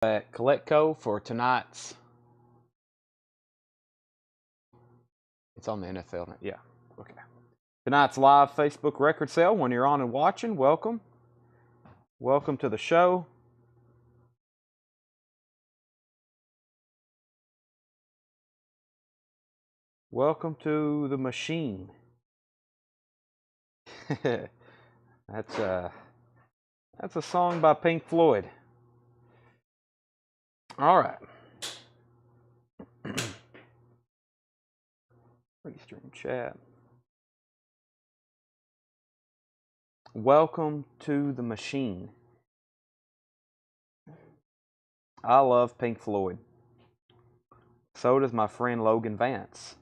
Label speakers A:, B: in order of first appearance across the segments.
A: At Coletco for tonight's. It's on the NFL. Yeah. Okay. Tonight's live Facebook record sale. When you're on and watching, welcome. Welcome to the show. Welcome to the machine. That's a song by Pink Floyd. All right. Restream chat. Welcome to the machine. I love Pink Floyd. So does my friend Logan Vance.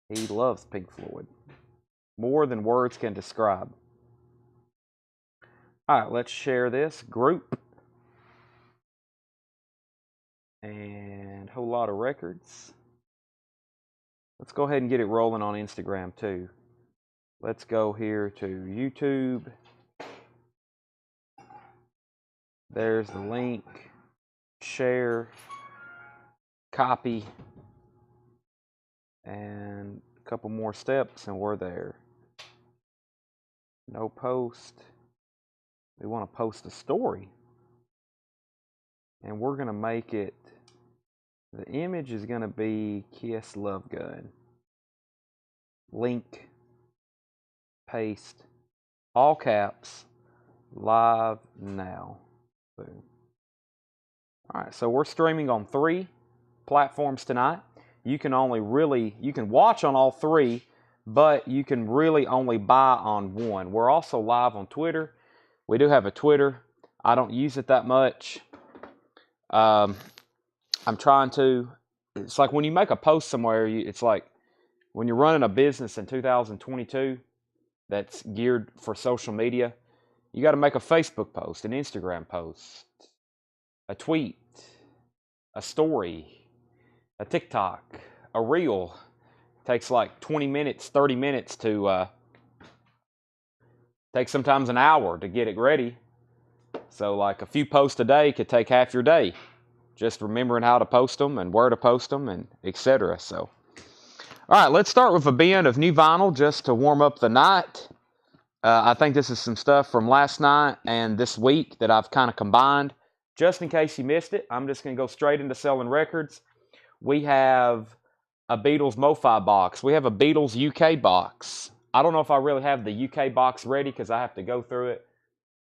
A: He loves Pink Floyd. More than words can describe. All right, let's share this group. And a whole lot of records. Let's go ahead and get it rolling on Instagram too. Let's go here to YouTube. There's the link. Share. Copy. And a couple more steps and we're there. No post. We want to post a story. And we're going to make it, the image is going to be Kiss Love Gun. Link. Paste. All caps. Live now. Boom. Alright, so we're streaming on 3 platforms tonight. You can watch on all 3, but you can really only buy on 1. We're also live on Twitter. We do have a Twitter. I don't use it that much. I'm trying to. It's like when you make a post somewhere, it's like when you're running a business in 2022 that's geared for social media, you got to make a Facebook post, an Instagram post, a tweet, a story, a TikTok, a reel. It takes like 20 minutes, 30 minutes to take sometimes an hour to get it ready. So like a few posts a day could take half your day. Just remembering how to post them and where to post them and etc. So, all right, let's start with a band of new vinyl just to warm up the night. I think this is some stuff from last night and this week that I've kind of combined. Just in case you missed it, I'm just going to go straight into selling records. We have a Beatles MoFi box. We have a Beatles UK box. I don't know if I really have the UK box ready because I have to go through it.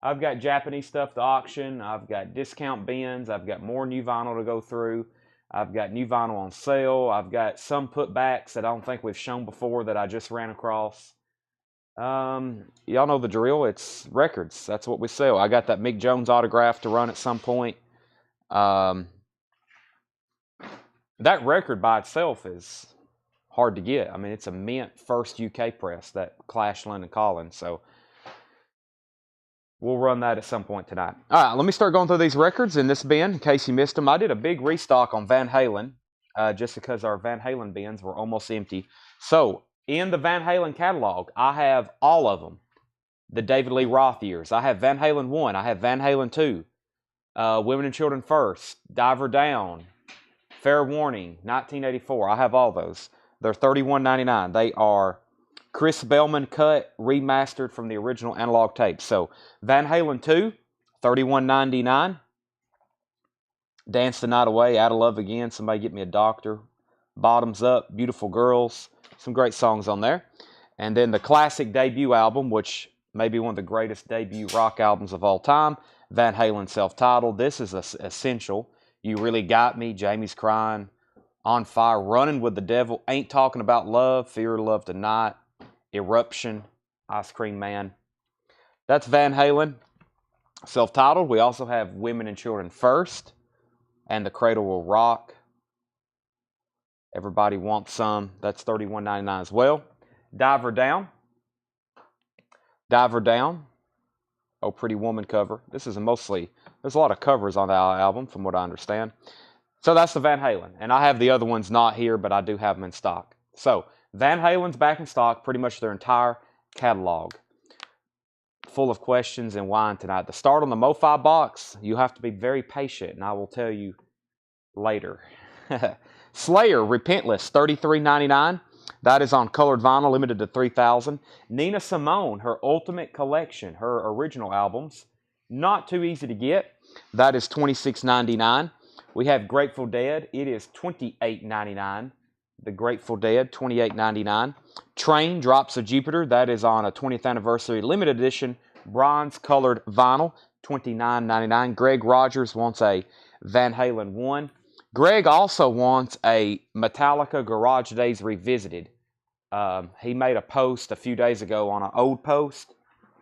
A: I've got Japanese stuff to auction. I've got discount bins. I've got more new vinyl to go through. I've got new vinyl on sale. I've got some putbacks that I don't think we've shown before that I just ran across. Y'all know the drill. It's records. That's what we sell. I got that Mick Jones autograph to run at some point. That record by itself is hard to get. I mean, it's a mint first UK press, that Clash London Calling. So we'll run that at some point tonight. All right, let me start going through these records in this bin in case you missed them. I did a big restock on Van Halen just because our Van Halen bins were almost empty. So in the Van Halen catalog, I have all of them. The David Lee Roth years. I have Van Halen 1. I have Van Halen 2. Women and Children First. Diver Down. Fair Warning. 1984. I have all those. They're $31.99. They are Chris Bellman cut, remastered from the original analog tape. So, Van Halen 2, $31.99. Dance the Night Away, Out of Love Again, Somebody Get Me a Doctor, Bottoms Up, Beautiful Girls, some great songs on there. And then the classic debut album, which may be one of the greatest debut rock albums of all time, Van Halen self-titled. This is essential. You Really Got Me, Jamie's Crying, On Fire, Running with the Devil, Ain't Talking About Love, Fear of Love Tonight, Eruption, Ice Cream Man. That's Van Halen self-titled. We also have Women and Children First and The Cradle Will Rock. Everybody Wants Some. That's $31.99 as well. Diver Down. Diver Down. Oh Pretty Woman cover. This is there's a lot of covers on the album from what I understand. So that's the Van Halen. And I have the other ones not here, but I do have them in stock. So Van Halen's back in stock, pretty much their entire catalog. full of questions and wine tonight. The start on the MoFi box, you have to be very patient, and I will tell you later. Slayer, Repentless, $33.99. That is on colored vinyl, limited to 3,000. Nina Simone, her Ultimate Collection, her original albums, not too easy to get. That is $26.99. We have Grateful Dead. It is $28.99. The Grateful Dead, $28.99. Train, Drops of Jupiter. That is on a 20th anniversary limited edition bronze colored vinyl, $29.99. Greg Rogers wants a Van Halen 1. Greg also wants a Metallica Garage Days Revisited. He made a post a few days ago on an old post,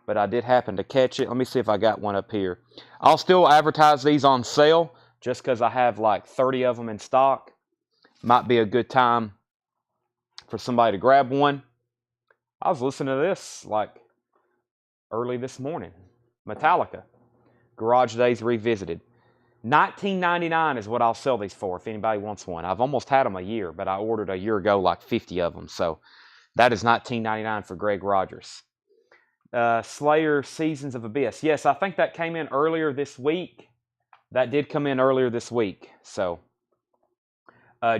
A: but I did happen to catch it. Let me see if I got one up here. I'll still advertise these on sale just because I have like 30 of them in stock. Might be a good time for somebody to grab one. I was listening to this like early this morning. Metallica Garage Days Revisited. $19.99 is what I'll sell these for if anybody wants one. I've almost had them a year, but I ordered a year ago like 50 of them. So that is $19.99 for Greg Rogers. Slayer, Seasons of Abyss. Yes, I think that came in earlier this week. That did come in earlier this week. So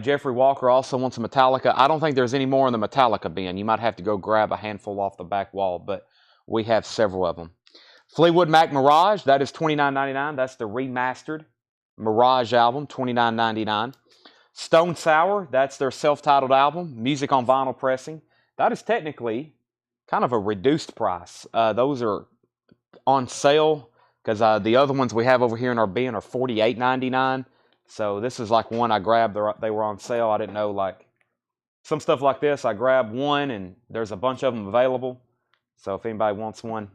A: Jeffrey Walker also wants a Metallica. I don't think there's any more in the Metallica bin. You might have to go grab a handful off the back wall, but we have several of them. Fleetwood Mac Mirage, that is $29.99. That's the remastered Mirage album, $29.99. Stone Sour, that's their self-titled album, music on vinyl pressing. That is technically kind of a reduced price. Those are on sale because the other ones we have over here in our bin are $48.99. So this is like one I grabbed. They were on sale. I didn't know, like, some stuff like this. I grabbed one, and there's a bunch of them available. So if anybody wants one,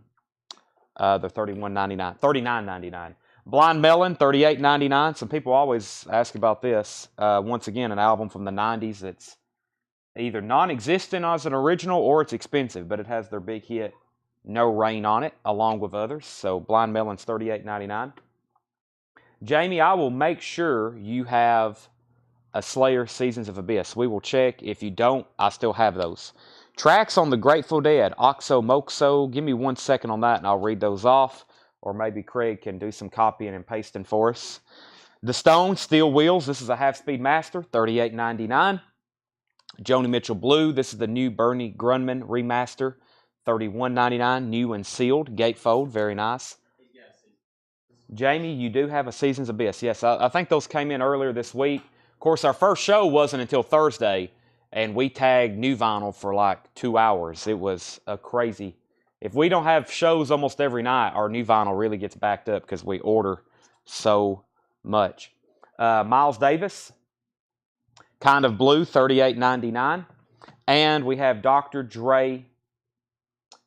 A: they're $39.99. Blind Melon, $38.99. Some people always ask about this. Once again, an album from the 90s that's either non-existent as an original or it's expensive, but it has their big hit, No Rain, on it, along with others. So Blind Melon's $38.99. Jamie, I will make sure you have a Slayer Seasons of Abyss. We will check. If you don't, I still have those. Tracks on the Grateful Dead, Oxo Moxo. Give me 1 second on that and I'll read those off. Or maybe Craig can do some copying and pasting for us. The Stones, Steel Wheels. This is a half-speed master, $38.99. Joni Mitchell Blue. This is the new Bernie Grundman remaster, $31.99. New and sealed, gatefold, very nice. Jamie, you do have a Seasons Abyss. Yes, I think those came in earlier this week. Of course, our first show wasn't until Thursday, and we tagged new vinyl for like 2 hours. It was a crazy. If we don't have shows almost every night, our new vinyl really gets backed up because we order so much. Miles Davis, Kind of Blue, $38.99. And we have Dr. Dre,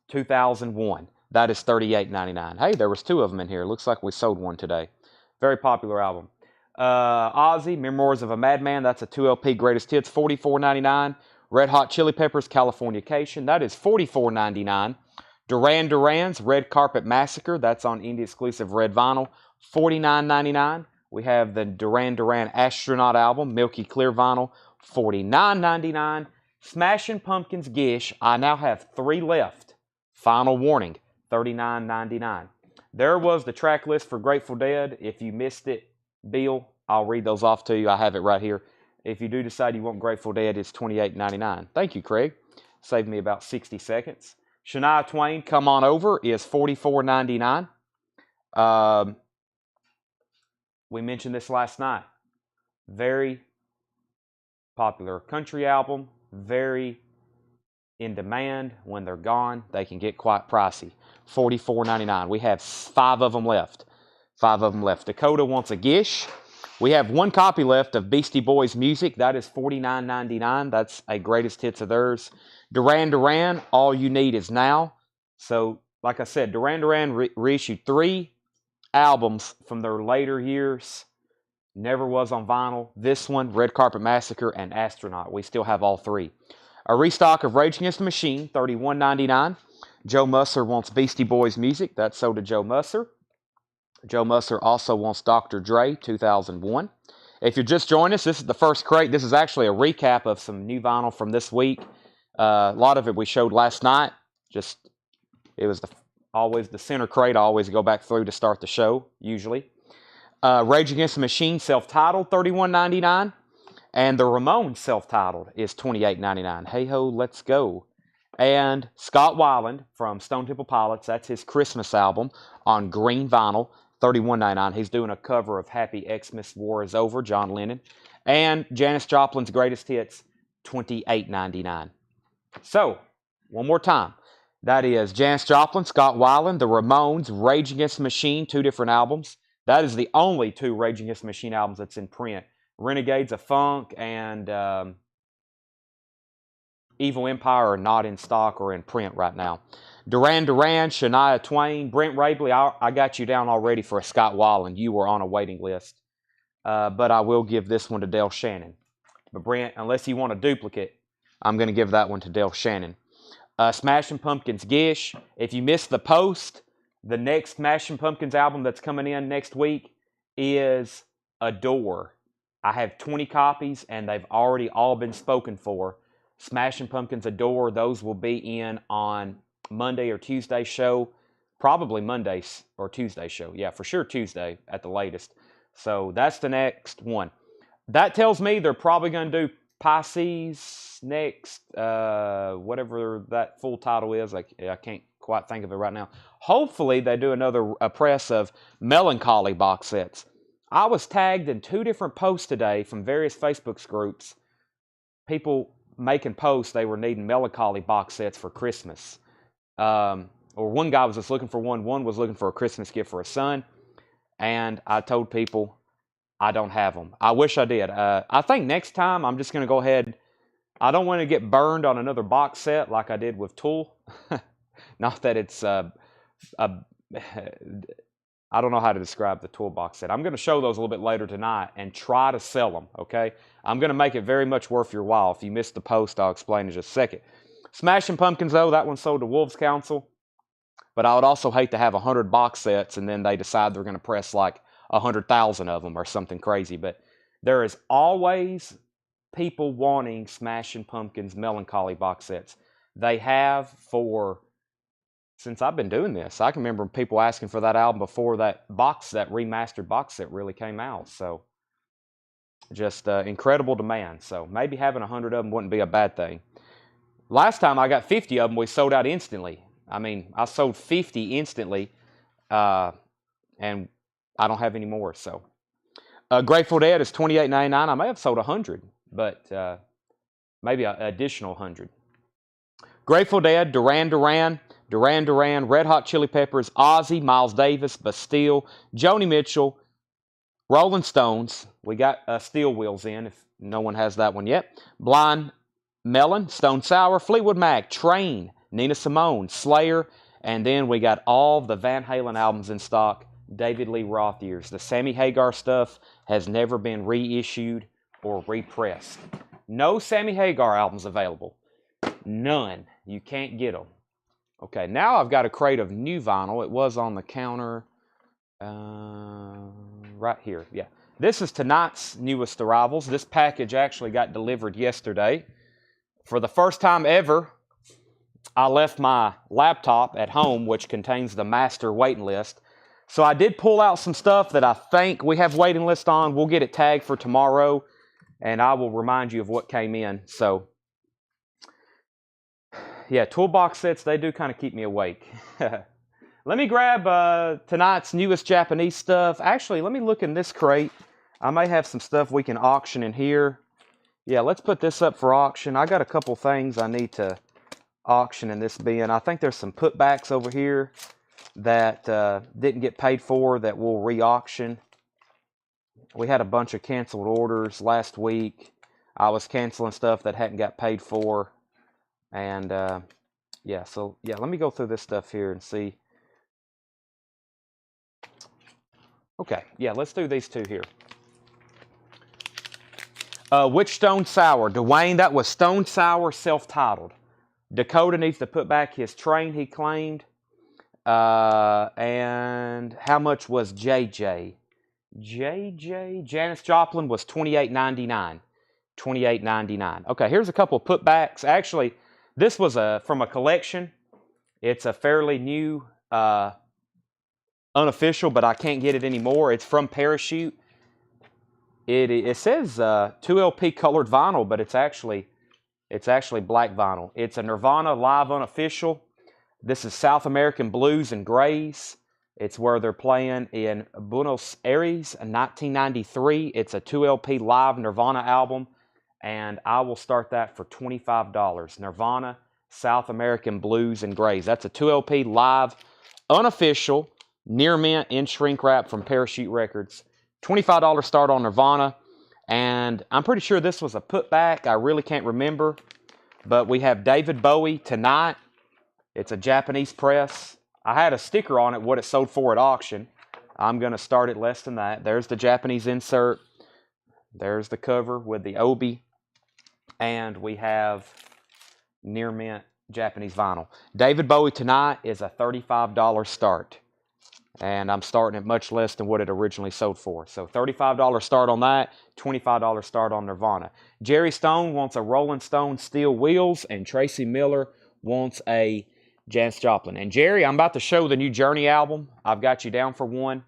A: 2001. That is $38.99. Hey, there was 2 of them in here. Looks like we sold one today. Very popular album. Ozzy, Memoirs of a Madman. That's a 2LP greatest hits, $44.99. Red Hot Chili Peppers, Californication. That is $44.99. Duran Duran's Red Carpet Massacre. That's on indie exclusive red vinyl, $49.99. We have the Duran Duran Astronaut album, Milky Clear vinyl, $49.99. Smashing Pumpkins Gish. I now have 3 left. Final warning, $39.99. There was the track list for Grateful Dead. If you missed it, Bill, I'll read those off to you. I have it right here. If you do decide you want Grateful Dead, it's $28.99. Thank you, Craig. Saved me about 60 seconds. Shania Twain, Come On Over, is $44.99. We mentioned this last night. Very popular country album. Very in demand. When they're gone, they can get quite pricey. $44.99. We have 5 of them left. 5 of them left. Dakota wants a Gish. We have 1 copy left of Beastie Boys Music. That is $49.99. That's a greatest hits of theirs. Duran Duran, All You Need Is Now. So, like I said, Duran Duran reissued 3 albums from their later years. Never was on vinyl. This one, Red Carpet Massacre, and Astronaut. We still have all 3. A restock of Rage Against the Machine, $31.99. Joe Musser wants Beastie Boys Music. That's sold to Joe Musser. Joe Musser also wants Dr. Dre, 2001. If you're just joining us, this is the first crate. This is actually a recap of some new vinyl from this week. A lot of it we showed last night. It was the Always the center crate I always go back through to start the show, usually. Rage Against the Machine self-titled, $31.99. And the Ramones self-titled is $28.99. Hey ho, let's go. And Scott Weiland from Stone Temple Pilots, that's his Christmas album on green vinyl, $31.99. He's doing a cover of Happy Xmas War is Over, John Lennon. And Janis Joplin's Greatest Hits, $28.99. So, one more time. That is Janis Joplin, Scott Weiland, the Ramones, Rage Against the Machine, 2 different albums. That is the only 2 Rage Against the Machine albums that's in print. Renegades of Funk and Evil Empire are not in stock or in print right now. Duran Duran, Shania Twain, Brent Rabley, I got you down already for a Scott Weiland. You were on a waiting list. But I will give this one to Dale Shannon. But Brent, unless you want a duplicate, I'm going to give that one to Dale Shannon. Smashing Pumpkins, Gish. If you missed the post, the next Smashing Pumpkins album that's coming in next week is Adore. I have 20 copies, and they've already all been spoken for. Smashing Pumpkins Adore, those will be in on Monday or Tuesday show. Probably Monday or Tuesday show. Yeah, for sure Tuesday at the latest. So that's the next one. That tells me they're probably going to do Pisces next, whatever that full title is. I can't quite think of it right now. Hopefully they do another press of Melancholy box sets. I was tagged in 2 different posts today from various Facebook groups. People making posts they were needing Melancholy box sets for Christmas. Or one guy was just looking for one. One was looking for a Christmas gift for a son. And I told people I don't have them. I wish I did. I think next time I'm just going to go ahead. I don't want to get burned on another box set like I did with Tool. Not that it's I don't know how to describe the Tool box set. I'm going to show those a little bit later tonight and try to sell them, okay? I'm going to make it very much worth your while. If you missed the post, I'll explain in just a second. Smashing Pumpkins, though, that one sold to Wolves Council. But I would also hate to have 100 box sets and then they decide they're going to press like 100,000 of them or something crazy. But there is always people wanting Smashing Pumpkins Melancholy box sets. They have since I've been doing this. I can remember people asking for that album before that remastered box set really came out. So just incredible demand. So maybe having 100 of them wouldn't be a bad thing. Last time I got 50 of them, we sold out instantly. I mean, I sold 50 instantly, and I don't have any more. So Grateful Dead is $28.99. I may have sold 100, but maybe an additional 100. Grateful Dead, Duran Duran, Red Hot Chili Peppers, Ozzy, Miles Davis, Bastille, Joni Mitchell, Rolling Stones. We got Steel Wheels in, if no one has that one yet. Blind Melon, Stone Sour, Fleetwood Mac, Train, Nina Simone, Slayer, and then we got all the Van Halen albums in stock, David Lee Roth years. The Sammy Hagar stuff has never been reissued or repressed. No Sammy Hagar albums available. None. You can't get them. Okay, now I've got a crate of new vinyl. It was on the counter right here. Yeah. This is tonight's newest arrivals. This package actually got delivered yesterday. For the first time ever, I left my laptop at home, which contains the master waiting list. So I did pull out some stuff that I think we have waiting list on. We'll get it tagged for tomorrow, and I will remind you of what came in. So, yeah, toolbox sets, they do kind of keep me awake. Let me grab tonight's newest Japanese stuff. Actually, let me look in this crate. I may have some stuff we can auction in here. Yeah, let's put this up for auction. I got a couple things I need to auction in this bin. I think there's some putbacks over here that didn't get paid for that we'll re-auction. We had a bunch of canceled orders last week. I was canceling stuff that hadn't got paid for. And yeah, so yeah, let me go through this stuff here and see. Okay, yeah, let's do these two here. Which Stone Sour? Dwayne, that was Stone Sour self-titled. Dakota needs to put back his Train he claimed. And how much was JJ? Janis Joplin was $28.99. $28.99. Okay, here's a couple of putbacks. Actually, this was from a collection. It's a fairly new unofficial, but I can't get it anymore. It's from Parachute. It says 2LP colored vinyl, but it's actually black vinyl. It's a Nirvana live unofficial. This is South American Blues and Grays. It's where they're playing in Buenos Aires in 1993. It's a 2LP live Nirvana album, and I will start that for $25. Nirvana, South American Blues and Grays. That's a 2LP live, unofficial, near mint in shrink wrap from Parachute Records. $25 start on Nirvana, and I'm pretty sure this was a putback. I really can't remember, but we have David Bowie Tonight. It's a Japanese press. I had a sticker on it, what it sold for at auction. I'm going to start it less than that. There's the Japanese insert. There's the cover with the obi. And we have near mint Japanese vinyl. David Bowie Tonight is a $35 start. And I'm starting at much less than what it originally sold for. So $35 start on that, $25 start on Nirvana. Jerry Stone wants a Rolling Stone steel wheels, and Tracy Miller wants a Janis Joplin. And Jerry, I'm about to show the new Journey album. I've got you down for one.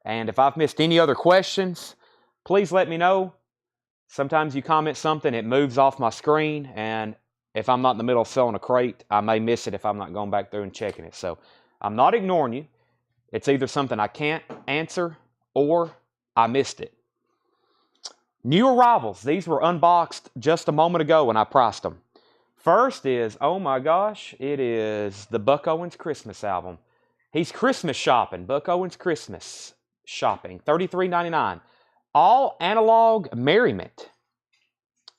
A: And if I've missed any other questions, please let me know. Sometimes you comment something, it moves off my screen, and if I'm not in the middle of selling a crate, I may miss it if I'm not going back through and checking it. So I'm not ignoring you. It's either something I can't answer or I missed it. New arrivals. These were unboxed just a moment ago when I priced them. First is, oh my gosh, it is the Buck Owens Christmas album. He's Christmas shopping. Buck Owens Christmas shopping. $33.99. All analog merriment.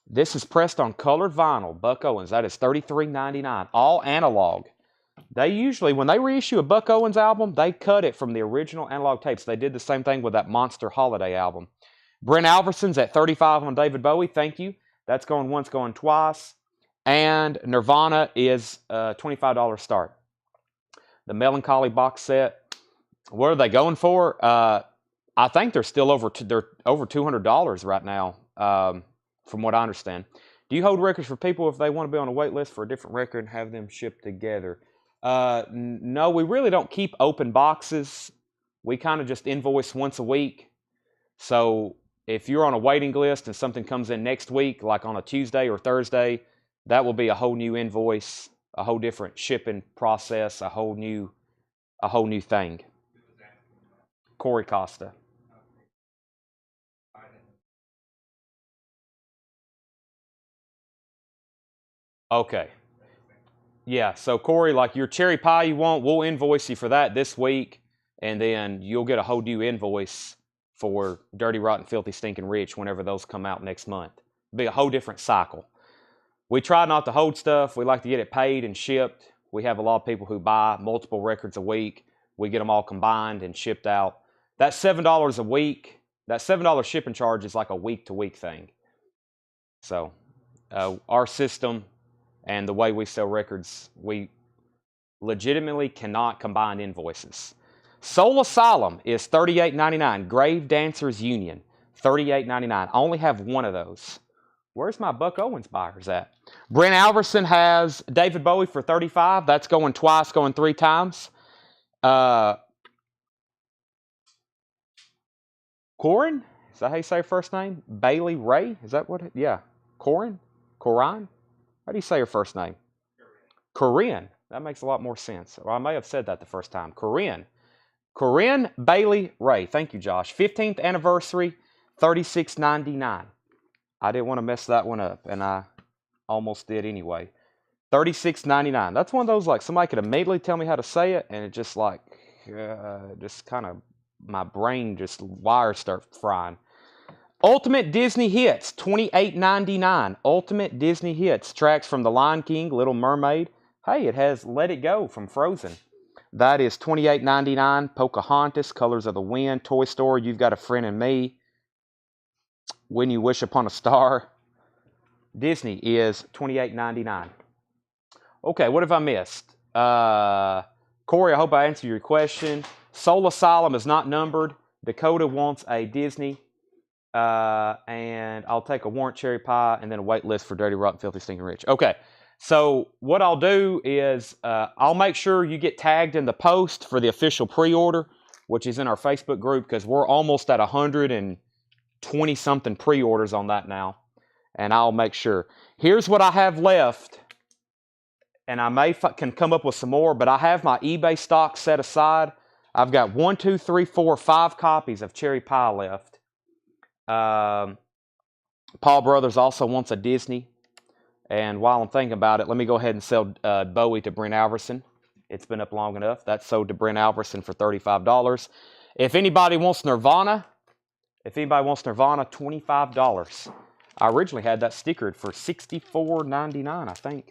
A: This is pressed on colored vinyl. Buck Owens. That is $33.99. All analog. They usually, when they reissue a Buck Owens album, they cut it from the original analog tapes. They did the same thing with that Monster Holiday album. Brent Alverson's at $35 on David Bowie. Thank you. That's going once, going twice. And Nirvana is a $25 start. The Melancholy box set. What are they going for? I think they're still over $200 right now, from what I understand. Do you hold records for people if they want to be on a wait list for a different record and have them shipped together? No, we really don't keep open boxes. We kind of just invoice once a week. So if you're on a waiting list and something comes in next week, like on a Tuesday or Thursday, that will be a whole new invoice, a whole different shipping process, a whole new thing. Corey Costa. Okay. Yeah, so Corey, like your cherry pie you want, we'll invoice you for that this week, and then you'll get a whole new invoice for Dirty, Rotten, Filthy, Stinking Rich whenever those come out next month. It'll be a whole different cycle. We try not to hold stuff. We like to get it paid and shipped. We have a lot of people who buy multiple records a week. We get them all combined and shipped out. That $7 a week, that $7 shipping charge is like a week-to-week thing. So our system and the way we sell records, we legitimately cannot combine invoices. Soul Asylum is $38.99. Grave Dancers Union, $38.99. I only have one of those. Where's my Buck Owens buyers at? Brent Alverson has David Bowie for $35. That's going twice, going three times. Corin? Is that how you say her first name? Bailey Ray? Is that what it? Yeah. Corin? Corin? How do you say her first name? Corinne. That makes a lot more sense. Or I may have said that the first time. Corinne. Corinne Bailey Ray. Thank you, Josh. 15th anniversary, $36.99. I didn't want to mess that one up, and I almost did anyway. $36.99. That's one of those, like, somebody could immediately tell me how to say it, and it just, like, just kind of, my brain just, wires start frying. Ultimate Disney Hits, $28.99. Ultimate Disney Hits. Tracks from The Lion King, Little Mermaid. Hey, it has Let It Go from Frozen. That is $28.99. Pocahontas, Colors of the Wind, Toy Story, You've Got a Friend in Me. When You Wish Upon a Star. Disney is $28.99. Okay, what have I missed? Corey, I hope I answered your question. Soul Asylum is not numbered. Dakota wants a Disney. And I'll take a Warrant Cherry Pie and then a wait list for Dirty, Rotten, Filthy, Stinking Rich. Okay, So what I'll do is I'll make sure you get tagged in the post for the official pre-order, which is in our Facebook group, because we're almost at 120 something pre-orders on that now, and I'll make sure. Here's what I have left, and I can come up with some more, but I have my eBay stock set aside. I've got 1, 2, 3, 4, 5 copies of Cherry Pie left. Paul Brothers also wants a Disney. And while I'm thinking about it, let me go ahead and sell Bowie to Brent Alverson. It's been up long enough. That's sold to Brent Alverson for $35. If anybody wants Nirvana, $25. I originally had that stickered for $64.99, I think.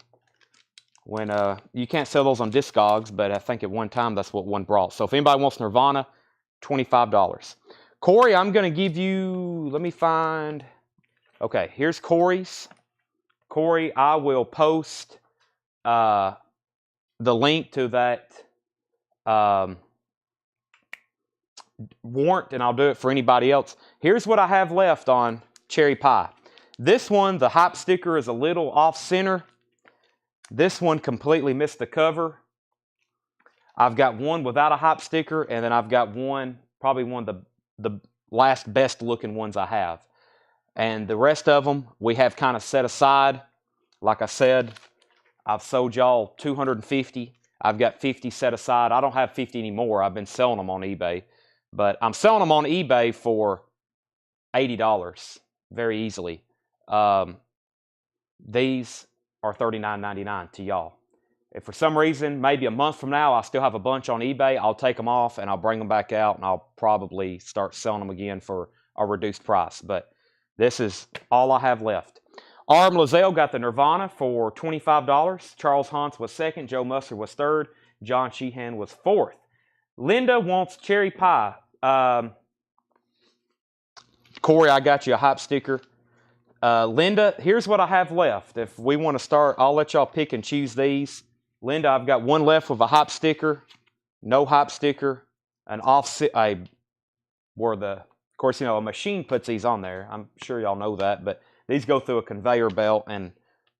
A: When you can't sell those on Discogs, but I think at one time that's what one brought. So if anybody wants Nirvana, $25. Corey, I'm going to give you, let me find, okay, here's Corey's. Corey, I will post the link to that warrant, and I'll do it for anybody else. Here's what I have left on Cherry Pie. This one, the hype sticker is a little off-center. This one completely missed the cover. I've got one without a hype sticker, and then I've got one, probably one of the last best-looking ones I have. And the rest of them we have kind of set aside. Like I said, I've sold y'all 250. I've got 50 set aside. I don't have 50 anymore. I've been selling them on eBay. But I'm selling them on eBay for $80 very easily. These are $39.99 to y'all. If for some reason, maybe a month from now, I still have a bunch on eBay, I'll take them off and I'll bring them back out, and I'll probably start selling them again for a reduced price. But this is all I have left. R.M. Lozelle got the Nirvana for $25. Charles Hans was second. Joe Musser was third. John Sheehan was fourth. Linda wants Cherry Pie. Corey, I got you a hype sticker. Linda, here's what I have left. If we want to start, I'll let y'all pick and choose these. Linda, I've got one left with a hype sticker, no hype sticker, an offset, of course, you know, a machine puts these on there. I'm sure y'all know that, but these go through a conveyor belt, and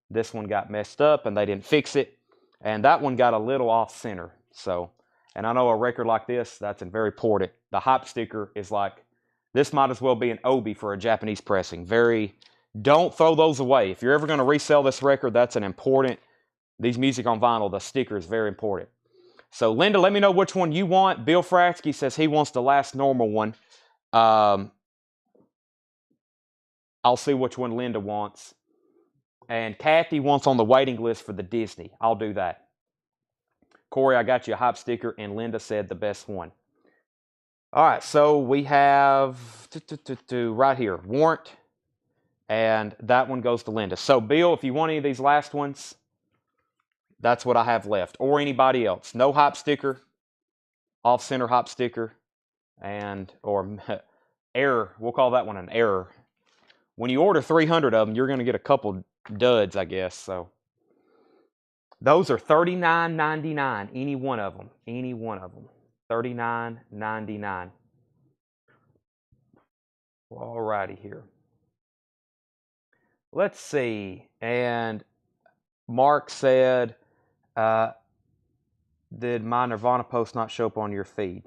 A: this one got messed up, and they didn't fix it, and that one got a little off center. So, and I know a record like this, that's very important. The hype sticker is like, this might as well be an Obi for a Japanese pressing. Don't throw those away. If you're ever going to resell this record, that's an important. These music on vinyl, the sticker is very important. So, Linda, let me know which one you want. Bill Fratsky says he wants the last normal one. I'll see which one Linda wants. And Kathy wants on the waiting list for the Disney. I'll do that. Corey, I got you a hype sticker, and Linda said the best one. All right, so we have right here, warrant, and that one goes to Linda. So, Bill, if you want any of these last ones, that's what I have left, or anybody else. No hype sticker, off-center hype sticker, or error. We'll call that one an error. When you order 300 of them, you're going to get a couple duds, I guess. So those are $39.99, any one of them. Any one of them. $39.99. All righty here. Let's see. And Mark said, did my Nirvana post not show up on your feed?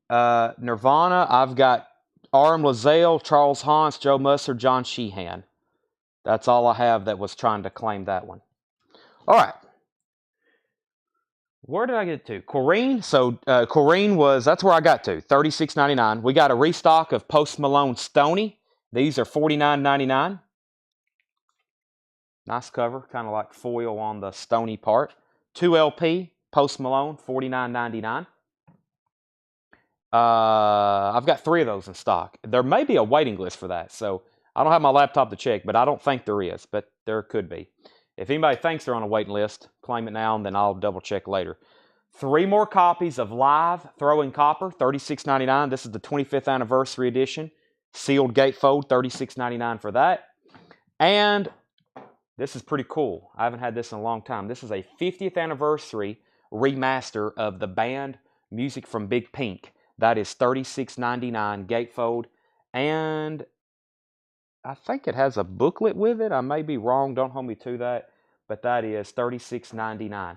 A: Nirvana, I've got R.M. Lozelle, Charles Hans, Joe Musser, John Sheehan. That's all I have that was trying to claim that one. All right. Where did I get to? Corrine. So Corrine that's where I got to, $36.99. We got a restock of Post Malone Stoney. These are $49.99. Nice cover, kind of like foil on the Stoney part. 2 LP, Post Malone, $49.99. I've got 3 of those in stock. There may be a waiting list for that, so I don't have my laptop to check, but I don't think there is, but there could be. If anybody thinks they're on a waiting list, claim it now, and then I'll double check later. 3 more copies of Live Throwing Copper, $36.99. This is the 25th anniversary edition. Sealed gatefold, $36.99 for that. And this is pretty cool. I haven't had this in a long time. This is a 50th anniversary remaster of the band Music from Big Pink. That is $36.99 gatefold. And I think it has a booklet with it. I may be wrong. Don't hold me to that. but that is $36.99.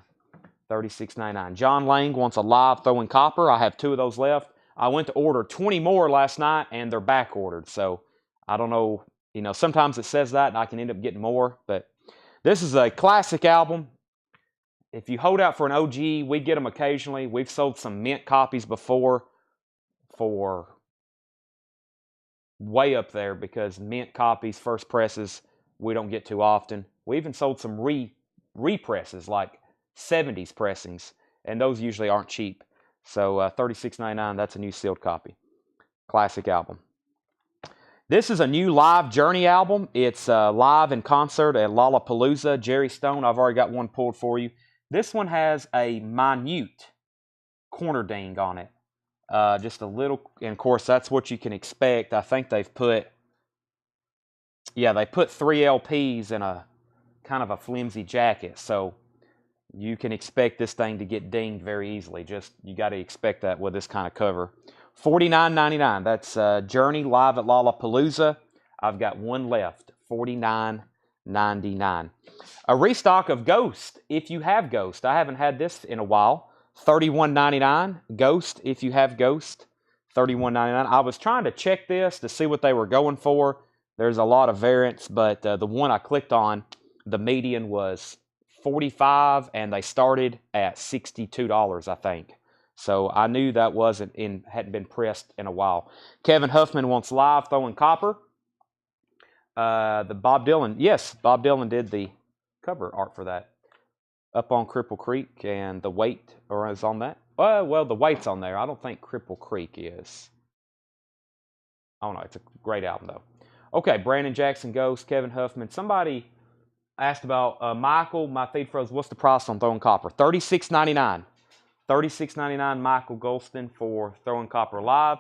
A: $36.99. John Lang wants a live throwing copper. I have 2 of those left. I went to order 20 more last night, and they're back ordered. So I don't know. You know, sometimes it says that, and I can end up getting more. But this is a classic album. If you hold out for an OG, we get them occasionally. We've sold some mint copies before for way up there, because mint copies, first presses, we don't get too often. We even sold some represses, like 70s pressings, and those usually aren't cheap. So $36.99, that's a new sealed copy. Classic album. This is a new live Journey album. It's live in concert at Lollapalooza. Jerry Stone, I've already got one pulled for you. This one has a minute corner ding on it. Just a little, and of course that's what you can expect. I think they've put, they put 3 LPs in a kind of a flimsy jacket, so you can expect this thing to get dinged very easily. Just, you got to expect that with this kind of cover. $49.99. That's Journey live at Lollapalooza. I've got one left. $49.99. A restock of Ghost, if you have Ghost. I haven't had this in a while. $31.99. Ghost, if you have Ghost. $31.99. I was trying to check this to see what they were going for. There's a lot of variants, but the one I clicked on, the median was $45, and they started at $62, I think. So I knew that hadn't been pressed in a while. Kevin Huffman wants live throwing copper. The Bob Dylan, yes, Bob Dylan did the cover art for that. Up on Cripple Creek, and the weight is on that. Well, the weight's on there. I don't think Cripple Creek is. I don't know. It's a great album though. Okay, Brandon Jackson, Ghost, Kevin Huffman. Somebody asked about Michael. My feed froze. What's the price on throwing copper? $36.99. $36.99. Michael Golston for throwing copper live.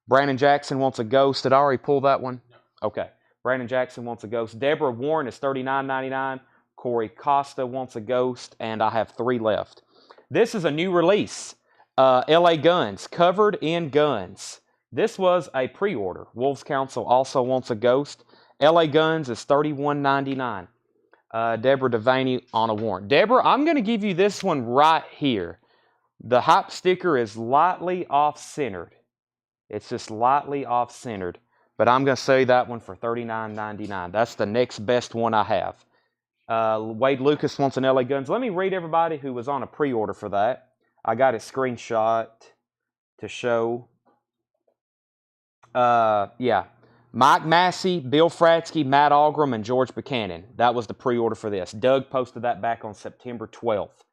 A: Brandon Jackson wants a Ghost. Did I already pull that one? Okay. Brandon Jackson wants a Ghost. Deborah Warren is $39.99. Corey Costa wants a Ghost, and I have 3 left. This is a new release. LA Guns, Covered in Guns. This was a pre-order. Wolves Council also wants a Ghost. LA Guns is $31.99. Deborah Devaney on a warrant. Deborah, I'm going to give you this one right here. The hype sticker is lightly off-centered. It's just lightly off-centered. But I'm going to say that one for $39.99. That's the next best one I have. Wade Lucas wants an LA Guns. Let me read everybody who was on a pre-order for that. I got it screenshot to show. Mike Massey, Bill Fratsky, Matt Algram, and George Buchanan. That was the pre-order for this. Doug posted that back on September 12th.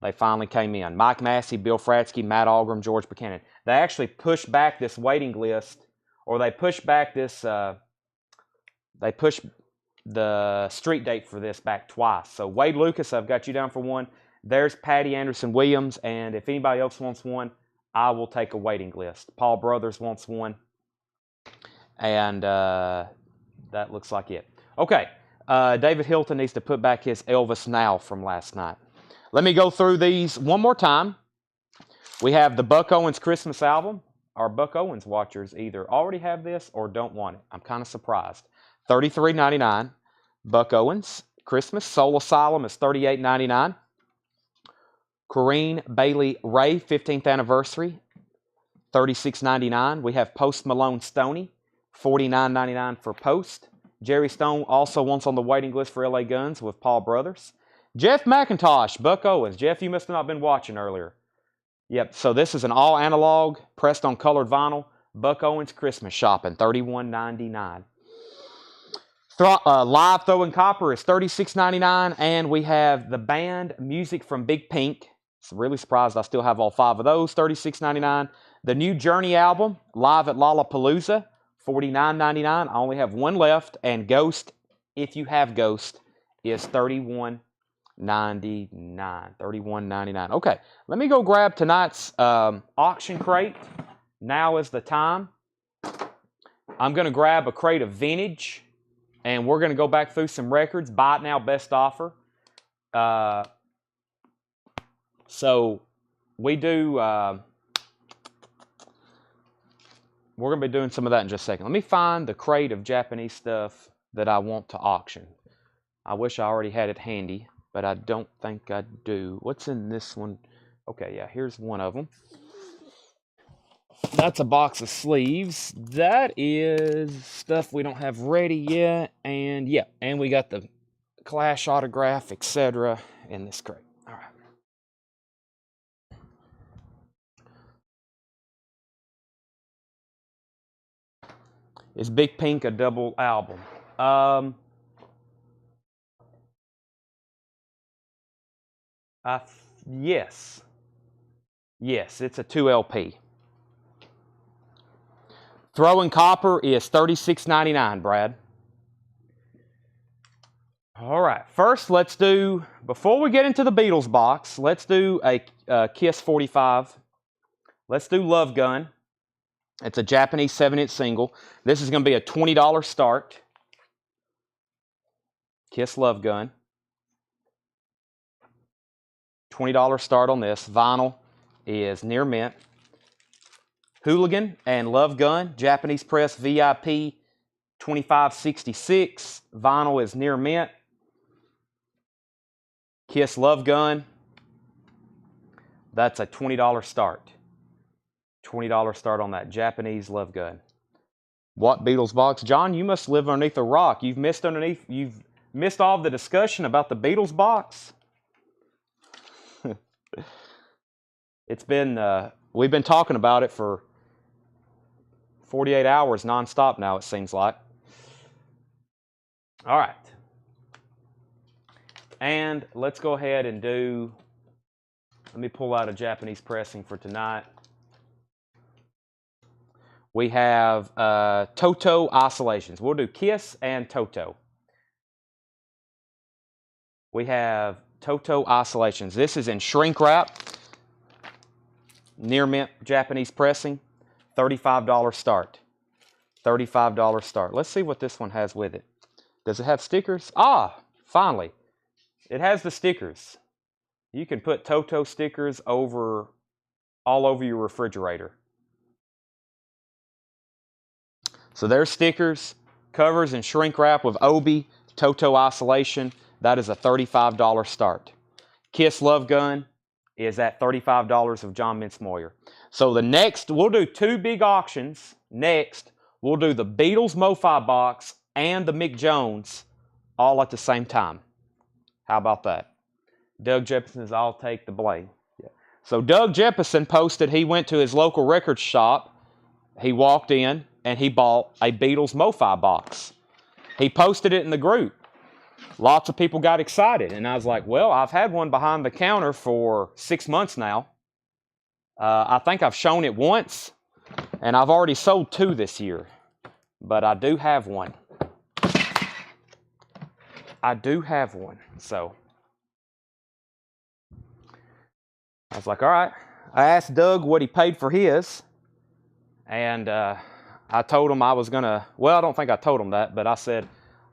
A: They finally came in. Mike Massey, Bill Fratsky, Matt Algram, George Buchanan. They actually pushed back this waiting list, or they pushed back this, they pushed the street date for this back twice. So Wade Lucas, I've got you down for one. There's Patty Anderson Williams, and if anybody else wants one, I will take a waiting list. Paul Brothers wants one, and that looks like it. Okay, David Hilton needs to put back his Elvis Now from last night. Let me go through these one more time. We have the Buck Owens Christmas album. Our Buck Owens watchers either already have this or don't want it. I'm kind of surprised. $33.99. Buck Owens Christmas. Soul Asylum is $38.99. Corrine Bailey Ray 15th anniversary, $36.99. We have Post Malone Stoney, $49.99 for Post. Jerry Stone also wants on the waiting list for LA Guns with Paul Brothers. Jeff McIntosh, Buck Owens. Jeff, you must have not been watching earlier. Yep, so this is an all analog, pressed on colored vinyl. Buck Owens Christmas Shopping, $31.99. Live Throwing Copper is $36.99, and we have the band Music from Big Pink. So really surprised I still have all 5 of those, $36.99. The new Journey album, live at Lollapalooza, $49.99. I only have one left, and Ghost, if you have Ghost, is $31.99. $31.99. Okay, let me go grab tonight's auction crate. Now is the time. I'm going to grab a crate of vintage, and we're going to go back through some records. Buy it now, best offer. So we do, we're going to be doing some of that in just a second. Let me find the crate of Japanese stuff that I want to auction. I wish I already had it handy, but I don't think I do. What's in this one? Okay, yeah, here's one of them. That's a box of sleeves. That is stuff we don't have ready yet. And yeah, and we got the Clash autograph, etc. in this crate. All right. Is Big Pink a double album? Yes. Yes, it's a 2 LP. Throwing Copper is $36.99, Brad. All right, first let's do, before we get into the Beatles box, let's do a Kiss 45. Let's do Love Gun. It's a Japanese 7-inch single. This is going to be a $20 start. Kiss Love Gun. $20 start on this. Vinyl is near mint. Hooligan and Love Gun, Japanese press VIP 2566. Vinyl is near mint. Kiss Love Gun. That's a $20 start. $20 start on that Japanese Love Gun. What Beatles box? John, you must live underneath a rock. You've missed all of the discussion about the Beatles box. It's been, we've been talking about it for 48 hours nonstop now, it seems like. All right. And let's go ahead and do, let me pull out a Japanese pressing for tonight. We have Toto Oscillations. We'll do Kiss and Toto. We have Toto Oscillations. This is in shrink wrap. Near mint Japanese pressing. $35 start. $35 start. Let's see what this one has with it. Does it have stickers? Ah, finally. It has the stickers. You can put Toto stickers all over your refrigerator. So there's stickers, covers and shrink wrap with Obi, Toto Oscillation. That is a $35 start. Kiss Love Gun is at $35 of John Mincemoyer. So the next, we'll do two big auctions. Next, we'll do the Beatles MoFi box and the Mick Jones all at the same time. How about that? Doug Jefferson says, I'll take the blame. Yeah. So Doug Jefferson posted he went to his local record shop. He walked in and he bought a Beatles MoFi box. He posted it in the group. Lots of people got excited. And I was like, well, I've had one behind the counter for 6 months now. I think I've shown it once. And I've already sold 2 this year. But I do have one. I do have one. So I was like, all right. I asked Doug what he paid for his. And I told him I was going to, well, I don't think I told him that, but I said,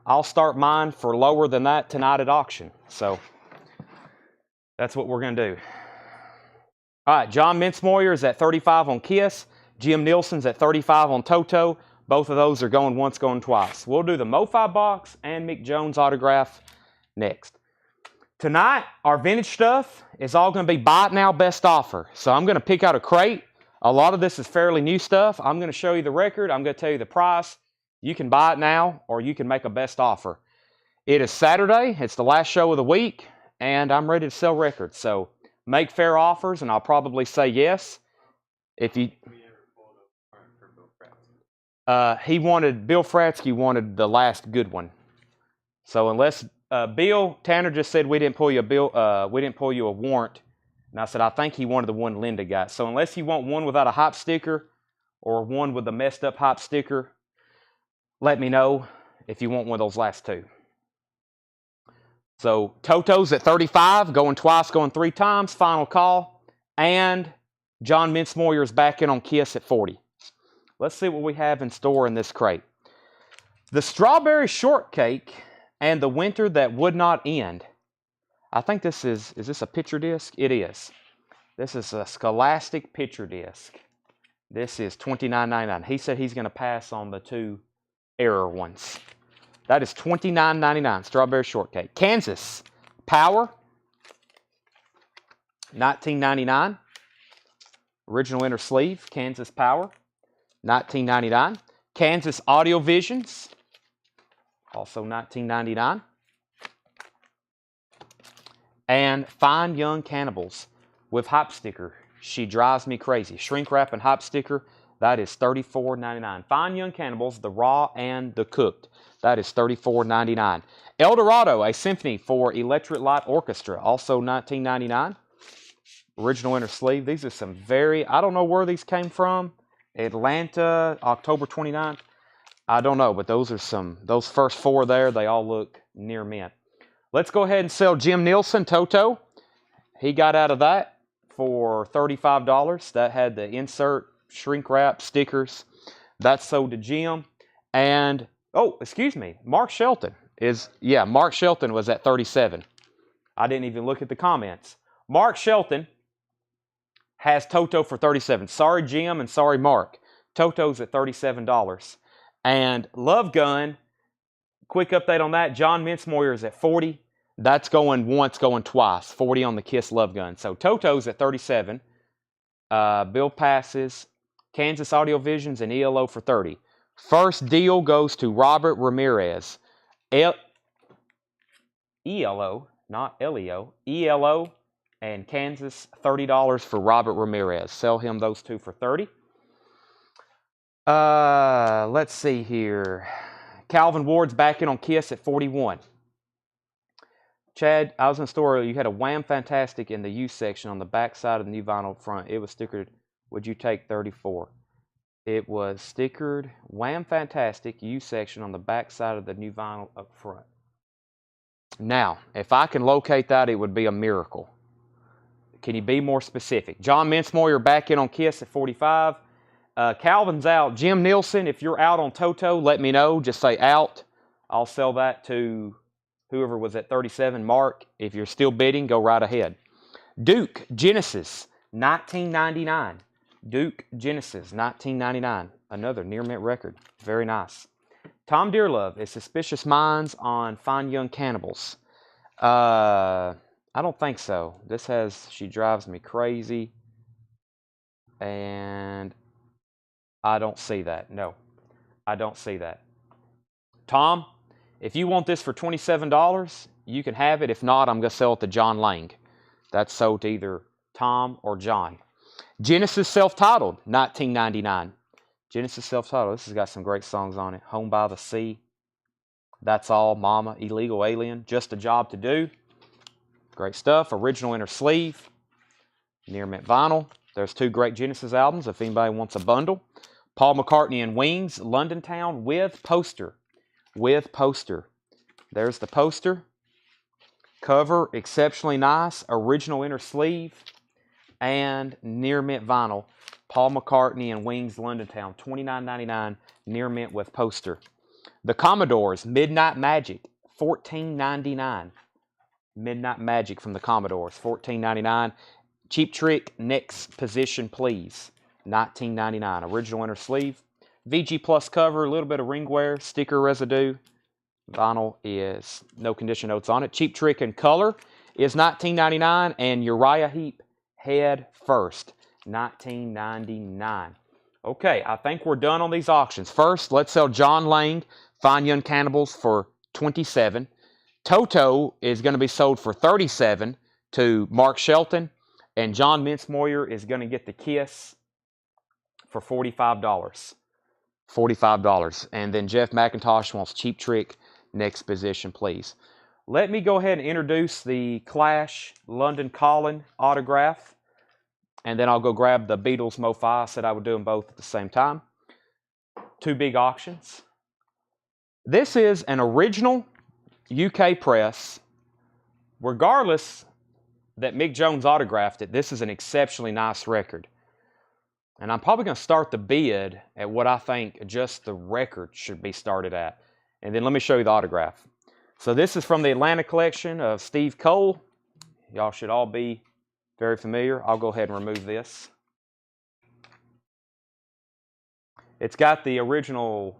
A: I'll start mine for lower than that tonight at auction. So that's what we're going to do. All right, John Mincemoyer is at 35 on Kiss. Jim Nielsen's at 35 on Toto. Both of those are going once, going twice. We'll do the MoFi box and Mick Jones autograph next. Tonight, our vintage stuff is all going to be buy it now, best offer. So I'm going to pick out a crate. A lot of this is fairly new stuff. I'm going to show you the record. I'm going to tell you the price. You can buy it now, or you can make a best offer. It is Saturday. It's the last show of the week, and I'm ready to sell records. So make fair offers, and I'll probably say yes. If you, Bill Fratsky wanted the last good one. So unless Bill Tanner just said we didn't pull you a warrant, and I said I think he wanted the one Linda got. So unless you want one without a hop sticker, or one with a messed up hop sticker, let me know if you want one of those last 2. So Toto's at 35, going twice, going 3 times, final call. And John Mincemoyer is back in on Kiss at 40. Let's see what we have in store in this crate. The Strawberry Shortcake and the Winter That Would Not End. I think this is this a picture disc? It is. This is a Scholastic picture disc. This is $29.99. He said he's going to pass on the 2 error ones. That is $29.99. Strawberry shortcake. Kansas Power, $19.99. Original inner sleeve, Kansas Power, $19.99. Kansas Audio Visions, also $19.99. And Fine Young Cannibals with Hype Sticker. She Drives Me Crazy. Shrink wrap and Hype Sticker, that is $34.99. Fine Young Cannibals, the raw and the cooked, that is $34.99. El Dorado, a symphony for Electric Light Orchestra, also $19.99. Original inner sleeve. These are some very, I don't know where these came from. Atlanta, October 29th. I don't know, but those are some, those first four there, they all look near mint. Let's go ahead and sell Jim Nielsen Toto. He got out of that for $35. That had the insert, shrink wrap, stickers. That's sold to Jim. And, oh, excuse me, Mark Shelton is, yeah, Mark Shelton was at $37. I didn't even look at the comments. Mark Shelton has Toto for $37. Sorry, Jim, and sorry, Mark. Toto's at $37. And Love Gun, quick update on that. John Mincemoyer is at $40. That's going once, going twice. $40 on the Kiss Love Gun. So Toto's at $37. Bill Passes, Kansas Audio Visions, and ELO for $30. First deal goes to Robert Ramirez. ELO, not LEO. ELO. And Kansas, $30 for Robert Ramirez. Sell him those two for $30. Let's see here. Calvin Ward's back in on Kiss at $41. Chad, I was in the store. You had a Wham Fantastic in the U section on the back side of the new vinyl front. It was stickered. Would you take $34? It was stickered Wham Fantastic U section on the back side of the new vinyl up front. Now, if I can locate that, it would be a miracle. Can you be more specific? John Mincemoyer back in on Kiss at $45. Calvin's out. Jim Nielsen, if you're out on Toto, let me know. Just say out. I'll sell that to whoever was at $37. Mark, if you're still bidding, go right ahead. Duke Genesis, $19.99. Duke Genesis, $19.99. Another near mint record. Very nice. Tom Dearlove is Suspicious Minds on Fine Young Cannibals. I don't think so. This has She Drives Me Crazy. And I don't see that. No, I don't see that. Tom, if you want this for $27, you can have it. If not, I'm going to sell it to John Lang. That's sold to either Tom or John. Genesis Self-Titled, $19.99. Genesis Self-Titled. This has got some great songs on it. Home by the Sea. That's All, Mama, Illegal Alien, Just a Job to Do. Great stuff. Original inner sleeve. Near mint vinyl. There's two great Genesis albums if anybody wants a bundle. Paul McCartney and Wings, London Town with poster. With poster. There's the poster. Cover, exceptionally nice. Original inner sleeve. And near mint vinyl. Paul McCartney and Wings, London Town. $29.99. Near mint with poster. The Commodores, Midnight Magic. $14.99. Midnight Magic from the Commodores, $14.99. Cheap Trick, Next Position Please, $19.99. Original inner sleeve. VG Plus cover, a little bit of ring wear, sticker residue. Vinyl is no condition notes on it. Cheap Trick in color is $19.99. And Uriah Heep, Head First, $19.99. Okay, I think we're done on these auctions. First, let's sell John Lang, Fine Young Cannibals for $27. Toto is going to be sold for $37 to Mark Shelton, and John Mincemoyer is going to get the Kiss for $45. $45. And then Jeff McIntosh wants Cheap Trick, Next Position Please. Let me go ahead and introduce the Clash London Calling autograph, and then I'll go grab the Beatles Mo-Fi. I said I would do them both at the same time. Two big auctions. This is an original UK press. Regardless that Mick Jones autographed it, this is an exceptionally nice record. And I'm probably going to start the bid at what I think just the record should be started at. And then let me show you the autograph. So this is from the Atlanta collection of Steve Cole. Y'all should all be very familiar. I'll go ahead and remove this. It's got the original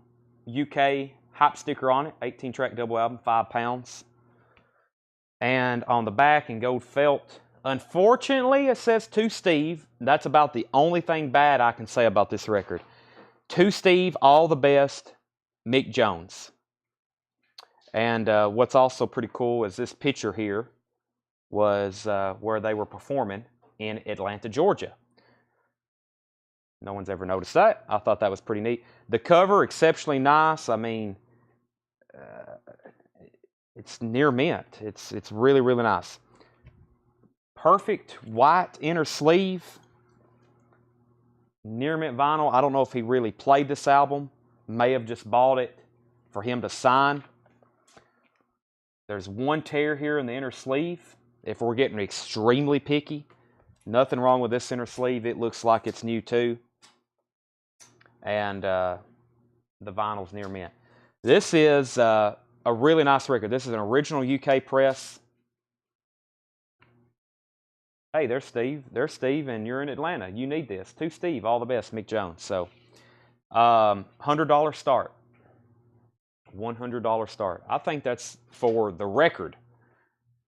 A: UK hype sticker on it. 18-track double album, 5 pounds. And on the back in gold felt, unfortunately, it says to Steve. That's about the only thing bad I can say about this record. To Steve, all the best, Mick Jones. And what's also pretty cool is this picture here was where they were performing in Atlanta, Georgia. No one's ever noticed that. I thought that was pretty neat. The cover, exceptionally nice. I mean, it's near mint. It's really, really nice. Perfect white inner sleeve. Near mint vinyl. I don't know if he really played this album. May have just bought it for him to sign. There's one tear here in the inner sleeve. If we're getting extremely picky, nothing wrong with this inner sleeve. It looks like it's new too. And the vinyl's near mint. This is a really nice record. This is an original UK press. Hey, there's Steve. There's Steve, and you're in Atlanta. You need this. To Steve, all the best, Mick Jones. So, $100 start. $100 start. I think that's, for the record,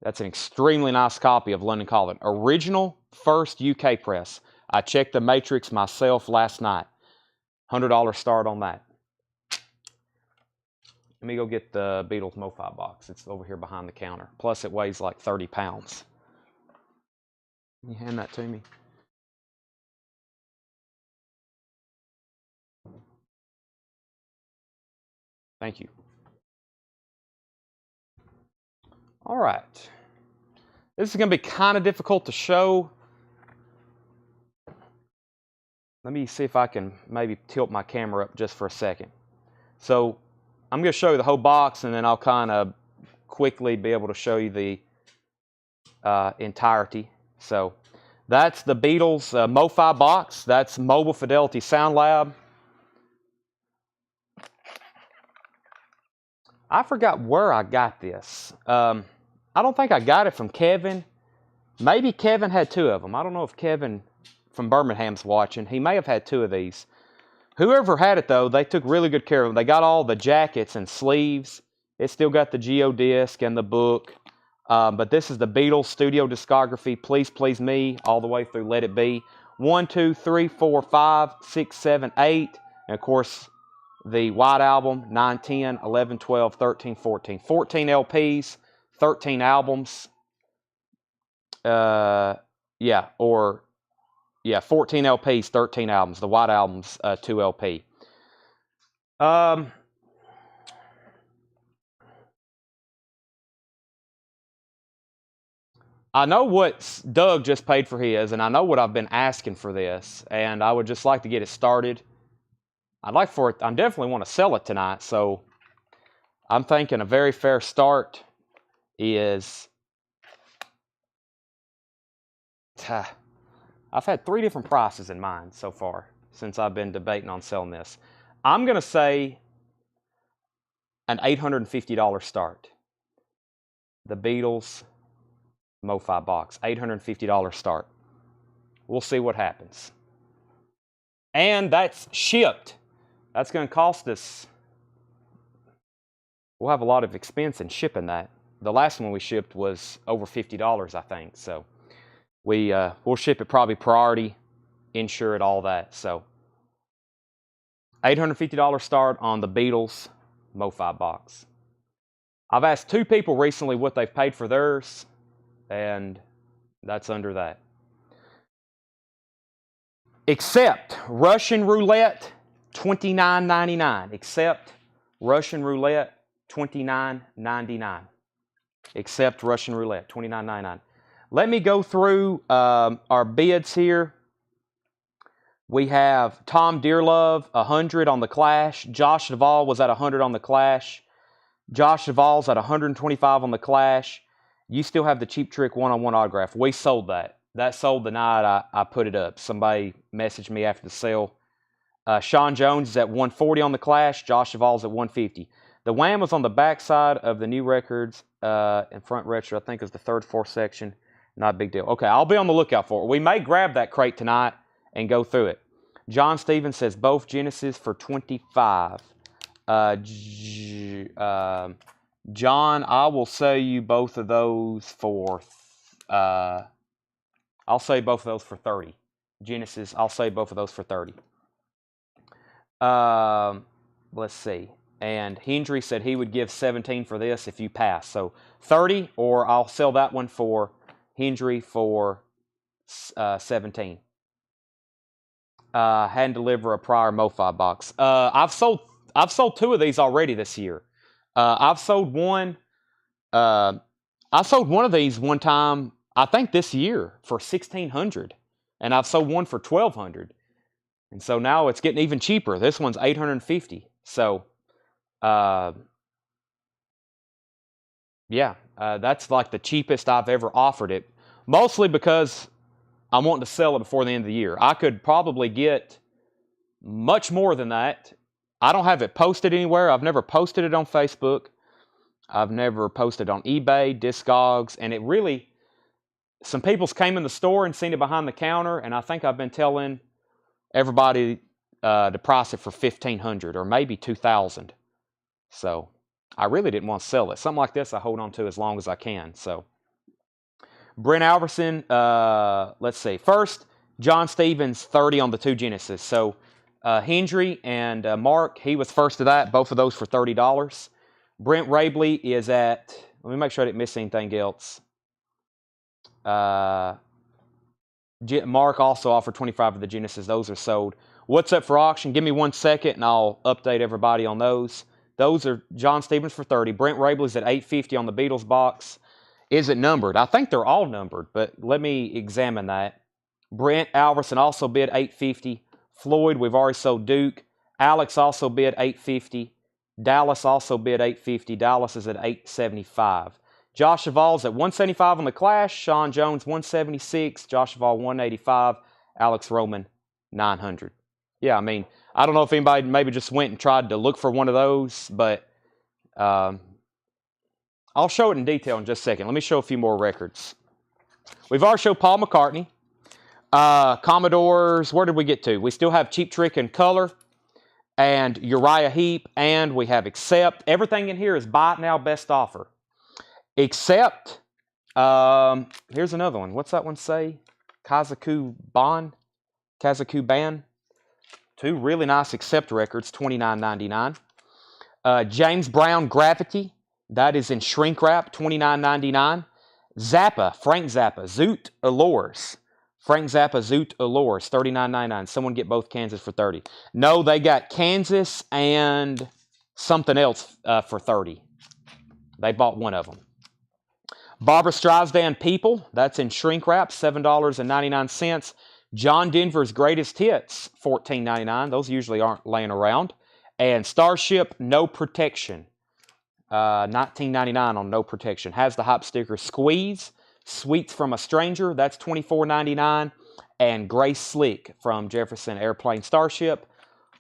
A: that's an extremely nice copy of London Calling. Original first UK press. I checked the matrix myself last night. $100 start on that. Let me go get the Beatles MoFi box. It's over here behind the counter. Plus it weighs like 30 pounds. Can you hand that to me? Thank you. All right. This is going to be kind of difficult to show. Let me see if I can maybe tilt my camera up just for a second. So I'm going to show you the whole box, and then I'll kind of quickly be able to show you the entirety. So that's the Beatles MoFi box. That's Mobile Fidelity Sound Lab. I forgot where I got this. I don't think I got it from Kevin. Maybe Kevin had 2 of them. I don't know if Kevin from Birmingham's watching. He may have had 2 of these. Whoever had it, though, they took really good care of them. They got all the jackets and sleeves. It still got the geodisc and the book. But this is the Beatles studio discography. Please Please Me, all the way through Let It Be. 1, 2, 3, 4, 5, 6, 7, 8. And, of course, the White Album, 9, 10, 11, 12, 13, 14. 14 LPs, 13 albums. 14 LPs, 13 albums. The White Album's 2 LP. I know what Doug just paid for his, and I know what I've been asking for this, and I would just like to get it started. I definitely want to sell it tonight, so I'm thinking a very fair start is, I've had 3 different prices in mind so far since I've been debating on selling this. I'm going to say an $850 start. The Beatles MoFi box, $850 start. We'll see what happens. And that's shipped. That's going to cost us, we'll have a lot of expense in shipping that. The last one we shipped was over $50, I think. So we'll ship it probably priority, insure it, all that. So $850 start on the Beatles MoFi box. I've asked 2 people recently what they've paid for theirs, and that's under that. Except Russian Roulette, $29.99. Except Russian Roulette, $29.99. Except Russian Roulette, $29.99. Let me go through our bids here. We have Tom Dearlove, 100 on the Clash. Josh Duvall was at 100 on the Clash. Josh Duvall's at 125 on the Clash. You still have the Cheap Trick one-on-one autograph. We sold that. That sold the night I put it up. Somebody messaged me after the sale. Sean Jones is at 140 on the Clash. Josh Duvall's at 150. The Wham was on the back side of the new records. In front retro, I think is the 3rd, 4th section. Not a big deal. Okay, I'll be on the lookout for it. We may grab that crate tonight and go through it. John Stevens says both Genesis for $25. John, I will sell you both of those for, I'll sell you both of those for 30. Genesis, I'll sell you both of those for 30. Let's see. And Hendry said he would give 17 for this if you pass. So 30, or I'll sell that one for Hendry for 17. Hand deliver a prior MoFi box. I've sold 2 of these already this year. I've sold one. I sold one of these one time, I think this year, for 1,600, and I've sold one for 1,200, and so now it's getting even cheaper. This one's 850. So, yeah, that's like the cheapest I've ever offered it. Mostly because I'm wanting to sell it before the end of the year. I could probably get much more than that. I don't have it posted anywhere. I've never posted it on Facebook. I've never posted on eBay, Discogs, and it really, some people's came in the store and seen it behind the counter, and I think I've been telling everybody to price it for 1,500 or maybe 2,000. So I really didn't want to sell it. Something like this I hold on to as long as I can. So Brent Alverson, let's see. First, John Stevens, 30 on the 2 Genesis. So Hendry and Mark, he was first to that, both of those for $30. Brent Rabley is at, let me make sure I didn't miss anything else. Mark also offered 25 of the Genesis. Those are sold. What's up for auction? Give me 1 second and I'll update everybody on those. Those are John Stevens for 30. Brent Rabley's at 850 on the Beatles box. Is it numbered? I think they're all numbered, but let me examine that. Brent Alverson also bid 850. Floyd, we've already sold Duke. Alex also bid 850. Dallas also bid 850. Dallas is at 875. Josh Duvall's at 175 on the Clash. Sean Jones 176. Josh Duvall 185. Alex Roman 900. Yeah, I mean, I don't know if anybody maybe just went and tried to look for one of those, but I'll show it in detail in just a second. Let me show a few more records. We've already showed Paul McCartney. Commodores, where did we get to? We still have Cheap Trick and Color and Uriah Heep, and we have Accept. Everything in here is buy it now, best offer. Except, here's another one. What's that one say? Kazaku Ban. 2 really nice Accept records, $29.99. James Brown Gravity, that is in shrink wrap, $29.99. Zappa, Frank Zappa, Zoot Allures. Frank Zappa, Zoot Allures, $39.99. Someone get both Kansas for 30. No, they got Kansas and something else for 30. They bought one of them. Barbara Streisand People, that's in shrink wrap, $7.99. John Denver's Greatest Hits, $14.99. Those usually aren't laying around. And Starship No Protection, $19.99 on No Protection. Has the hop sticker. Squeeze, Sweets from a Stranger, that's $24.99. And Grace Slick from Jefferson Airplane Starship,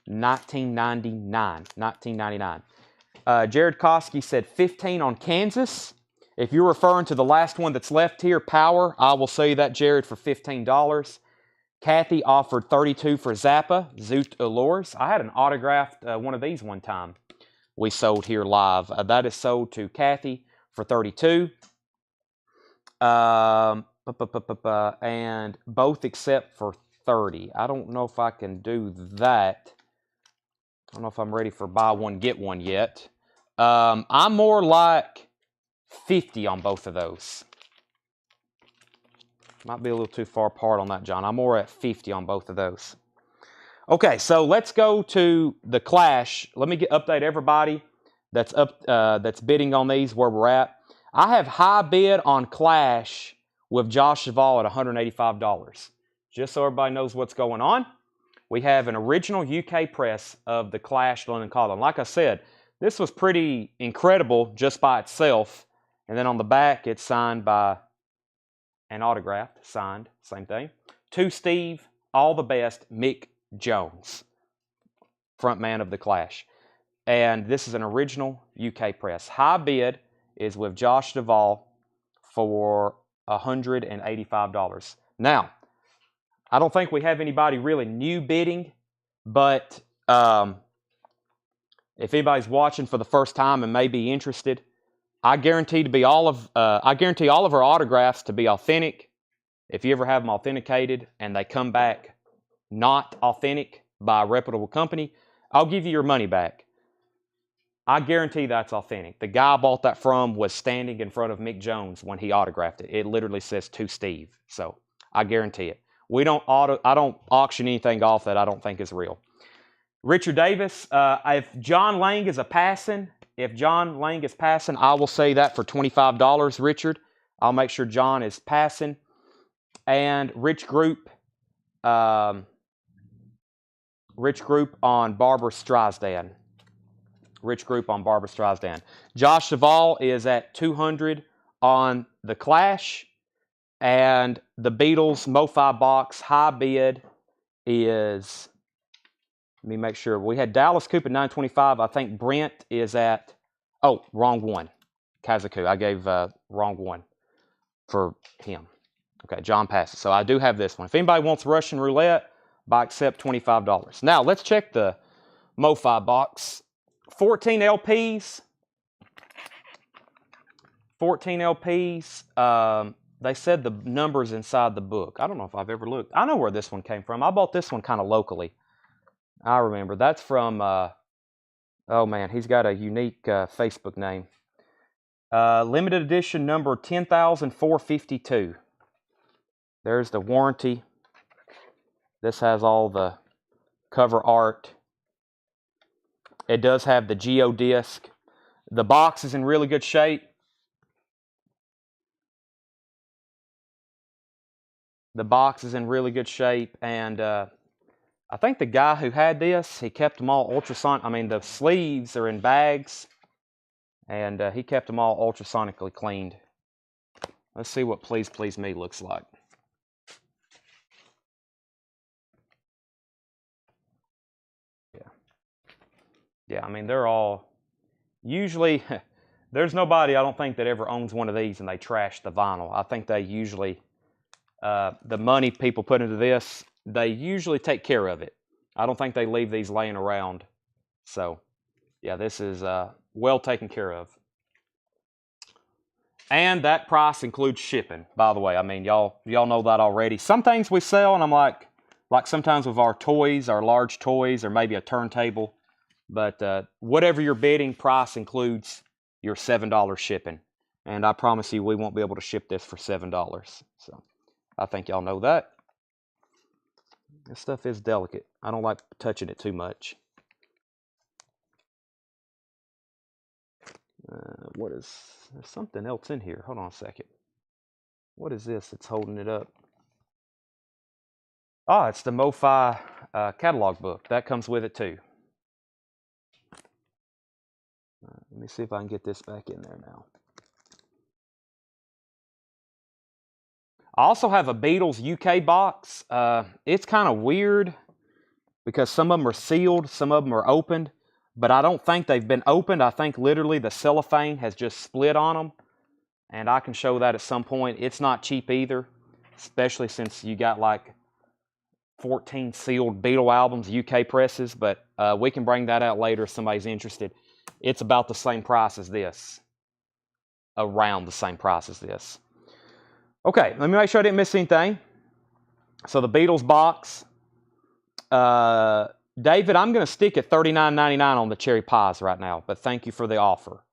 A: $19.99. Jared Koski said 15 on Kansas. If you're referring to the last one that's left here, Power, I will sell you that, Jared, for $15. Kathy offered 32 for Zappa, Zoot Allures. I had an autographed one of these one time we sold here live. That is sold to Kathy for 32. And both except for 30. I don't know if I can do that. I don't know if I'm ready for buy one, get one yet. I'm more like 50 on both of those. Might be a little too far apart on that, John. I'm more at 50 on both of those. Okay, so let's go to the Clash. Let me update everybody that's bidding on these where we're at. I have high bid on Clash with Josh Duvall at $185. Just so everybody knows what's going on, we have an original UK press of the Clash London Calling. Like I said, this was pretty incredible just by itself. And then on the back, it's signed by and autographed, signed, same thing. To Steve, all the best, Mick Jones, front man of the Clash. And this is an original UK press. High bid is with Josh Duvall for $185. Now, I don't think we have anybody really new bidding, but if anybody's watching for the first time and may be interested, I guarantee all of our autographs to be authentic. If you ever have them authenticated and they come back not authentic by a reputable company, I'll give you your money back. I guarantee that's authentic. The guy I bought that from was standing in front of Mick Jones when he autographed it. It literally says to Steve. So I guarantee it. I don't auction anything off that I don't think is real. Richard Davis, if John Lang is passing, I will say that for $25, Richard. I'll make sure John is passing. And Rich Group on Barbara Streisand. Rich Group on Barbara Streisand. Josh Duvall is at 200 on the Clash. And the Beatles MoFi box high bid is, let me make sure. We had Dallas Coop at 925. I think Brent is at, oh, wrong one. Kazaku. I gave wrong one for him. Okay, John passes. So I do have this one. If anybody wants Russian roulette, I accept $25. Now, let's check the MoFi box. 14 LPs. 14 LPs. They said the numbers inside the book. I don't know if I've ever looked. I know where this one came from. I bought this one kind of locally. I remember. That's from, oh man, he's got a unique Facebook name. Limited edition number 10,452. There's the warranty. This has all the cover art. It does have the geodisc. The box is in really good shape. The box is in really good shape, and I think the guy who had this, he kept them all ultrasonic. I mean, the sleeves are in bags, and he kept them all ultrasonically cleaned. Let's see what Please Please Me looks like. Yeah, I mean, they're all, usually, there's nobody, I don't think, that ever owns one of these and they trash the vinyl. I think they usually, the money people put into this, they usually take care of it. I don't think they leave these laying around. So, yeah, this is well taken care of. And that price includes shipping, by the way. I mean, y'all know that already. Some things we sell, and I'm like sometimes with our toys, our large toys, or maybe a turntable. But whatever your bidding, price includes your $7 shipping. And I promise you, we won't be able to ship this for $7. So I think y'all know that. This stuff is delicate. I don't like touching it too much. There's something else in here. Hold on a second. What is this that's holding it up? Oh, it's the MoFi catalog book. That comes with it too. Let me see if I can get this back in there now. I also have a Beatles UK box. It's kind of weird because some of them are sealed, some of them are opened, but I don't think they've been opened. I think literally the cellophane has just split on them, and I can show that at some point. It's not cheap either, especially since you got like 14 sealed Beatle albums, UK presses, but we can bring that out later if somebody's interested. It's about the same price as this. Around the same price as this. Okay, let me make sure I didn't miss anything. So the Beatles box. David, I'm going to stick at $39.99 on the cherry pies right now, but thank you for the offer.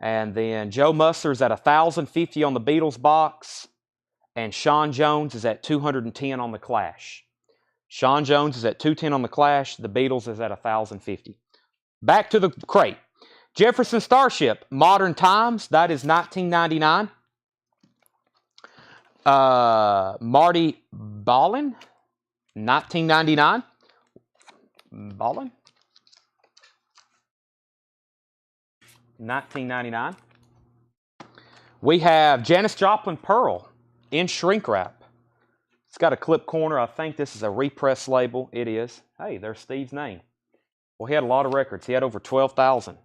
A: And then Joe Musser's at $1,050 on the Beatles box, and Sean Jones is at $210 on the Clash. Sean Jones is at $210 on the Clash. The Beatles is at $1,050. Back to the crate. Jefferson Starship, Modern Times, that is $19.99. Marty Ballin, $19.99. Ballin, $19.99. We have Janis Joplin Pearl in shrink wrap. It's got a clip corner. I think this is a repress label. It is. Hey, there's Steve's name. Well, he had a lot of records. He had over 12,000.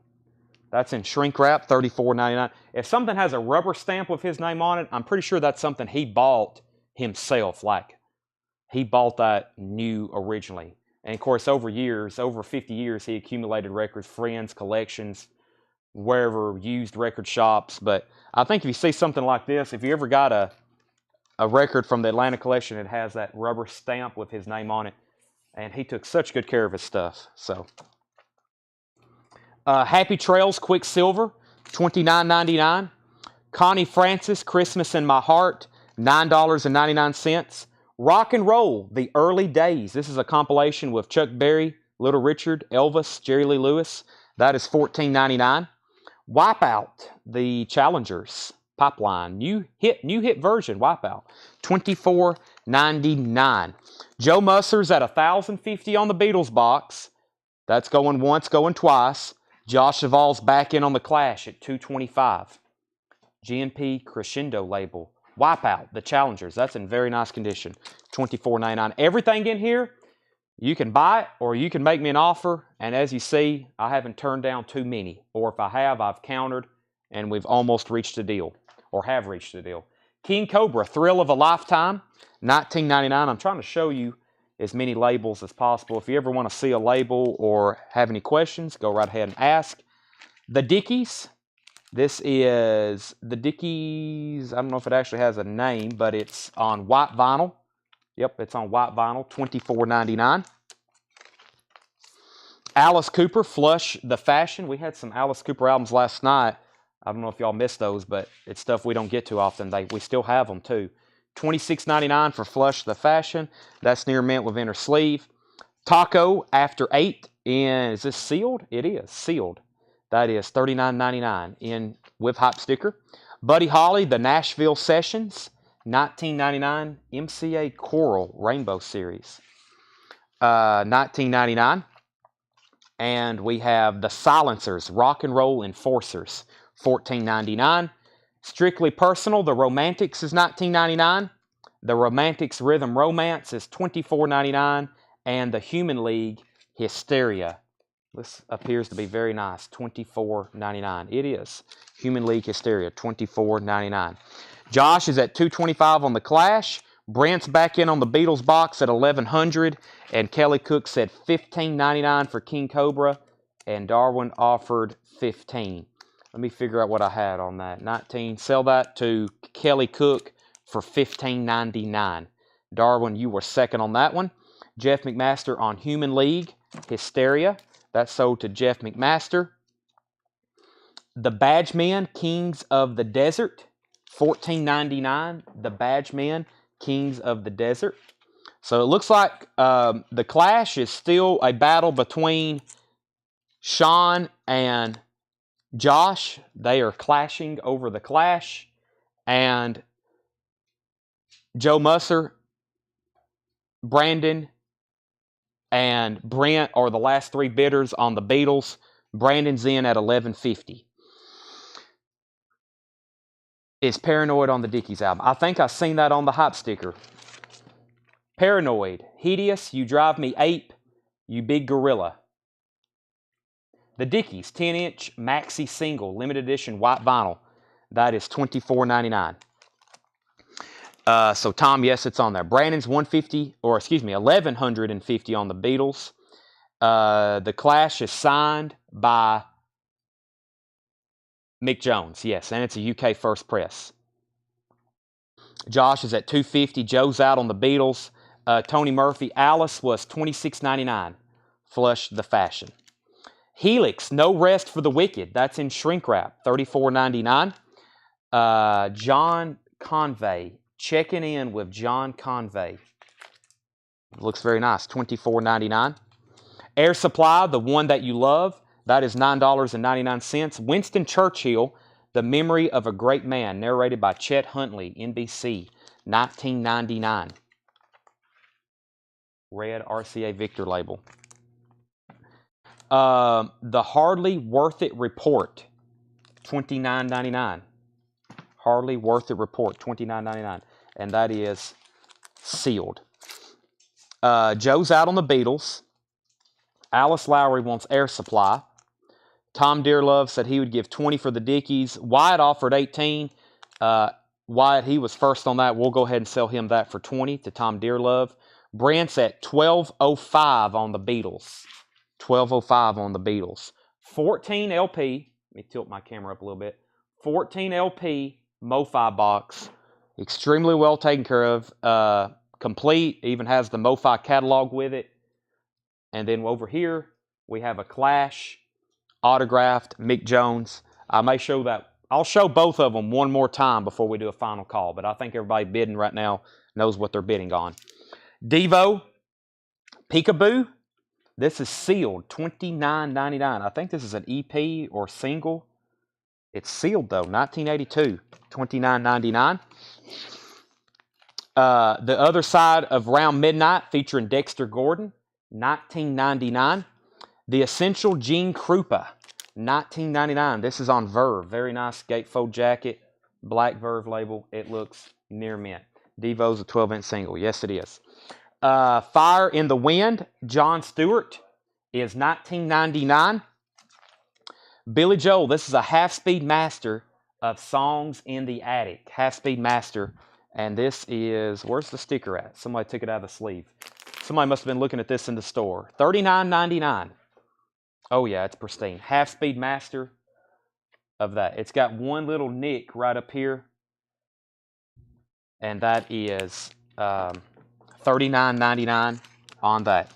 A: That's in shrink wrap, $34.99. If something has a rubber stamp with his name on it, I'm pretty sure that's something he bought himself. Like, he bought that new originally. And of course, over 50 years, he accumulated records, friends, collections, wherever, used record shops. But I think if you see something like this, if you ever got a record from the Atlanta collection, it has that rubber stamp with his name on it. And he took such good care of his stuff. So, Happy Trails Quicksilver, $29.99. Connie Francis, Christmas in My Heart, $9.99. Rock and Roll, The Early Days. This is a compilation with Chuck Berry, Little Richard, Elvis, Jerry Lee Lewis. That is $14.99. Wipeout, The Challengers, Pipeline, new hit version, Wipeout, $24.99. Joe Musser's at $1,050 on the Beatles box. That's going once, going twice. Josh Duvall's back in on the Clash at $225. GNP Crescendo label, Wipeout, The Challengers. That's in very nice condition, $24.99. Everything in here, you can buy it or you can make me an offer. And as you see, I haven't turned down too many. Or if I have, I've countered and we've almost reached a deal or have reached a deal. King Cobra, Thrill of a Lifetime, $19.99. I'm trying to show you as many labels as possible. If you ever want to see a label or have any questions, go right ahead and ask. The Dickies. This is the Dickies. I don't know if it actually has a name, but it's on white vinyl. Yep, it's on white vinyl, $24.99. Alice Cooper, Flush the Fashion. We had some Alice Cooper albums last night. I don't know if y'all missed those, but it's stuff we don't get to often. We still have them too. $26.99 for Flush the Fashion. That's near mint with inner sleeve. Taco After 8 in, is this sealed? It is sealed. That is $39.99 in with hype sticker. Buddy Holly, The Nashville Sessions, $19.99. MCA Coral Rainbow Series, $19.99. And we have The Silencers, Rock and Roll Enforcers, $14.99. Strictly Personal, The Romantics is $19.99. The Romantics Rhythm Romance is $24.99. And the Human League Hysteria. This appears to be very nice, $24.99. It is. Human League Hysteria, $24.99. Josh is at $225 on the Clash. Brent's back in on the Beatles box at $1,100. And Kelly Cook said $15.99 for King Cobra. And Darwin offered $15. Let me figure out what I had on that. 19. Sell that to Kelly Cook for $15.99. Darwin, you were second on that one. Jeff McMaster on Human League Hysteria. That's sold to Jeff McMaster. The Badge Men, Kings of the Desert, $14.99. The Badge Men, Kings of the Desert. So it looks like the Clash is still a battle between Sean and Josh. They are clashing over the Clash. And Joe Musser, Brandon, and Brent are the last three bidders on the Beatles. Brandon's in at $11.50. Is Paranoid on the Dickies album? I think I've seen that on the hype sticker. Paranoid, Hideous, You Drive Me Ape, You Big Gorilla. The Dickies, 10-inch maxi single, limited edition white vinyl. That is $24.99. So Tom, yes, it's on there. Brandon's $1,150 on the Beatles. The Clash is signed by Mick Jones, yes, and it's a UK first press. Josh is at $250. Joe's out on the Beatles. Tony Murphy, Alice was $26.99. Flush the Fashion. Helix, No Rest for the Wicked. That's in shrink wrap, $34.99. John Convey. Checking in with John Convey. Looks very nice, $24.99. Air Supply, The One That You Love. That is $9.99. Winston Churchill, The Memory of a Great Man, narrated by Chet Huntley, NBC, $19.99. Red RCA Victor label. The Hardly Worth It Report, $29.99. Hardly Worth It Report, $29.99. And that is sealed. Joe's out on the Beatles. Alice Lowry wants Air Supply. Tom Dearlove said he would give $20 for the Dickies. Wyatt offered $18. Wyatt, he was first on that. We'll go ahead and sell him that for $20 to Tom Dearlove. Brent's at $12.05 on the Beatles. $12.05 on the Beatles. 14 LP. Let me tilt my camera up a little bit. 14 LP MoFi box. Extremely well taken care of. Complete. Even has the MoFi catalog with it. And then over here, we have a Clash autographed Mick Jones. I may show that. I'll show both of them one more time before we do a final call. But I think everybody bidding right now knows what they're bidding on. Devo, Peekaboo. This is sealed, $29.99. I think this is an EP or single. It's sealed though, 1982, $29.99. The Other Side of Round Midnight featuring Dexter Gordon, $19.99. The Essential Gene Krupa, $19.99. This is on Verve. Very nice gatefold jacket, black Verve label. It looks near mint. Devo's a 12-inch single. Yes, it is. Fire in the Wind, John Stewart, is $19.99. Billy Joel, this is a half-speed master of Songs in the Attic. Half-speed master. And this is, where's the sticker at? Somebody took it out of the sleeve. Somebody must have been looking at this in the store. $39.99. Oh yeah, it's pristine. Half-speed master of that. It's got one little nick right up here. And that is $39.99 on that.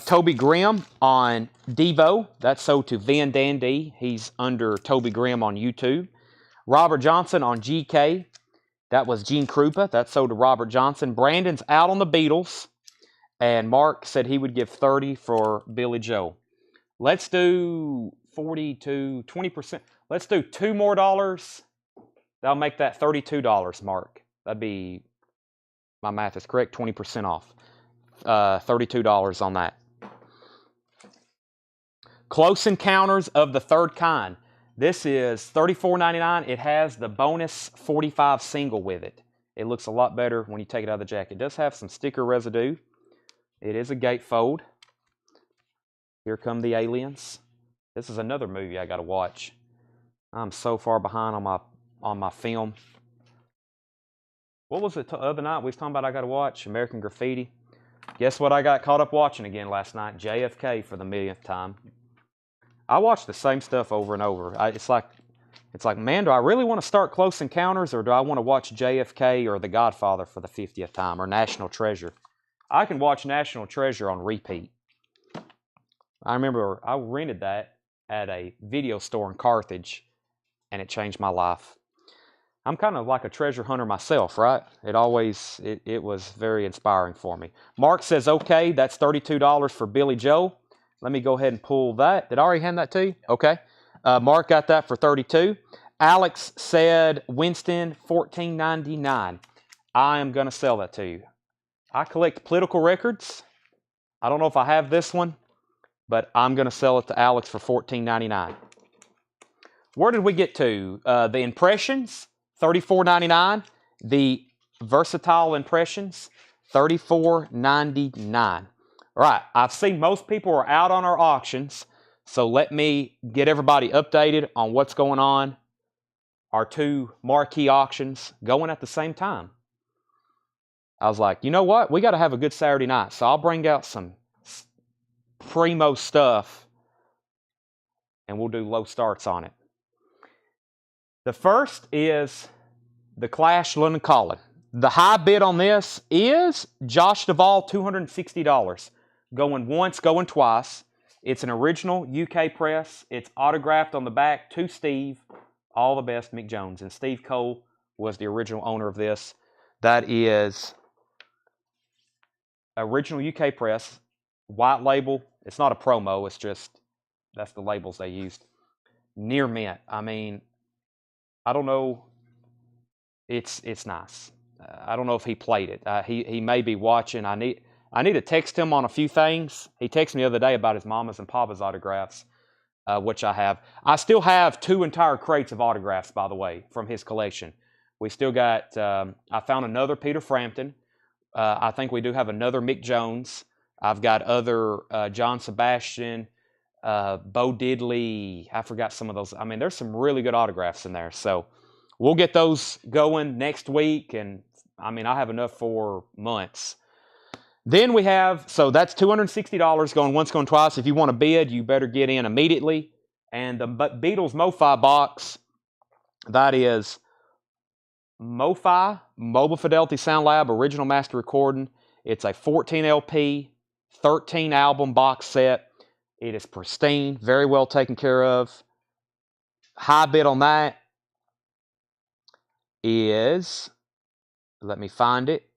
A: Toby Grimm on Devo. That's sold to Van Dandy. He's under Toby Grimm on YouTube. Robert Johnson on GK. That was Gene Krupa. That's sold to Robert Johnson. Brandon's out on the Beatles. And Mark said he would give $30 for Billy Joel. Let's do 42, 20%. Let's do $2 more. That'll make that $32, Mark. That'd be, my math is correct, 20% off. $32 on that. Close Encounters of the Third Kind. This is $34.99. It has the bonus 45 single with it. It looks a lot better when you take it out of the jacket. It does have some sticker residue. It is a gatefold. Here come the aliens. This is another movie I got to watch. I'm so far behind on my film. What was it the other night we was talking about I got to watch? American Graffiti. Guess what I got caught up watching again last night? JFK for the millionth time. I watch the same stuff over and over. It's like, man, do I really want to start Close Encounters, or do I want to watch JFK or The Godfather for the 50th time, or National Treasure? I can watch National Treasure on repeat. I remember I rented that at a video store in Carthage, and it changed my life. I'm kind of like a treasure hunter myself, right? It was very inspiring for me. Mark says, okay, that's $32 for Billy Joel. Let me go ahead and pull that. Did I already hand that to you? Okay. Mark got that for $32. Alex said, Winston, $14.99. I am going to sell that to you. I collect political records. I don't know if I have this one, but I'm going to sell it to Alex for $14.99. Where did we get to? The Impressions, $34.99. The Versatile Impressions, $34.99. All right, I've seen most people are out on our auctions, so let me get everybody updated on what's going on. Our two marquee auctions going at the same time. I was like, you know what? We got to have a good Saturday night, so I'll bring out some primo stuff, and we'll do low starts on it. The first is the Clash London Calling. The high bid on this is Josh Duvall, $260. Going once, going twice. It's an original UK press. It's autographed on the back to Steve. All the best, Mick Jones. And Steve Cole was the original owner of this. That is original UK press. White label. It's not a promo. It's just, that's the labels they used. Near mint. I mean, I don't know. It's nice. I don't know if he played it. He may be watching. I need to text him on a few things. He texted me the other day about his mama's and papa's autographs, which I have. I still have 2 entire crates of autographs, by the way, from his collection. We still got, I found another Peter Frampton. I think we do have another Mick Jones. I've got other John Sebastian, Bo Diddley. I forgot some of those. I mean, there's some really good autographs in there. So we'll get those going next week. And I mean, I have enough for months. Then we have, so that's $260 going once, going twice. If you want to bid, you better get in immediately. And the Beatles MoFi box, that is MoFi, Mobile Fidelity Sound Lab, Original Master Recording. It's a 14 LP, 13 album box set. It is pristine, very well taken care of. High bid on that is, let me find it.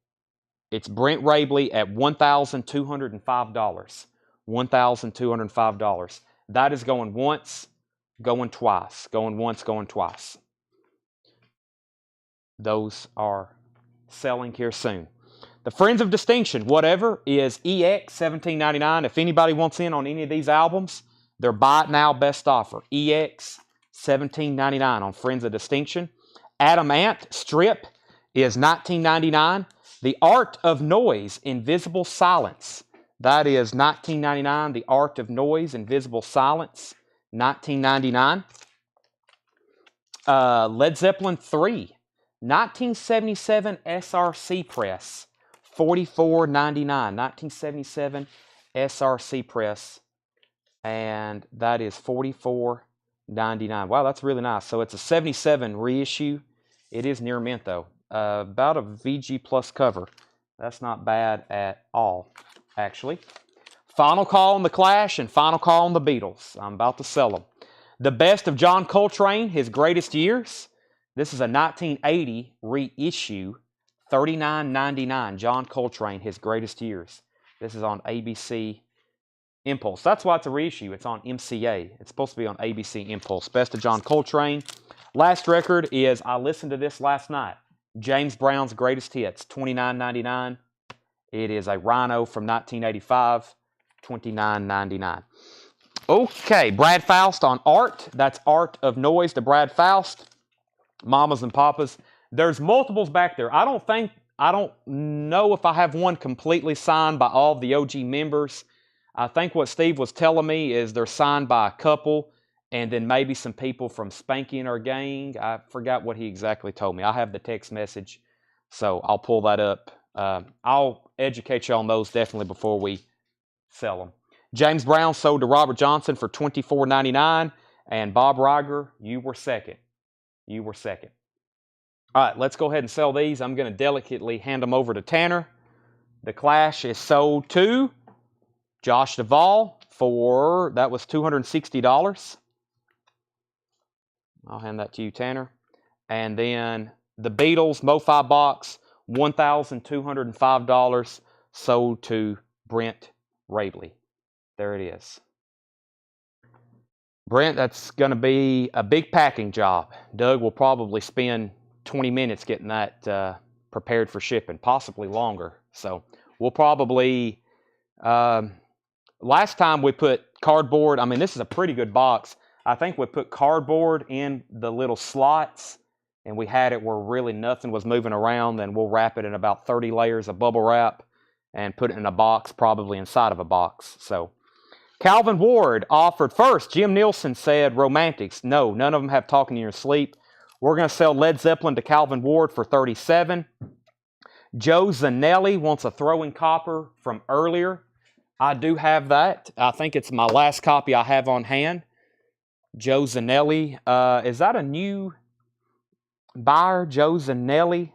A: It's Brent Rabley at $1,205. $1,205. That is going once, going twice. Going once, going twice. Those are selling here soon. The Friends of Distinction, whatever, is EX $17.99. If anybody wants in on any of these albums, they're buy it now best offer. EX $17.99 on Friends of Distinction. Adam Ant strip is $19.99. The Art of Noise, Invisible Silence. That is $19.99. The Art of Noise, Invisible Silence, $19.99. Led Zeppelin 3, 1977 SRC press, $44.99. 1977 SRC press, and that is $44.99. Wow, that's really nice. So it's a 77 reissue. It is near mint though. About a VG Plus cover. That's not bad at all, actually. Final call on the Clash and final call on the Beatles. I'm about to sell them. The Best of John Coltrane, His Greatest Years. This is a 1980 reissue, $39.99. John Coltrane, His Greatest Years. This is on ABC Impulse. That's why it's a reissue. It's on MCA. It's supposed to be on ABC Impulse. Best of John Coltrane. Last record is, I listened to this last night, James Brown's Greatest Hits, $29.99. It is a Rhino from 1985, $29.99. Okay, Brad Faust on Art. That's Art of Noise to Brad Faust. Mamas and Papas. There's multiples back there. I don't know if I have one completely signed by all of the OG members. I think what Steve was telling me is they're signed by a couple, and then maybe some people from Spanky and our gang. I forgot what he exactly told me. I have the text message, so I'll pull that up. I'll educate you on those definitely before we sell them. James Brown sold to Robert Johnson for $24.99, and Bob Riger, you were second. You were second. All right, let's go ahead and sell these. I'm going to delicately hand them over to Tanner. The Clash is sold to Josh Duvall for, that was $260. I'll hand that to you, Tanner. And then the Beatles MoFi box, $1,205, sold to Brent Rabley. There it is. Brent, that's going to be a big packing job. Doug will probably spend 20 minutes getting that prepared for shipping, possibly longer. So we'll probably, last time we put cardboard, I mean, this is a pretty good box. I think we put cardboard in the little slots, and we had it where really nothing was moving around. Then we'll wrap it in about 30 layers of bubble wrap and put it in a box, probably inside of a box. So Calvin Ward offered first. Jim Nielsen said Romantics. No, none of them have Talking in Your Sleep. We're going to sell Led Zeppelin to Calvin Ward for $37. Joe Zanelli wants a Throwing Copper from earlier. I do have that. I think it's my last copy I have on hand. Joe Zanelli. Is that a new buyer, Joe Zanelli?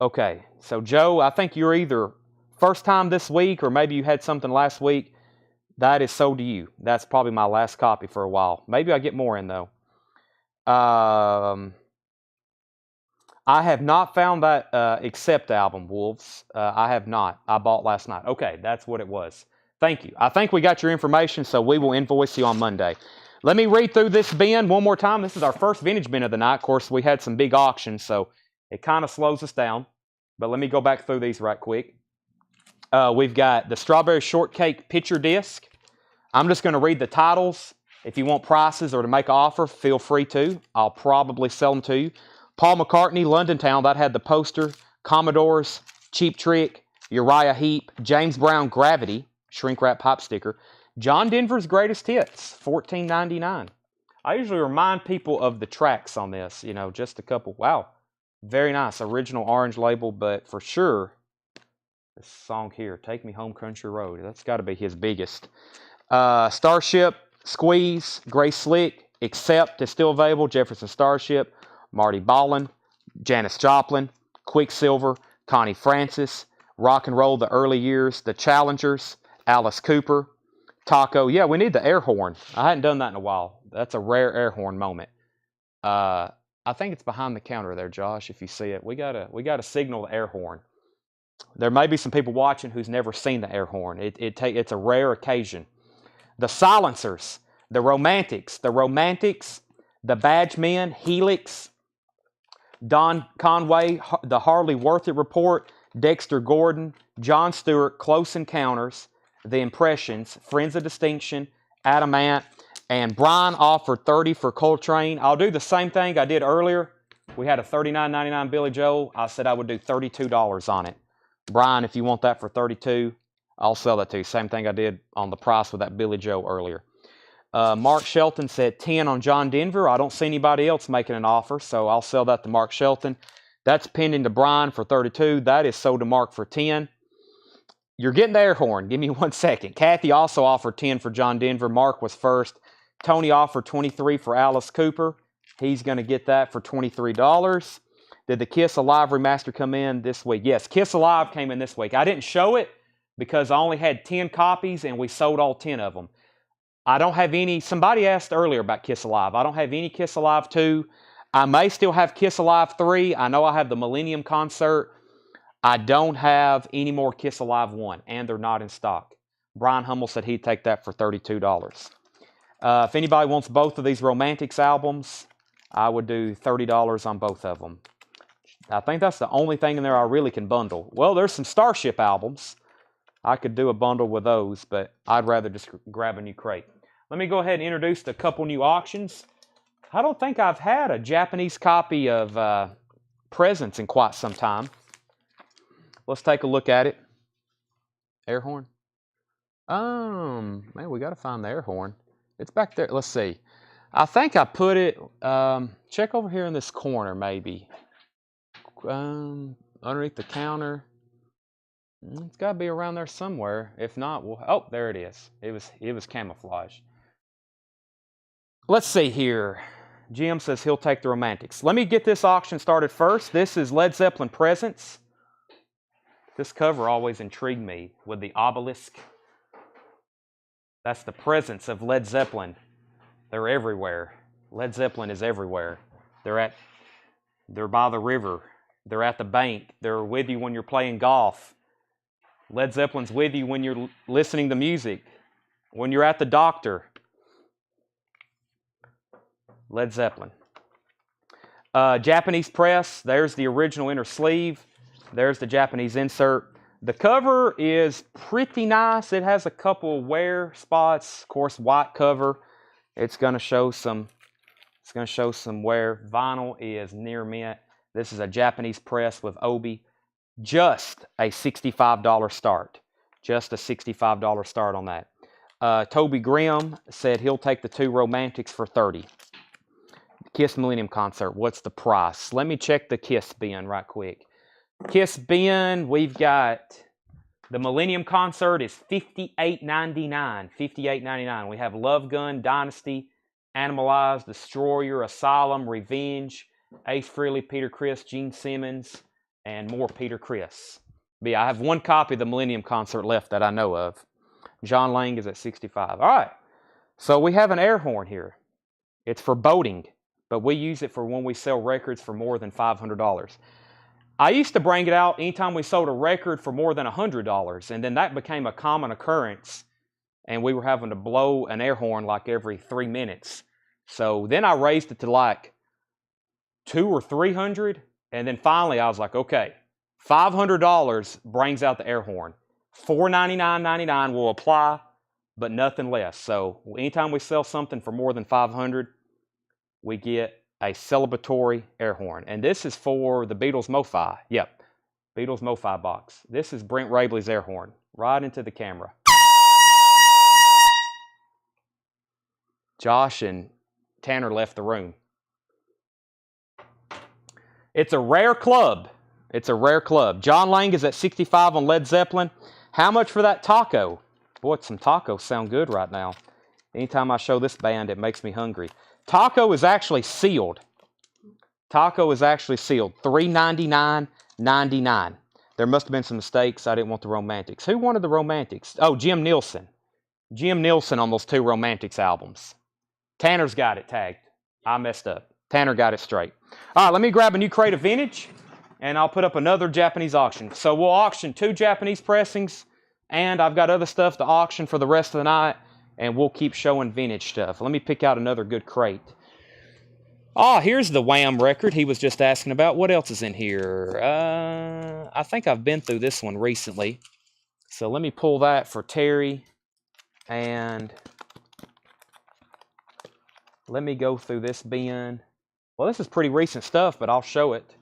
A: Okay, so Joe, I think you're either first time this week or maybe you had something last week. That is sold to you. That's probably my last copy for a while. Maybe I get more in though. I have not found that Accept album, Wolves. I have not. I bought last night. Okay, that's what it was. Thank you. I think we got your information, so we will invoice you on Monday. Let me read through this bin one more time. This is our first vintage bin of the night. Of course, we had some big auctions, so it kind of slows us down. But let me go back through these right quick. We've got the Strawberry Shortcake Picture Disc. I'm just going to read the titles. If you want prices or to make an offer, feel free to. I'll probably sell them to you. Paul McCartney, London Town, that had the poster. Commodores, Cheap Trick, Uriah Heep, James Brown, Gravity, shrink wrap pipe sticker. John Denver's Greatest Hits, $14.99. I usually remind people of the tracks on this, you know, just a couple. Wow, Very nice. Original orange label, but for sure, this song here, Take Me Home Country Road, that's got to be his biggest. Starship, Squeeze, Gray Slick, Accept is still available. Jefferson Starship, Marty Ballin, Janis Joplin, Quicksilver, Connie Francis, Rock and Roll, The Early Years, The Challengers, Alice Cooper, Taco. Yeah, we need the air horn. I hadn't done that in a while. That's a rare air horn moment. I think it's behind the counter there, Josh, if you see it. We gotta signal the air horn. There may be some people watching who's never seen the air horn. It's a rare occasion. The Silencers, the Romantics, the Badge Men, Helix, Don Conway, the Hardly Worth It Report, Dexter Gordon, John Stewart, Close Encounters, The Impressions, Friends of Distinction, Adamant, and Brian offered $30 for Coltrane. I'll do the same thing I did earlier. We had a $39.99 Billy Joel. I said I would do $32 on it. Brian, if you want that for $32, I'll sell that to you. Same thing I did on the price with that Billy Joe earlier. Mark Shelton said 10 on John Denver. I don't see anybody else making an offer, so I'll sell that to Mark Shelton. That's pending to Brian for 32. That is sold to Mark for 10. You're getting the air horn. Give me 1 second. Kathy also offered 10 for John Denver. Mark was first. Tony offered 23 for Alice Cooper. He's going to get that for $23. Did the Kiss Alive remaster come in this week? Yes, Kiss Alive came in this week. I didn't show it because I only had 10 copies and we sold all 10 of them. I don't have any. Somebody asked earlier about Kiss Alive. I don't have any Kiss Alive 2. I may still have Kiss Alive 3. I know I have the Millennium Concert. I don't have any more Kiss Alive 1, and they're not in stock. Brian Hummel said he'd take that for $32. If anybody wants both of these Romantics albums, I would do $30 on both of them. I think that's the only thing in there I really can bundle. Well, there's some Starship albums. I could do a bundle with those, but I'd rather just grab a new crate. Let me go ahead and introduce a couple new auctions. I don't think I've had a Japanese copy of Presents in quite some time. Let's take a look at it. Air horn. Man, we got to find the air horn. It's back there. Let's see. I think I put it, check over here in this corner maybe. Underneath the counter. It's got to be around there somewhere. If not, we'll, oh, there it is. It was camouflage. Let's see here. Jim says he'll take the Romantics. Let me get this auction started first. This is Led Zeppelin Presents. This cover always intrigued me with the obelisk. That's the presence of Led Zeppelin. They're everywhere. Led Zeppelin is everywhere. They're by the river. They're at the bank. They're with you when you're playing golf. Led Zeppelin's with you when you're listening to music. When you're at the doctor. Led Zeppelin. Japanese press. There's the original inner sleeve. There's the Japanese insert. The cover is pretty nice. It has a couple wear spots. Of course, white cover. It's going to show some wear. Vinyl is near mint. This is a Japanese press with Obi. Just a $65 start. Just a $65 start on that. Toby Grimm said he'll take the 2 Romantics for $30. Kiss Millennium Concert, what's the price? Let me check the Kiss bin right quick. Kiss bin, we've got the Millennium Concert is $58.99. $58.99. We have Love Gun, Dynasty, Animalized, Destroyer, Asylum, Revenge, Ace Frehley, Peter Criss, Gene Simmons, and more Peter Criss. But yeah, I have 1 copy of the Millennium Concert left that I know of. John Lang is at $65. All right, so we have an air horn here. It's for boating, but we use it for when we sell records for more than $500. I used to bring it out anytime we sold a record for more than $100, and then that became a common occurrence, and we were having to blow an air horn like every 3 minutes. So then I raised it to like $200 or $300, and then finally I was like, okay, $500 brings out the air horn. $499.99 will apply, but nothing less. So anytime we sell something for more than $500, we get a celebratory air horn. And this is for the Beatles MoFi. Yep, Beatles MoFi box. This is Brent Rabley's air horn, right into the camera. Josh and Tanner left the room. It's a rare club. It's a rare club. John Lang is at 65 on Led Zeppelin. How much for that taco? Boy, some tacos sound good right now. Anytime I show this band, it makes me hungry. Taco is actually sealed. Taco is actually sealed. $399.99. There must have been some mistakes. I didn't want the Romantics. Who wanted the Romantics? Oh, Jim Nielsen. Jim Nielsen on those 2 Romantics albums. Tanner's got it tagged. I messed up. Tanner got it straight. All right, let me grab a new crate of vintage, and I'll put up another Japanese auction. So we'll auction 2 Japanese pressings, and I've got other stuff to auction for the rest of the night, and we'll keep showing vintage stuff. Let me pick out another good crate. Oh, here's the Wham record he was just asking about. What else is in here? I think I've been through this one recently. So let me pull that for Terry. And let me go through this bin. Well, this is pretty recent stuff, but I'll show it.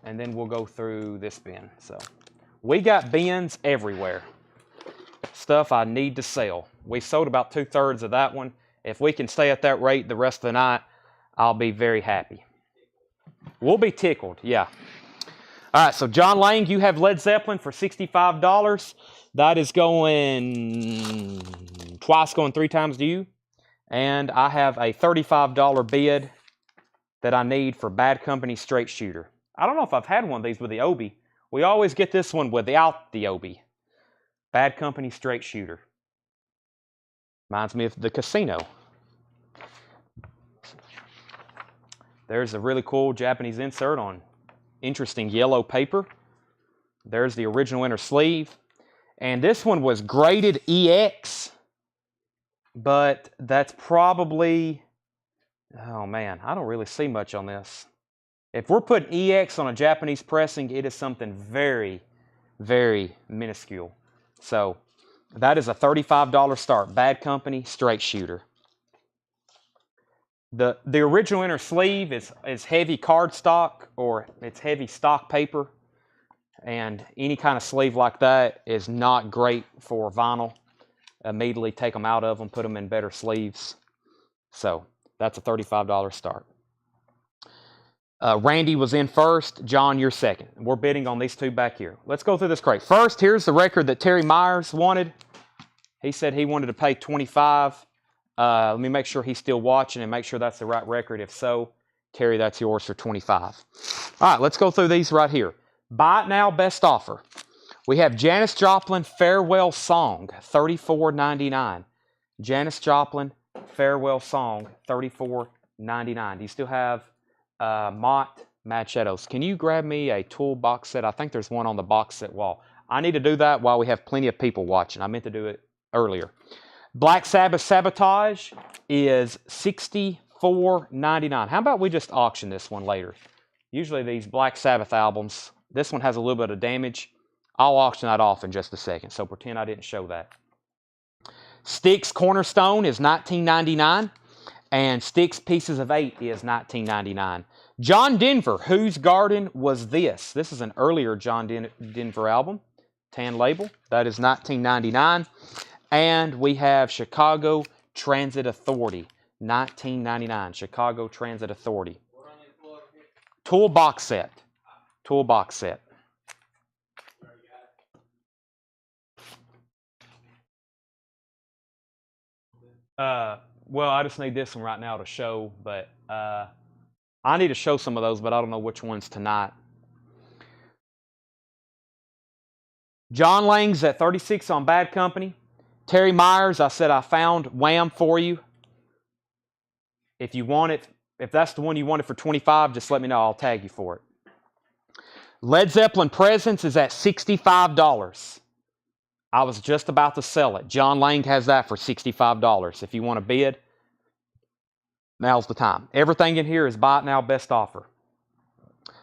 A: And then we'll go through this bin. So we got bins everywhere. Stuff I need to sell. We sold about 2/3 of that one. If we can stay at that rate the rest of the night, I'll be very happy. We'll be tickled, yeah. All right, so John Lang, you have Led Zeppelin for $65. That is going twice, going 3 times to you. And I have a $35 bid that I need for Bad Company Straight Shooter. I don't know if I've had one of these with the Obi. We always get this one without the Obi. Bad Company Straight Shooter. Reminds me of the casino. There's a really cool Japanese insert on interesting yellow paper. There's the original inner sleeve. And this one was graded EX, but that's probably, oh man, I don't really see much on this. If we're putting EX on a Japanese pressing, it is something very, very minuscule. So that is a $35 start. Bad Company Straight Shooter. The original inner sleeve is heavy cardstock, or it's heavy stock paper, and any kind of sleeve like that is not great for vinyl. Immediately take them out of them, put them in better sleeves. So that's a $35 start. Randy was in first. John, you're second. We're bidding on these 2 back here. Let's go through this crate. First, here's the record that Terry Myers wanted. He said he wanted to pay $25. Let me make sure he's still watching and make sure that's the right record. If so, Terry, that's yours for $25. All right, let's go through these right here. Buy it now, best offer. We have Janis Joplin, Farewell Song, $34.99. Janis Joplin, Farewell Song, $34.99. Do you still have Mott Machetos? Can you grab me a tool box set? I think there's one on the box set wall. I need to do that while we have plenty of people watching. I meant to do it earlier. Black Sabbath Sabotage is $64.99. How about we just auction this one later? Usually these Black Sabbath albums, this one has a little bit of damage. I'll auction that off in just a second, so pretend I didn't show that. Styx Cornerstone is $19.99, and Styx Pieces of 8 is $19.99. John Denver, Whose Garden Was This? This is an earlier John Denver album, tan label. That is $19.99. And we have Chicago Transit Authority, $19.99. Chicago Transit Authority. Toolbox set. Toolbox set. Well, I just need this one right now to show, but I need to show some of those, but I don't know which ones tonight. John Lang's at 36 on Bad Company. Terry Myers, I said I found Wham for you. If you want it, if that's the one you wanted for $25, just let me know. I'll tag you for it. Led Zeppelin Presence is at $65. I was just about to sell it. John Lang has that for $65. If you want to bid, now's the time. Everything in here is buy it now, best offer.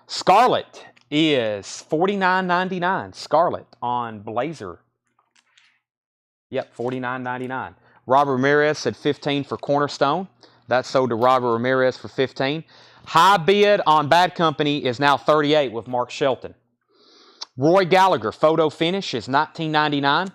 A: Scarlet is $49.99. Scarlet on Blazer. Yep, $49.99. Robert Ramirez said $15 for Cornerstone. That sold to Robert Ramirez for $15. High bid on Bad Company is now $38 with Mark Shelton. Roy Gallagher Photo Finish is $19.99.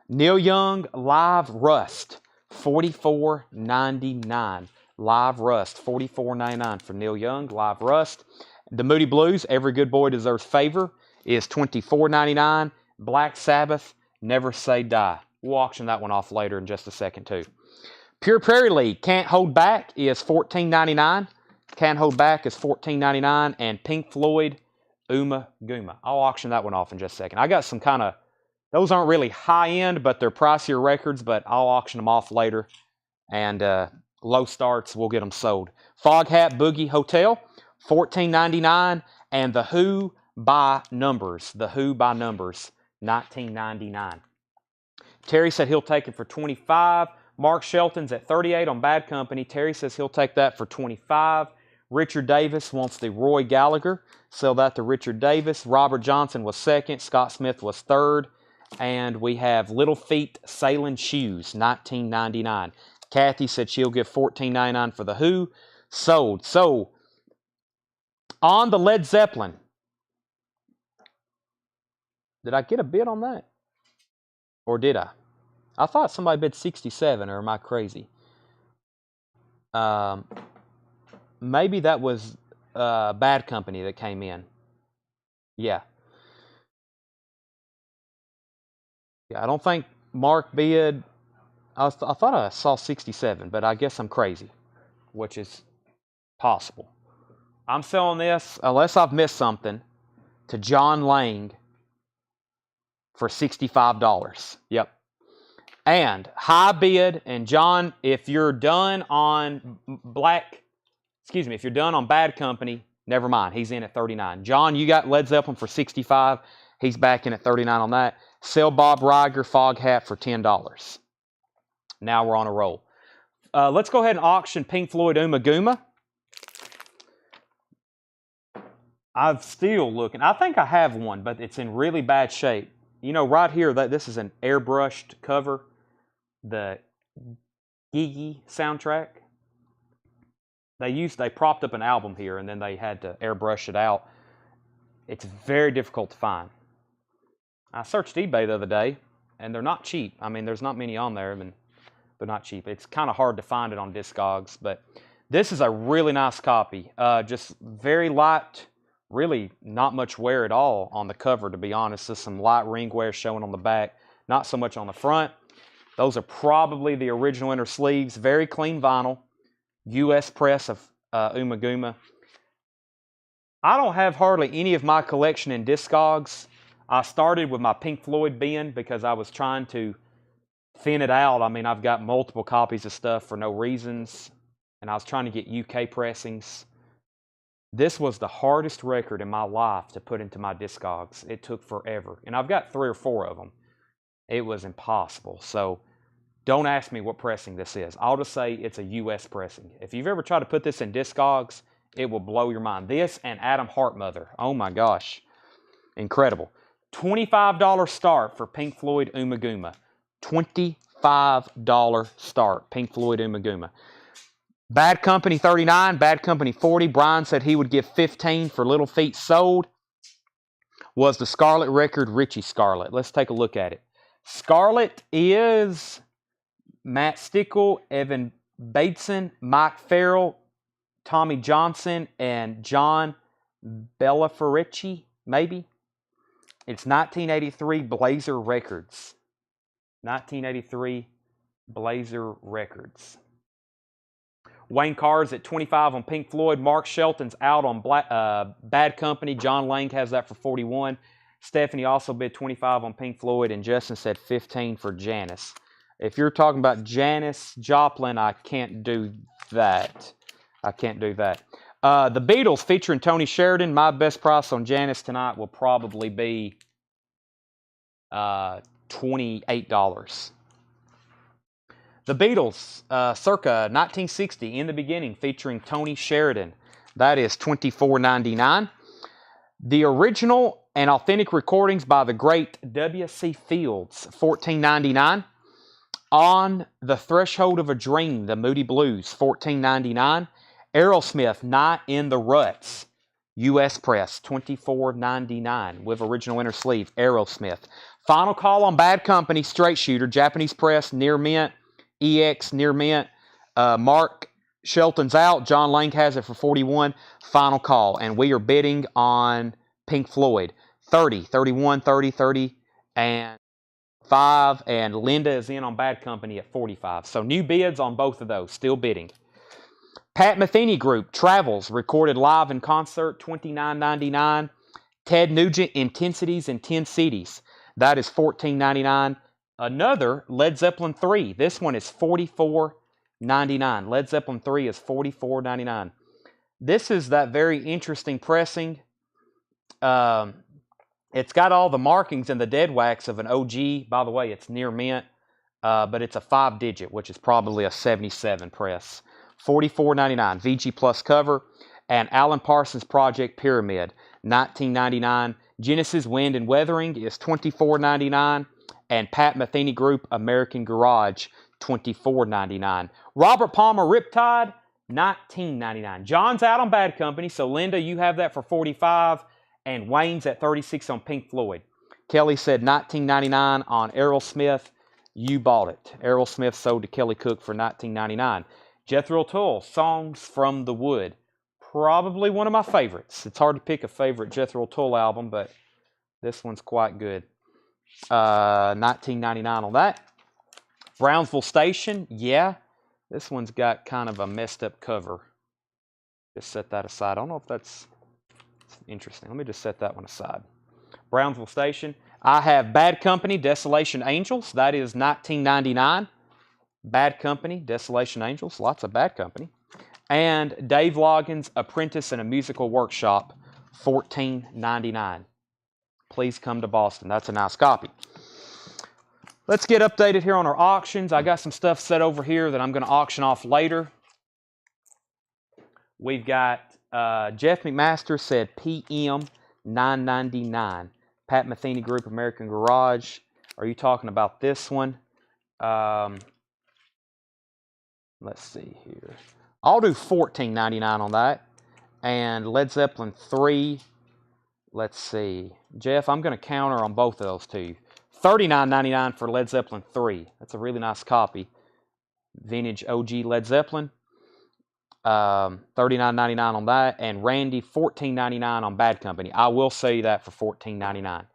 A: Neil Young Live Rust, $44.99. Live Rust, $44.99 for Neil Young Live Rust. The Moody Blues, Every Good Boy Deserves Favor, is $24.99. Black Sabbath, Never Say Die. We'll auction that one off later in just a second too. Pure Prairie League, Can't Hold Back is $14.99. Can't Hold Back is $14.99. And Pink Floyd, Uma Guma. I'll auction that one off in just a second. I got some kind of, those aren't really high-end, but they're pricier records, but I'll auction them off later. And low starts, we'll get them sold. Fog Hat Boogie Hotel, $14.99. And The Who by Numbers. The Who by Numbers, $19.99. Terry said he'll take it for $25. Mark Shelton's at $38 on Bad Company. Terry says he'll take that for $25. Richard Davis wants the Roy Gallagher. Sell that to Richard Davis. Robert Johnson was second. Scott Smith was third. And we have Little Feet Sailing Shoes, $19.99. Kathy said she'll give $14.99 for The Who. Sold. So, on the Led Zeppelin. Did I get a bid on that? Or did I? I thought somebody bid 67, or am I crazy? Maybe that was Bad Company that came in. Yeah. Yeah, I don't think Mark bid. I thought I saw 67, but I guess I'm crazy, which is possible. I'm selling this, unless I've missed something, to John Lang for $65. Yep. And high bid, and John, if you're done on if you're done on Bad Company, never mind. He's in at $39. John, you got Led Zeppelin for $65. He's back in at $39 on that. Sell Bob Riger Fog Hat for $10. Now we're on a roll. Let's go ahead and auction Pink Floyd Uma Guma. I'm still looking. I think I have one, but it's in really bad shape. You know, right here, this is an airbrushed cover. The Gigi soundtrack. They propped up an album here, and then they had to airbrush it out. It's very difficult to find. I searched eBay the other day, and they're not cheap. I mean, there's not many on there, and they're not cheap. It's kind of hard to find it on Discogs, but this is a really nice copy. Just very light, really not much wear at all on the cover, to be honest. Just some light ring wear showing on the back, not so much on the front. Those are probably the original inner sleeves. Very clean vinyl. U.S. press of Uma Guma. I don't have hardly any of my collection in Discogs. I started with my Pink Floyd bin because I was trying to thin it out. I mean, I've got multiple copies of stuff for no reasons, and I was trying to get UK pressings. This was the hardest record in my life to put into my Discogs. It took forever, and I've got 3 or 4 of them. It was impossible. So don't ask me what pressing this is. I'll just say it's a US pressing. If you've ever tried to put this in Discogs, it will blow your mind. This and Adam Hartmother. Oh my gosh. Incredible. $25 start for Pink Floyd Uma Guma. $25 start. Pink Floyd Uma Guma. Bad Company $39. Bad Company $40. Brian said he would give $15 for Little Feet Sold. Was the Scarlet record Richie Scarlet? Let's take a look at it. Scarlet is Matt Stickle, Evan Bateson, Mike Farrell, Tommy Johnson, and John Bellaferici, maybe. It's 1983 Blazer Records. 1983 Blazer Records. Wayne Carr's at $25 on Pink Floyd. Mark Shelton's out on Bad Company. John Lang has that for $41. Stephanie also bid $25 on Pink Floyd, and Justin said $15 for Janis. If you're talking about Janis Joplin, I can't do that. I can't do that. The Beatles featuring Tony Sheridan. My best price on Janis tonight will probably be $28. The Beatles, circa 1960, In the Beginning, featuring Tony Sheridan. That is $24.99. The original and authentic recordings by the great W.C. Fields, $14.99. On the Threshold of a Dream, the Moody Blues, $14.99. Aerosmith, Night in the Ruts, U.S. press, $24.99 with original inner sleeve, Aerosmith. Final Call on Bad Company, Straight Shooter, Japanese press, near mint, EX near mint. Mark Shelton's out. John Lang has it for 41. Final call. And we are bidding on Pink Floyd. 30, 31, 30, 30, and 5. And Linda is in on Bad Company at 45. So new bids on both of those. Still bidding. Pat Metheny Group, Travels, recorded live in concert, $29.99. Ted Nugent, Intensities in 10 CDs. That is $14.99. Another Led Zeppelin 3. This one is $44.99. Led Zeppelin 3 is $44.99. This is that very interesting pressing. It's got all the markings and the dead wax of an OG. By the way, it's near mint, but it's a 5-digit, which is probably a 77 press. $44.99. VG Plus cover. And Alan Parsons Project Pyramid, $19.99. Genesis Wind and Weathering is $24.99. And Pat Metheny Group American Garage, $24.99. Robert Palmer Riptide, $19.99. John's out on Bad Company, so Linda, you have that for $45, and Wayne's at $36 on Pink Floyd. Kelly said $19.99 on Aerosmith. You bought it. Aerosmith sold to Kelly Cook for $19.99. Jethro Tull, Songs from the Wood. Probably one of my favorites. It's hard to pick a favorite Jethro Tull album, but this one's quite good. $19.99 on that. Brownsville Station, yeah. This one's got kind of a messed up cover. Just set that aside. I don't know if that's interesting. Let me just set that one aside. Brownsville Station. I have Bad Company, Desolation Angels. That is $19.99. Bad Company, Desolation Angels. Lots of Bad Company. And Dave Loggins, Apprentice in a Musical Workshop, $14.99. Please come to Boston. That's a nice copy. Let's get updated here on our auctions. I got some stuff set over here that I'm going to auction off later. We've got Jeff McMaster said PM $9.99. Pat Metheny Group American Garage. Are you talking about this one? Let's see here. I'll do $14.99 on that. And Led Zeppelin 3. Let's see. Jeff, I'm going to counter on both of those two. $39.99 for Led Zeppelin 3. That's a really nice copy. Vintage OG Led Zeppelin. $39.99 on that. And Randy, $14.99 on Bad Company. I will sell you that for $14.99.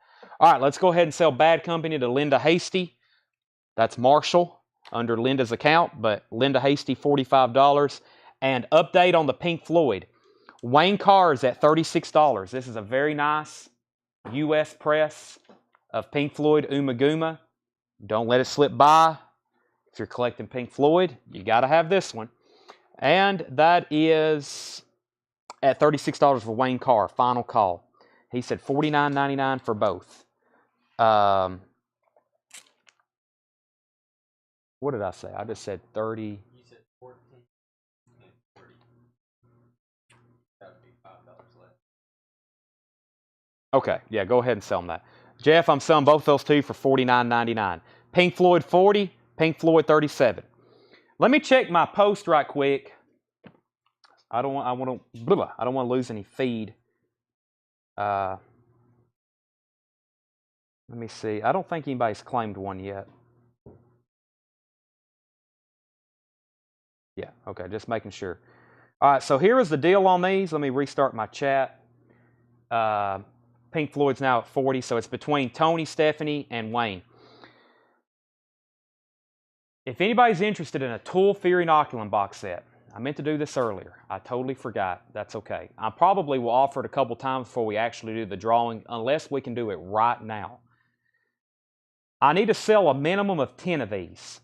A: All right, let's go ahead and sell Bad Company to Linda Hasty. That's Marshall under Linda's account, but Linda Hasty, $45. And update on the Pink Floyd. Wayne Carr is at $36. This is a very nice U.S. press of Pink Floyd Uma Guma. Don't let it slip by. If you're collecting Pink Floyd, you got to have this one. And that is at $36 for Wayne Carr. Final call. He said $49.99 for both. What did I say? I just said 30.
B: You said 14 and 30. That would be $5 less.
A: Okay, yeah, go ahead and sell them that. Jeff, I'm selling both those two for $49.99. Pink Floyd 40, Pink Floyd 37. Let me check my post right quick. I don't want to lose any feed. Let me see. I don't think anybody's claimed one yet. Yeah, okay, just making sure. All right, so here is the deal on these. Let me restart my chat. Pink Floyd's now at 40, so it's between Tony, Stephanie, and Wayne. If anybody's interested in a Tool Fear Inoculum box set, I meant to do this earlier. I totally forgot. That's okay. I probably will offer it a couple times before we actually do the drawing, unless we can do it right now. I need to sell a minimum of 10 of these.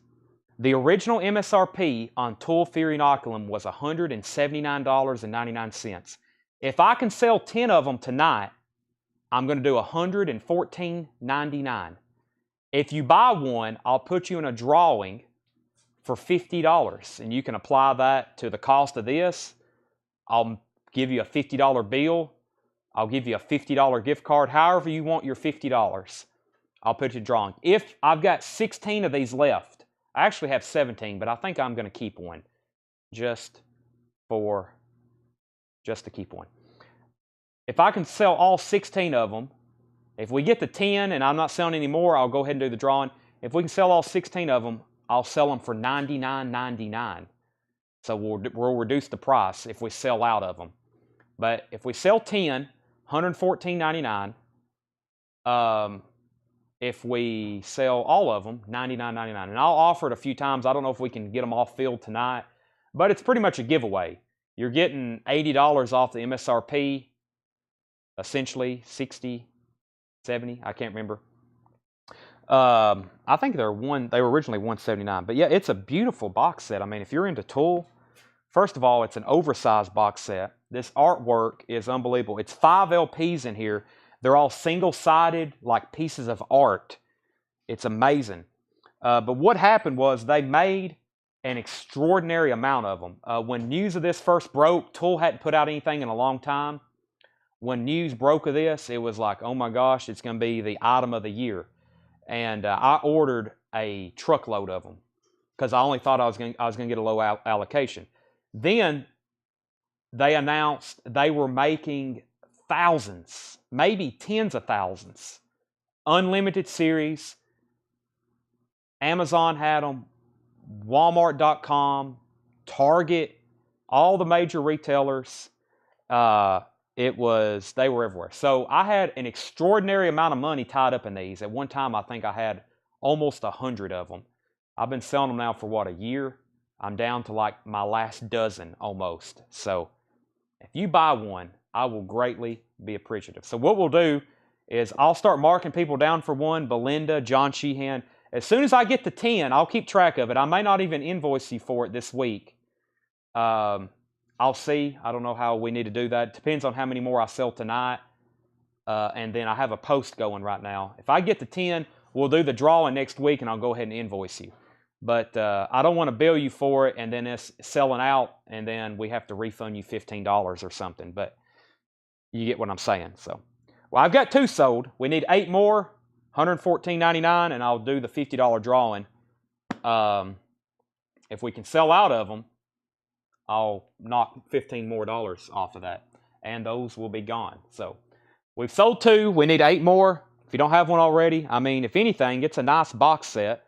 A: The original MSRP on Tool Fear Inoculum was $179.99. If I can sell 10 of them tonight, I'm going to do $114.99. If you buy one, I'll put you in a drawing for $50, and you can apply that to the cost of this. I'll give you a $50 bill. I'll give you a $50 gift card. However you want your $50, I'll put you in a drawing. If I've got 16 of these left, I actually have 17, but I think I'm going to keep one just to keep one. If I can sell all 16 of them, if we get to 10 and I'm not selling any more, I'll go ahead and do the drawing. If we can sell all 16 of them, I'll sell them for $99.99. So we'll reduce the price if we sell out of them. But if we sell 10, $114.99. If we sell all of them, $99.99. And I'll offer it a few times. I don't know if we can get them all filled tonight, but it's pretty much a giveaway. You're getting $80 off the MSRP, essentially 60, 70, I can't remember. I think they were originally $179. But yeah, it's a beautiful box set. I mean, if you're into Tool, first of all, it's an oversized box set. This artwork is unbelievable. It's 5 LPs in here. They're all single-sided, like pieces of art. It's amazing. But what happened was they made an extraordinary amount of them. When news of this first broke, Tool hadn't put out anything in a long time. When news broke of this, it was like, oh my gosh, it's going to be the item of the year. And I ordered a truckload of them because I only thought I was going to get a low allocation. Then they announced they were making thousands, maybe tens of thousands, unlimited series. Amazon had them, Walmart.com, Target, all the major retailers. They were everywhere. So I had an extraordinary amount of money tied up in these. At one time, I think I had almost 100 of them. I've been selling them now for what, a year? I'm down to like my last dozen almost. So if you buy one, I will greatly be appreciative. So what we'll do is I'll start marking people down for one. Belinda, John Sheehan. As soon as I get to 10, I'll keep track of it. I may not even invoice you for it this week. I'll see. I don't know how we need to do that. It depends on how many more I sell tonight. And then I have a post going right now. If I get to 10, we'll do the drawing next week and I'll go ahead and invoice you. But I don't want to bill you for it and then it's selling out and then we have to refund you $15 or something. But you get what I'm saying. So, well, I've got 2 sold. We need 8 more, $114.99, and I'll do the $50 drawing. If we can sell out of them, I'll knock $15 more off of that, and those will be gone. So we've sold 2. We need 8 more. If you don't have one already, I mean, if anything, it's a nice box set.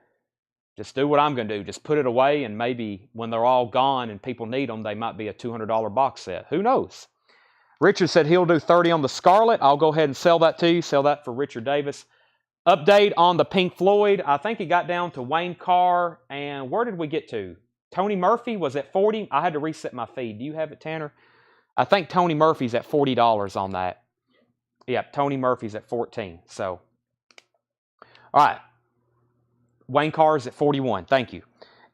A: Just do what I'm going to do. Just put it away, and maybe when they're all gone and people need them, they might be a $200 box set. Who knows? Richard said he'll do 30 on the Scarlet. I'll go ahead and sell that to you. Sell that for Richard Davis. Update on the Pink Floyd. I think it got down to Wayne Carr, and where did we get to? Tony Murphy was at 40. I had to reset my feed. Do you have it, Tanner? I think Tony Murphy's at $40 on that. Yeah, Tony Murphy's at 14. So, all right. Wayne Carr's at 41. Thank you.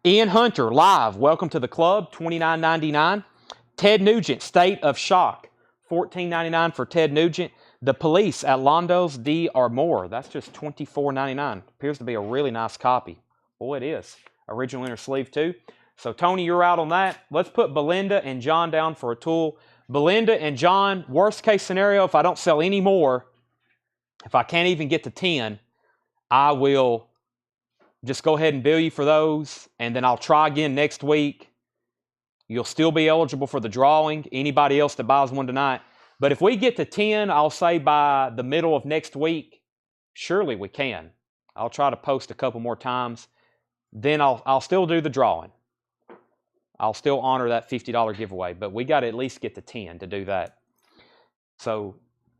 A: Ian Hunter, live. Welcome to the club. $29.99. Ted Nugent, State of Shock. $14.99 for Ted Nugent. The Police at Londo's D or More. That's just $24.99. Appears to be a really nice copy. Boy, it is. Original inner sleeve too. So Tony, you're out on that. Let's put Belinda and John down for a Tool. Belinda and John, worst case scenario, if I don't sell any more, if I can't even get to 10, I will just go ahead and bill you for those, and then I'll try again next week. You'll still be eligible for the drawing. Anybody else that buys one tonight. But if we get to 10, I'll say by the middle of next week, surely we can. I'll try to post a couple more times. Then I'll still do the drawing. I'll still honor that $50 giveaway, but we got to at least get to 10 to do that. So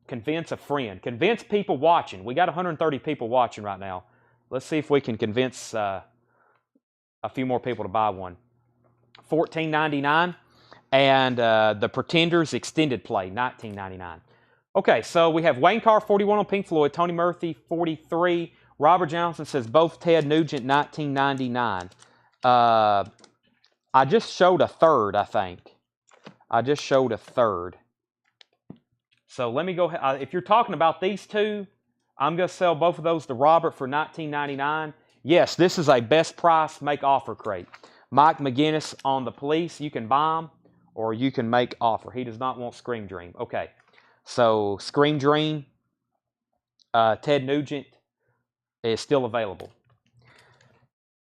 A: convince a friend. Convince people watching. We got 130 people watching right now. Let's see if we can convince a few more people to buy one. $14.99, and the Pretenders Extended Play, $19.99. Okay, so we have Wayne Carr, 41 on Pink Floyd, Tony Murphy, 43. Robert Johnson says both Ted Nugent, $19.99. I just showed a third, I think. I just showed a third. So let me go ahead. If you're talking about these two, I'm going to sell both of those to Robert for $19.99. Yes, this is a best price make offer crate. Mike McGinnis on the Police. You can buy them or you can make offer. He does not want Scream Dream. Okay, so Scream Dream, Ted Nugent is still available.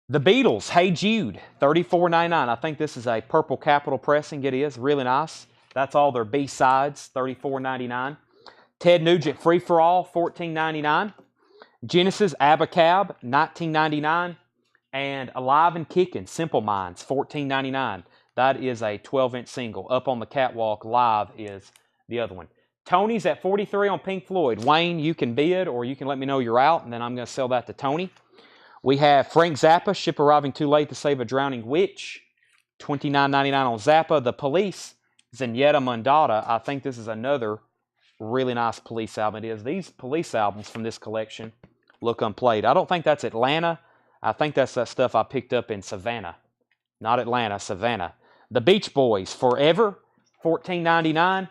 A: The Beatles, Hey Jude, $34.99. I think this is a purple capital pressing. It is really nice. That's all their B-sides, $34.99. Ted Nugent, Free for All, $14.99. Genesis, Abacab, $19.99. And Alive and Kickin', Simple Minds, $14.99. That is a 12-inch single. Up on the catwalk live is the other one. Tony's at 43 on Pink Floyd. Wayne, you can bid or you can let me know you're out, and then I'm going to sell that to Tony. We have Frank Zappa, Ship Arriving Too Late to Save a Drowning Witch. $29.99 on Zappa. The Police, Zenyatta Mondada. I think this is another really nice Police album. It is. These Police albums from this collection look unplayed. I don't think that's Atlanta. I think that's that stuff I picked up in Savannah. Not Atlanta, Savannah. The Beach Boys, Forever, $14.99.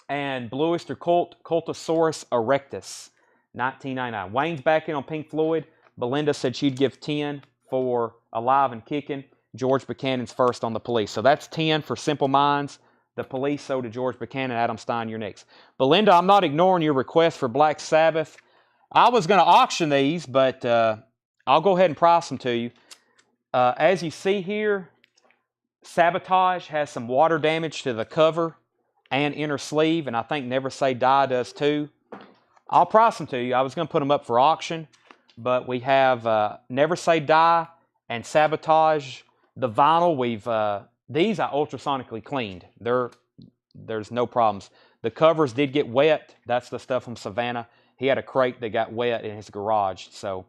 A: And Blue Oyster Cult, Cultosaurus Erectus, $19.99. Wayne's back in on Pink Floyd. Belinda said she'd give 10 for Alive and Kicking. George Buchanan's first on The Police. So that's 10 for Simple Minds. The Police sold to George Buchanan. Adam Stein, you're next. Belinda, I'm not ignoring your request for Black Sabbath. I was going to auction these, but I'll go ahead and price them to you. As you see here, Sabotage has some water damage to the cover and inner sleeve, and I think Never Say Die does too. I'll price them to you. I was going to put them up for auction, but we have Never Say Die and Sabotage. The vinyl, these I ultrasonically cleaned. There's no problems. The covers did get wet. That's the stuff from Savannah. He had a crate that got wet in his garage, so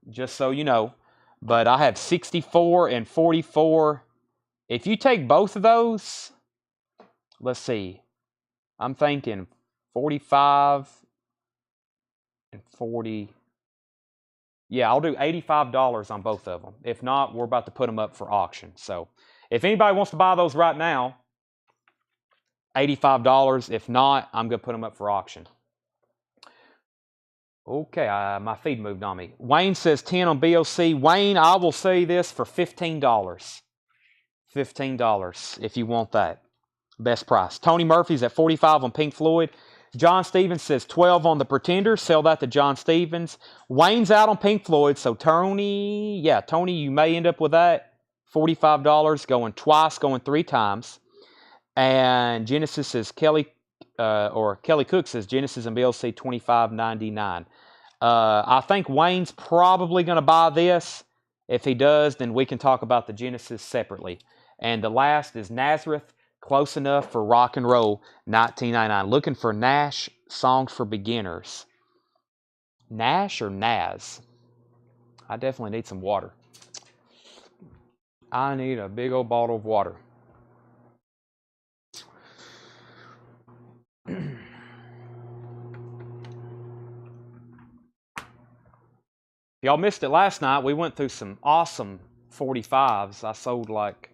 A: just so you know. But I have 64 and 44. If you take both of those, let's see, I'm thinking 45 and 40. Yeah, I'll do $85 on both of them. If not, we're about to put them up for auction. So if anybody wants to buy those right now, $85. If not, I'm going to put them up for auction. Okay, my feed moved on me. Wayne says 10 on BOC. Wayne, I will sell you this for $15. $15 if you want that. Best price. Tony Murphy's at 45 on Pink Floyd. John Stevens says 12 on The Pretender. Sell that to John Stevens. Wayne's out on Pink Floyd, so Tony, you may end up with that. $45 going twice, going 3 times. And Genesis says Kelly Cook says Genesis and BLC $25.99. I think Wayne's probably going to buy this. If he does, then we can talk about the Genesis separately. And the last is Nazareth, Close Enough for Rock and Roll, $19.99. Looking for Nash Songs for Beginners. Nash or Naz? I definitely need some water. I need a big old bottle of water. Y'all missed it last night. We went through some awesome 45s. I sold like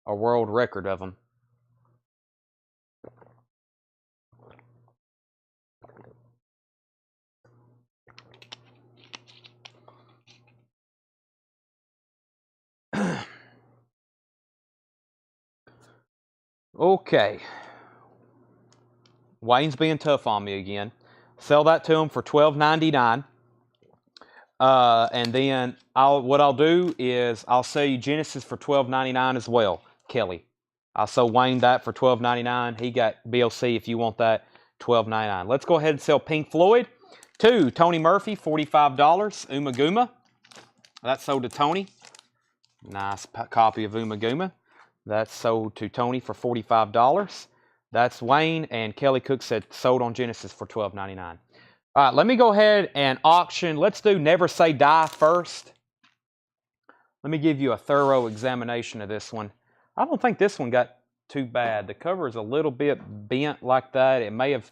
A: a world record of them. Okay. Wayne's being tough on me again. Sell that to him for $12.99. And then what I'll do is I'll sell you Genesis for $12.99 as well, Kelly. I'll sell Wayne that for $12.99. He got BLC if you want that, $12.99. Let's go ahead and sell Pink Floyd to Tony Murphy, $45. Uma Guma. That's sold to Tony. Nice copy of Uma Guma. That's sold to Tony for $45. That's Wayne, and Kelly Cook said sold on Genesis for $12.99. All right, let me go ahead and auction. Let's do Never Say Die first. Let me give you a thorough examination of this one. I don't think this one got too bad. The cover is a little bit bent like that. It may have...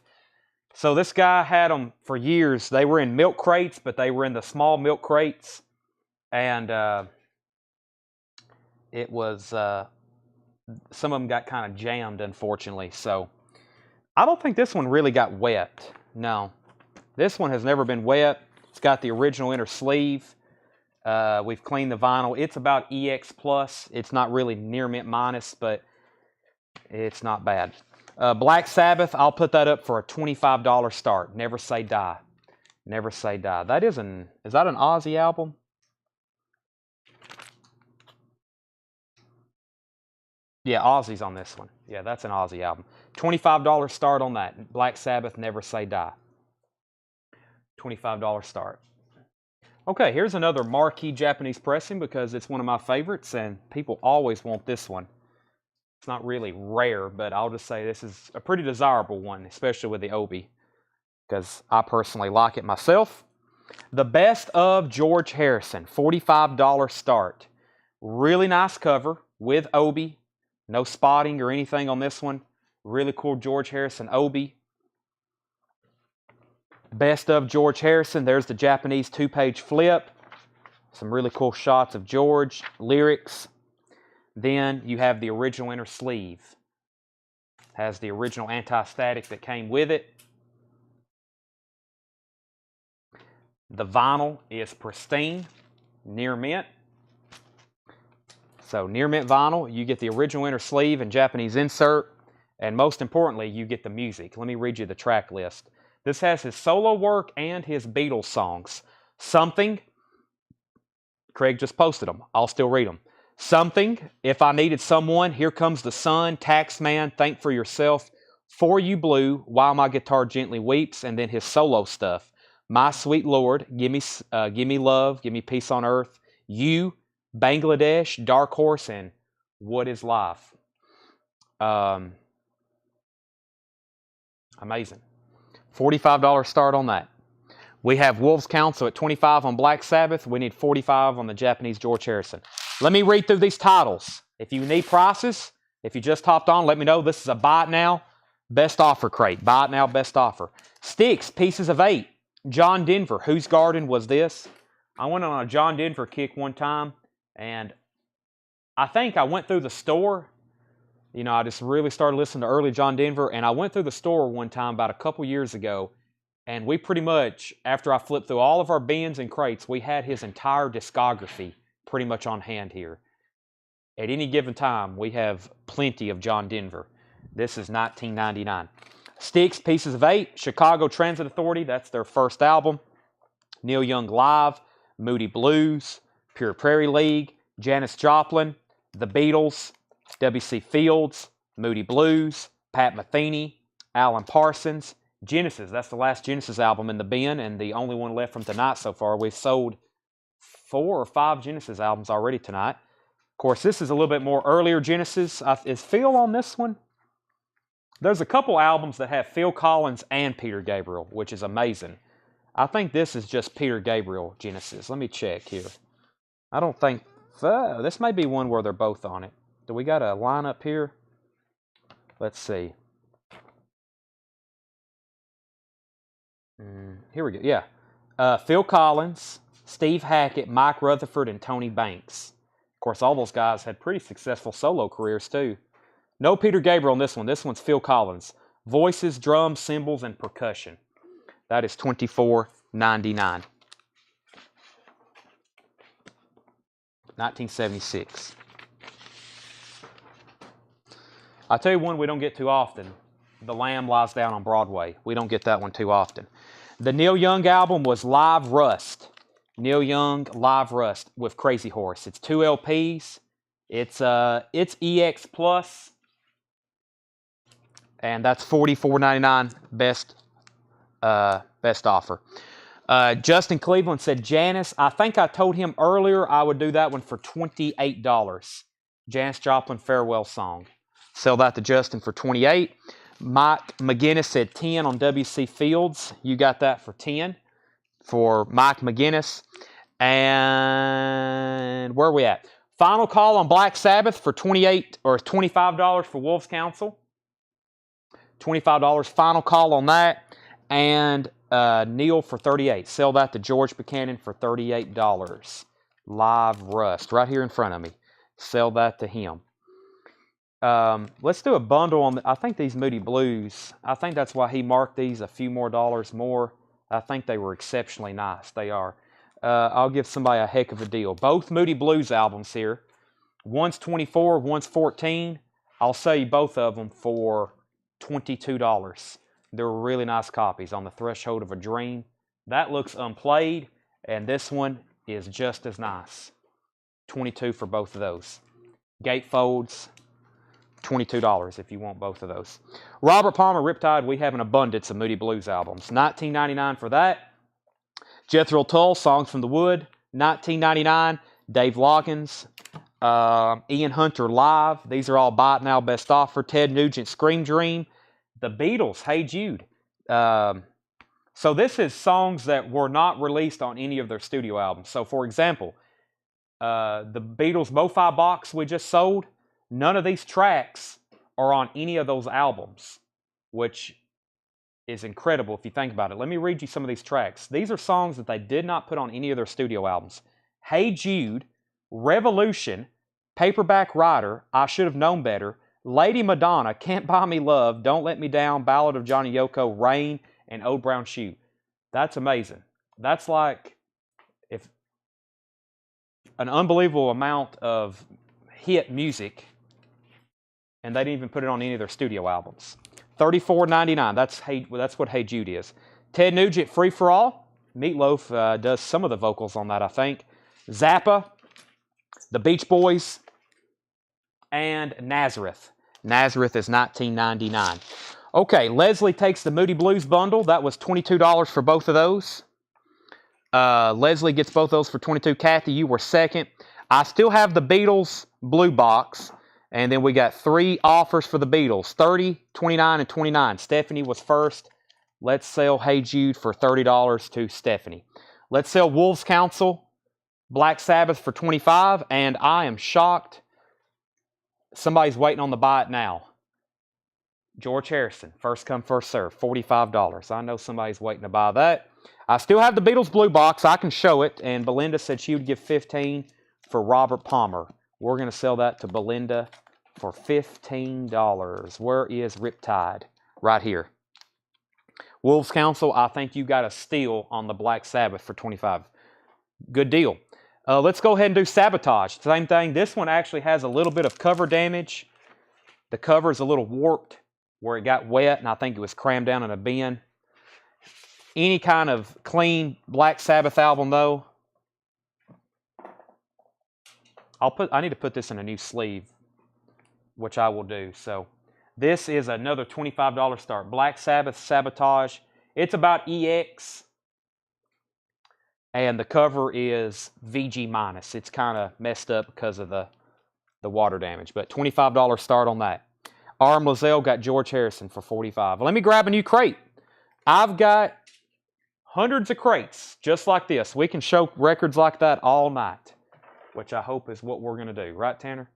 A: So this guy had them for years. They were in milk crates, but they were in the small milk crates. And it was... some of them got kind of jammed, unfortunately. So I don't think this one really got wet. No. This one has never been wet. It's got the original inner sleeve. We've cleaned the vinyl. It's about EX plus. It's not really near mint minus, but it's not bad. Black Sabbath, I'll put that up for a $25 start. Never Say Die. Never Say Die. Is that an Ozzy album? Yeah, Ozzy's on this one. Yeah, that's an Ozzy album. $25 start on that. Black Sabbath, Never Say Die. $25 start. Okay, here's another Marquee Japanese pressing because it's one of my favorites and people always want this one. It's not really rare, but I'll just say this is a pretty desirable one, especially with the Obi, because I personally like it myself. The Best of George Harrison, $45 start. Really nice cover with Obi. No spotting or anything on this one. Really cool George Harrison Obi. Best of George Harrison. There's the Japanese 2-page flip. Some really cool shots of George. Lyrics. Then you have the original inner sleeve. Has the original anti-static that came with it. The vinyl is pristine, near mint. So near mint vinyl, you get the original inner sleeve and Japanese insert, and most importantly, you get the music. Let me read you the track list. This has his solo work and his Beatles songs. Something, Craig just posted them. I'll still read them. Something, If I Needed Someone, Here Comes the Sun, Taxman, Think for Yourself, For You Blue, While My Guitar Gently Weeps, and then his solo stuff. My Sweet Lord, Give Me Love, Give Me Peace on Earth, You, Bangladesh, Dark Horse, and What Is Life. Amazing. $45 start on that. We have Wolves Council at $25 on Black Sabbath. We need $45 on the Japanese George Harrison. Let me read through these titles. If you need prices, if you just hopped on, let me know. This is a buy it now, best offer crate. Buy it now, best offer. Sticks, pieces of 8. John Denver, Whose Garden Was This? I went on a John Denver kick one time, and I think I went through the store. You know, I just really started listening to early John Denver, and I went through the store one time about a couple years ago, and we pretty much, after I flipped through all of our bins and crates, we had his entire discography pretty much on hand here. At any given time, we have plenty of John Denver. This is 1999. Sticks, Pieces of 8, Chicago Transit Authority, that's their first album. Neil Young Live, Moody Blues, Pure Prairie League, Janis Joplin, The Beatles, W.C. Fields, Moody Blues, Pat Metheny, Alan Parsons, Genesis, that's the last Genesis album in the bin and the only one left from tonight so far. We've sold 4 or 5 Genesis albums already tonight. Of course, this is a little bit more earlier Genesis. Is Phil on this one? There's a couple albums that have Phil Collins and Peter Gabriel, which is amazing. I think this is just Peter Gabriel Genesis. Let me check here. I don't think... this may be one where they're both on it. Do we got a lineup here? Let's see. Here we go. Yeah. Phil Collins, Steve Hackett, Mike Rutherford, and Tony Banks. Of course, all those guys had pretty successful solo careers, too. No Peter Gabriel on this one. This one's Phil Collins. Voices, drums, cymbals, and percussion. That is $24.99. 1976. I'll tell you one we don't get too often. The Lamb Lies Down on Broadway. We don't get that one too often. The Neil Young album was Live Rust. Neil Young Live Rust with Crazy Horse. It's 2 LPs. It's EX Plus. And that's $44.99 best offer. Justin Cleveland said Janis. I think I told him earlier I would do that one for $28. Janis Joplin Farewell Song. Sell that to Justin for $28. Mike McGinnis said 10 on W.C. Fields. You got that for 10 for Mike McGinnis. And where are we at? Final call on Black Sabbath for $28 or $25 for Wolves Council. $25 final call on that. And Neil for $38. Sell that to George Buchanan for $38. Live Rust right here in front of me. Sell that to him. Let's do a bundle on I think these Moody Blues. I think that's why he marked these a few more dollars more. I think they were exceptionally nice. They are. I'll give somebody a heck of a deal. Both Moody Blues albums here. One's 24, one's 14. I'll sell you both of them for $22. They're really nice copies. On the Threshold of a Dream. That looks unplayed, and this one is just as nice. $22 for both of those. Gatefolds, $22 if you want both of those. Robert Palmer, Riptide, we have an abundance of Moody Blues albums. $19.99 for that. Jethro Tull, Songs from the Wood, 1999. Dave Loggins, Ian Hunter, Live. These are all Buy It Now Best Offer. Ted Nugent, Scream Dream. The Beatles, Hey Jude. So this is songs that were not released on any of their studio albums. So for example, the Beatles Mo-Fi box we just sold, none of these tracks are on any of those albums, which is incredible if you think about it. Let me read you some of these tracks. These are songs that they did not put on any of their studio albums. Hey Jude, Revolution, Paperback Writer, I Should Have Known Better, Lady Madonna, Can't Buy Me Love, Don't Let Me Down, Ballad of Johnny Yoko, Rain, and Old Brown Shoe. That's amazing. That's like if an unbelievable amount of hit music, and they didn't even put it on any of their studio albums. $34.99. That's what Hey Jude is. Ted Nugent, Free for All. Meatloaf does some of the vocals on that, I think. Zappa, The Beach Boys, and Nazareth. Nazareth is $19.99. Okay, Leslie takes the Moody Blues bundle. That was $22 for both of those. Leslie gets both those for $22. Kathy, you were second. I still have the Beatles blue box. And then we got 3 offers for the Beatles, 30, 29, and 29. Stephanie was first. Let's sell Hey Jude for $30 to Stephanie. Let's sell Wolves Council, Black Sabbath for $25. And I am shocked. Somebody's waiting on the Buy It Now. George Harrison, first come, first serve, $45. I know somebody's waiting to buy that. I still have the Beatles blue box. I can show it. And Belinda said she would give $15 for Robert Palmer. We're going to sell that to Belinda for $15. Where is Riptide? Right here. Wolves Council, I think you got a steal on the Black Sabbath for $25. Good deal. Let's go ahead and do Sabotage. Same thing. This one actually has a little bit of cover damage. The cover is a little warped where it got wet, and I think it was crammed down in a bin. Any kind of clean Black Sabbath album, though, I need to put this in a new sleeve, which I will do. So this is another $25 start. Black Sabbath Sabotage. It's about EX. And the cover is VG minus. It's kind of messed up because of the water damage. But $25 start on that. R.M. Lozelle got George Harrison for $45. Let me grab a new crate. I've got hundreds of crates just like this. We can show records like that all night, which I hope is what we're going to do. Right, Tanner?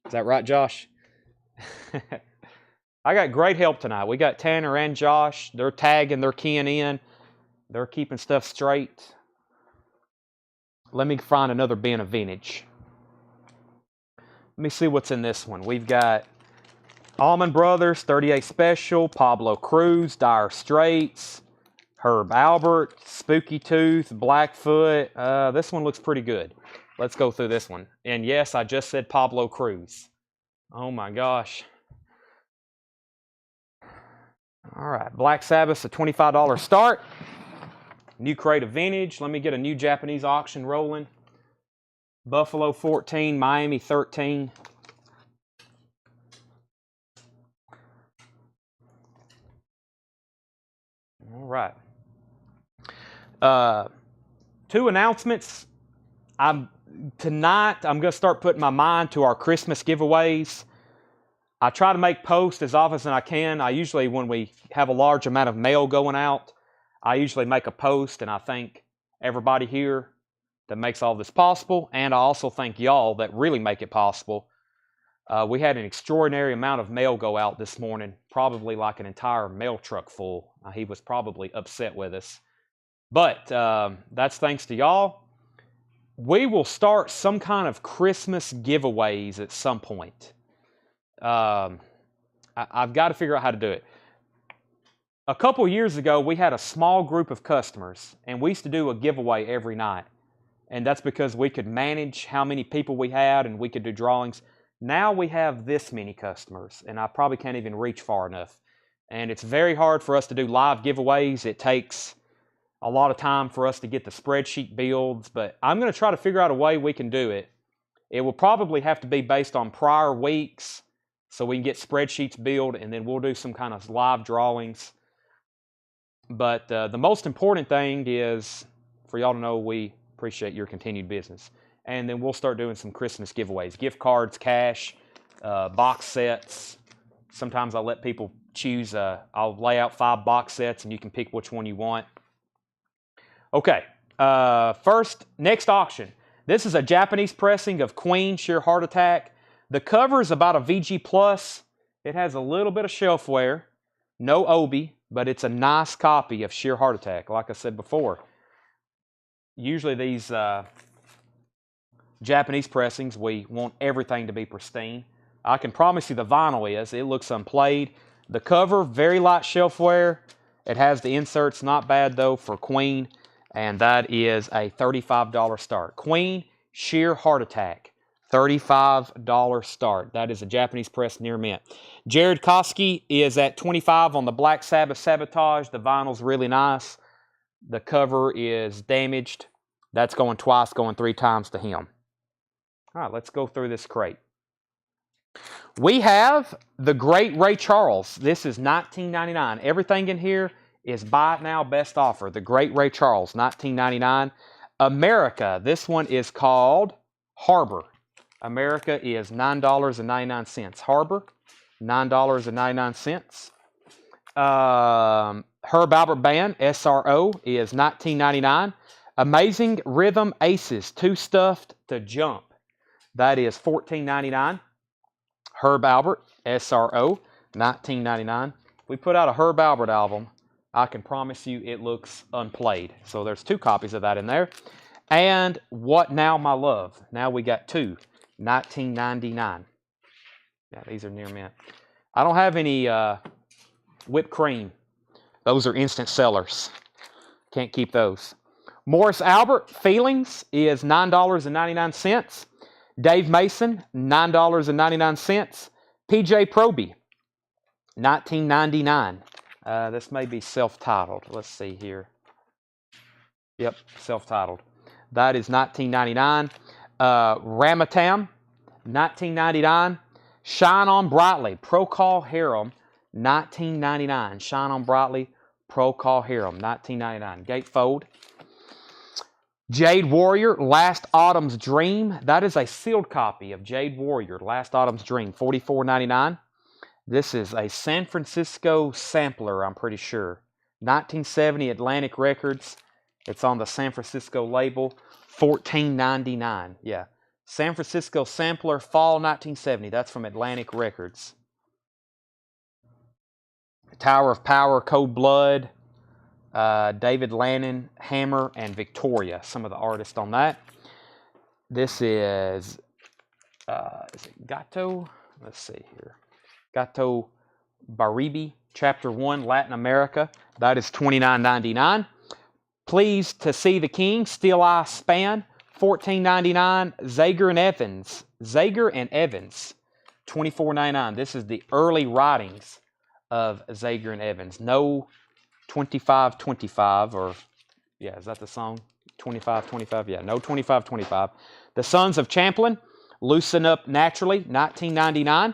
A: Is that right, Josh? I got great help tonight. We got Tanner and Josh. They're tagging, they're keying in. They're keeping stuff straight. Let me find another bin of vintage. Let me see what's in this one. We've got Allman Brothers, 38 Special, Pablo Cruz, Dire Straits, Herb Albert, Spooky Tooth, Blackfoot. This one looks pretty good. Let's go through this one. And yes, I just said Pablo Cruz. Oh my gosh. All right, Black Sabbath's a $25 start. New crate of vintage. Let me get a new Japanese auction rolling. Buffalo 14, Miami 13. All right. 2 announcements. Tonight, I'm going to start putting my mind to our Christmas giveaways. I try to make posts as often as I can. I usually, when we have a large amount of mail going out, I usually make a post, and I thank everybody here that makes all this possible, and I also thank y'all that really make it possible. We had an extraordinary amount of mail go out this morning, probably like an entire mail truck full. He was probably upset with us. But that's thanks to y'all. We will start some kind of Christmas giveaways at some point. I've got to figure out how to do it. A couple years ago, we had a small group of customers, and we used to do a giveaway every night. And that's because we could manage how many people we had, and we could do drawings. Now we have this many customers, and I probably can't even reach far enough. And it's very hard for us to do live giveaways. It takes a lot of time for us to get the spreadsheet builds, but I'm going to try to figure out a way we can do it. It will probably have to be based on prior weeks, so we can get spreadsheets built, and then we'll do some kind of live drawings. But the most important thing is for y'all to know we appreciate your continued business. And then we'll start doing some Christmas giveaways. Gift cards, cash, box sets. Sometimes I'll let people choose. I'll lay out 5 box sets, and you can pick which one you want. Okay, next auction. This is a Japanese pressing of Queen Sheer Heart Attack. The cover is about a VG+. It has a little bit of shelf wear. No Obi, but it's a nice copy of Sheer Heart Attack. Like I said before, usually these Japanese pressings, we want everything to be pristine. I can promise you the vinyl is. It looks unplayed. The cover, very light shelf wear. It has the inserts, not bad though for Queen. And that is a $35 start. Queen Sheer Heart Attack, $35 start. That is a Japanese press near mint. Jared Koski is at $25 on the Black Sabbath Sabotage. The vinyl's really nice. The cover is damaged. That's going twice, going 3 times to him. All right, let's go through this crate. We have the Great Ray Charles. This is $19.99. Everything in here is buy it now, best offer. The Great Ray Charles, $19.99. America, this one is called Harbor. America is $9.99. Harbor, $9.99. Herb Albert Band, SRO, is $19.99. Amazing Rhythm Aces, Too Stuffed to Jump. That is $14.99. Herb Albert, SRO, $19.99. We put out a Herb Albert album. I can promise you it looks unplayed. So there's 2 copies of that in there. And What Now My Love. Now we got 2, $19.99. Yeah, these are near mint. I don't have any whipped cream. Those are instant sellers. Can't keep those. Morris Albert, Feelings, is $9.99. Dave Mason, $9.99. PJ Proby, $19.99. This may be self-titled. Let's see here. Yep, self-titled. That is $19.99. Ramatam, $19.99. Shine On Brightly, Procol Harum, $19.99. Shine On Brightly, Procol Harum, $19.99. Gatefold. Jade Warrior, Last Autumn's Dream. That is a sealed copy of Jade Warrior, Last Autumn's Dream, $44.99. This is a San Francisco sampler, I'm pretty sure. 1970 Atlantic Records. It's on the San Francisco label, $14.99. Yeah, San Francisco sampler, fall 1970. That's from Atlantic Records. Tower of Power, Cold Blood. David Lannon, Hammer, and Victoria, some of the artists on that. This is it Gato? Let's see here. Gato Baribi, Chapter 1, Latin America. That is $29.99. Pleased to See the King, Steel Eye Span, $14.99. Zager and Evans. Zager and Evans, $24.99. This is the early writings of Zager and Evans. No 25-25, or yeah, is that the song? 25-25, yeah, no 25-25. The Sons of Champlin, Loosen Up Naturally, $19.99.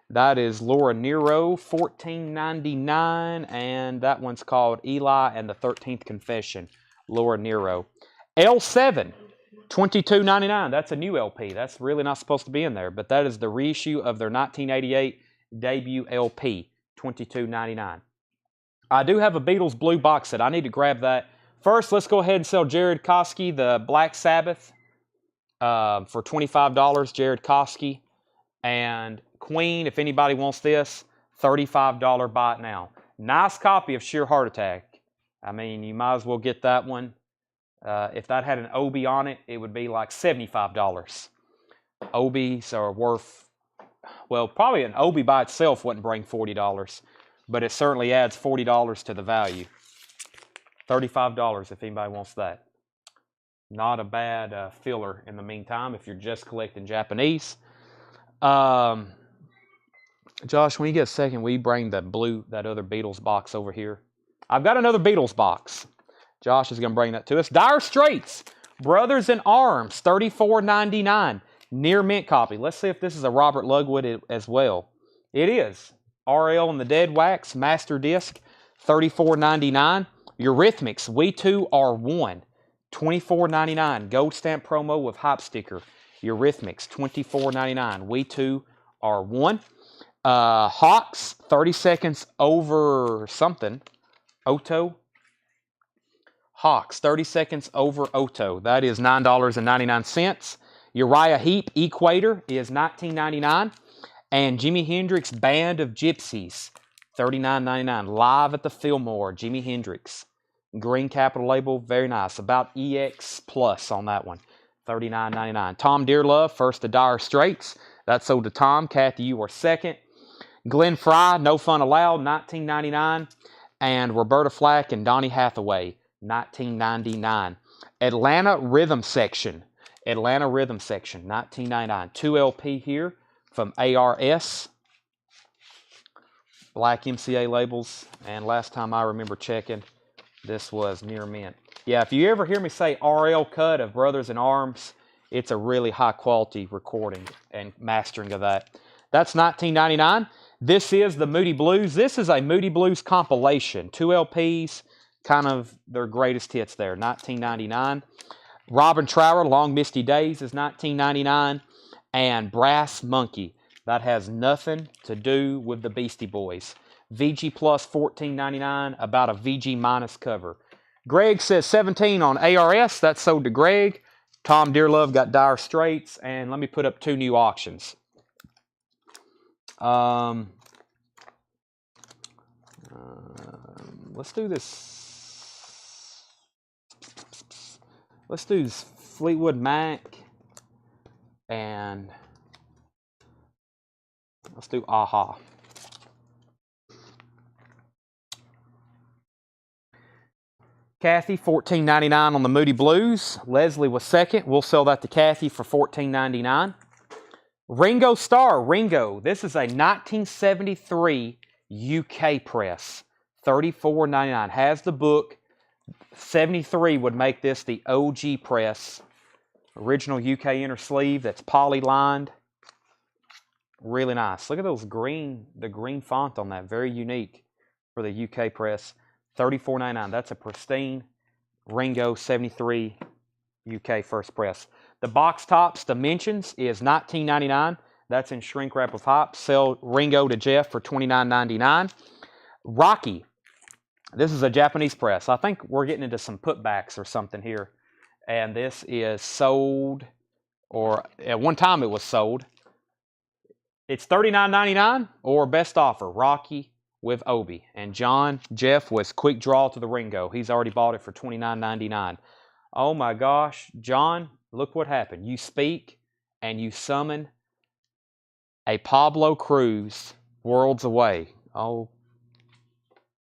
A: That is Laura Nero, $14.99, and that one's called Eli and the 13th Confession, Laura Nero. L7, $22.99. That's a new LP. That's really not supposed to be in there, but that is the reissue of their 1988 debut LP, $22.99. I do have a Beatles Blue box set. I need to grab that. First, let's go ahead and sell Jared Koski the Black Sabbath for $25. Jared Koski. And Queen, if anybody wants this, $35 buy it now. Nice copy of Sheer Heart Attack. I mean, you might as well get that one. If that had an Obi on it, it would be like $75. Obis are worth, well, probably an Obi by itself wouldn't bring $40. But it certainly adds $40 to the value. $35 if anybody wants that. Not a bad filler in the meantime if you're just collecting Japanese. Josh, when you get a second, will you bring that other Beatles box over here? I've got another Beatles box. Josh is going to bring that to us. Dire Straits, Brothers in Arms, $34.99. Near mint copy. Let's see if this is a Robert Ludwood as well. It is. RL and the Dead Wax, Master Disc, $34.99. Eurythmics, We Two Are One, $24.99. Gold stamp promo with hop sticker. Eurythmics, $24.99. We Too Are One. Hawks, 30 seconds over something. Oto. Hawks, 30 seconds over Oto. That is $9.99. Uriah Heep Equator is $19.99. And Jimi Hendrix Band of Gypsies, $39.99. Live at the Fillmore, Jimi Hendrix. Green Capital label, very nice. About EX Plus on that one, $39.99. Tom Dearlove, First to Dire Straits. That sold to Tom. Kathy, you were second. Glenn Fry, No Fun Allowed, $19.99. And Roberta Flack and Donny Hathaway, $19.99. Atlanta Rhythm Section, $19.99. 2 LP here from ARS. Black MCA labels. And last time I remember checking, this was near mint. Yeah, if you ever hear me say RL cut of Brothers in Arms, it's a really high quality recording and mastering of that. That's $19.99. This is the Moody Blues. This is a Moody Blues compilation. 2 LPs, kind of their greatest hits there. $19.99. Robin Trower, Long Misty Days is $19.99. And Brass Monkey. That has nothing to do with the Beastie Boys. VG Plus, $14.99. About a VG minus cover. Greg says 17 on ARS. That's sold to Greg. Tom Dearlove got Dire Straits. And let me put up 2 new auctions. Let's do this. Let's do Fleetwood Mac. And let's do Aha. Kathy, $14.99 on the Moody Blues. Leslie was second. We'll sell that to Kathy for $14.99. Ringo Starr. Ringo. This is a 1973 UK press. $34.99. Has the book. 73 would make this the OG press. Original UK inner sleeve. That's poly-lined. Really nice. Look at those green, the green font on that. Very unique for the UK press. $34.99. That's a pristine Ringo 73 UK first press. The box tops dimensions is $19.99. That's in shrink wrap with hops. Sell Ringo to Jeff for $29.99. Rocky. This is a Japanese press. I think we're getting into some putbacks or something here. And this is sold, or at one time it was sold. It's $39.99 or best offer. Rocky with Obi. And Jeff was quick draw to the Ringo. He's already bought it for $29.99. Oh my gosh, John, look what happened. You speak and you summon a Pablo Cruz worlds away. Oh,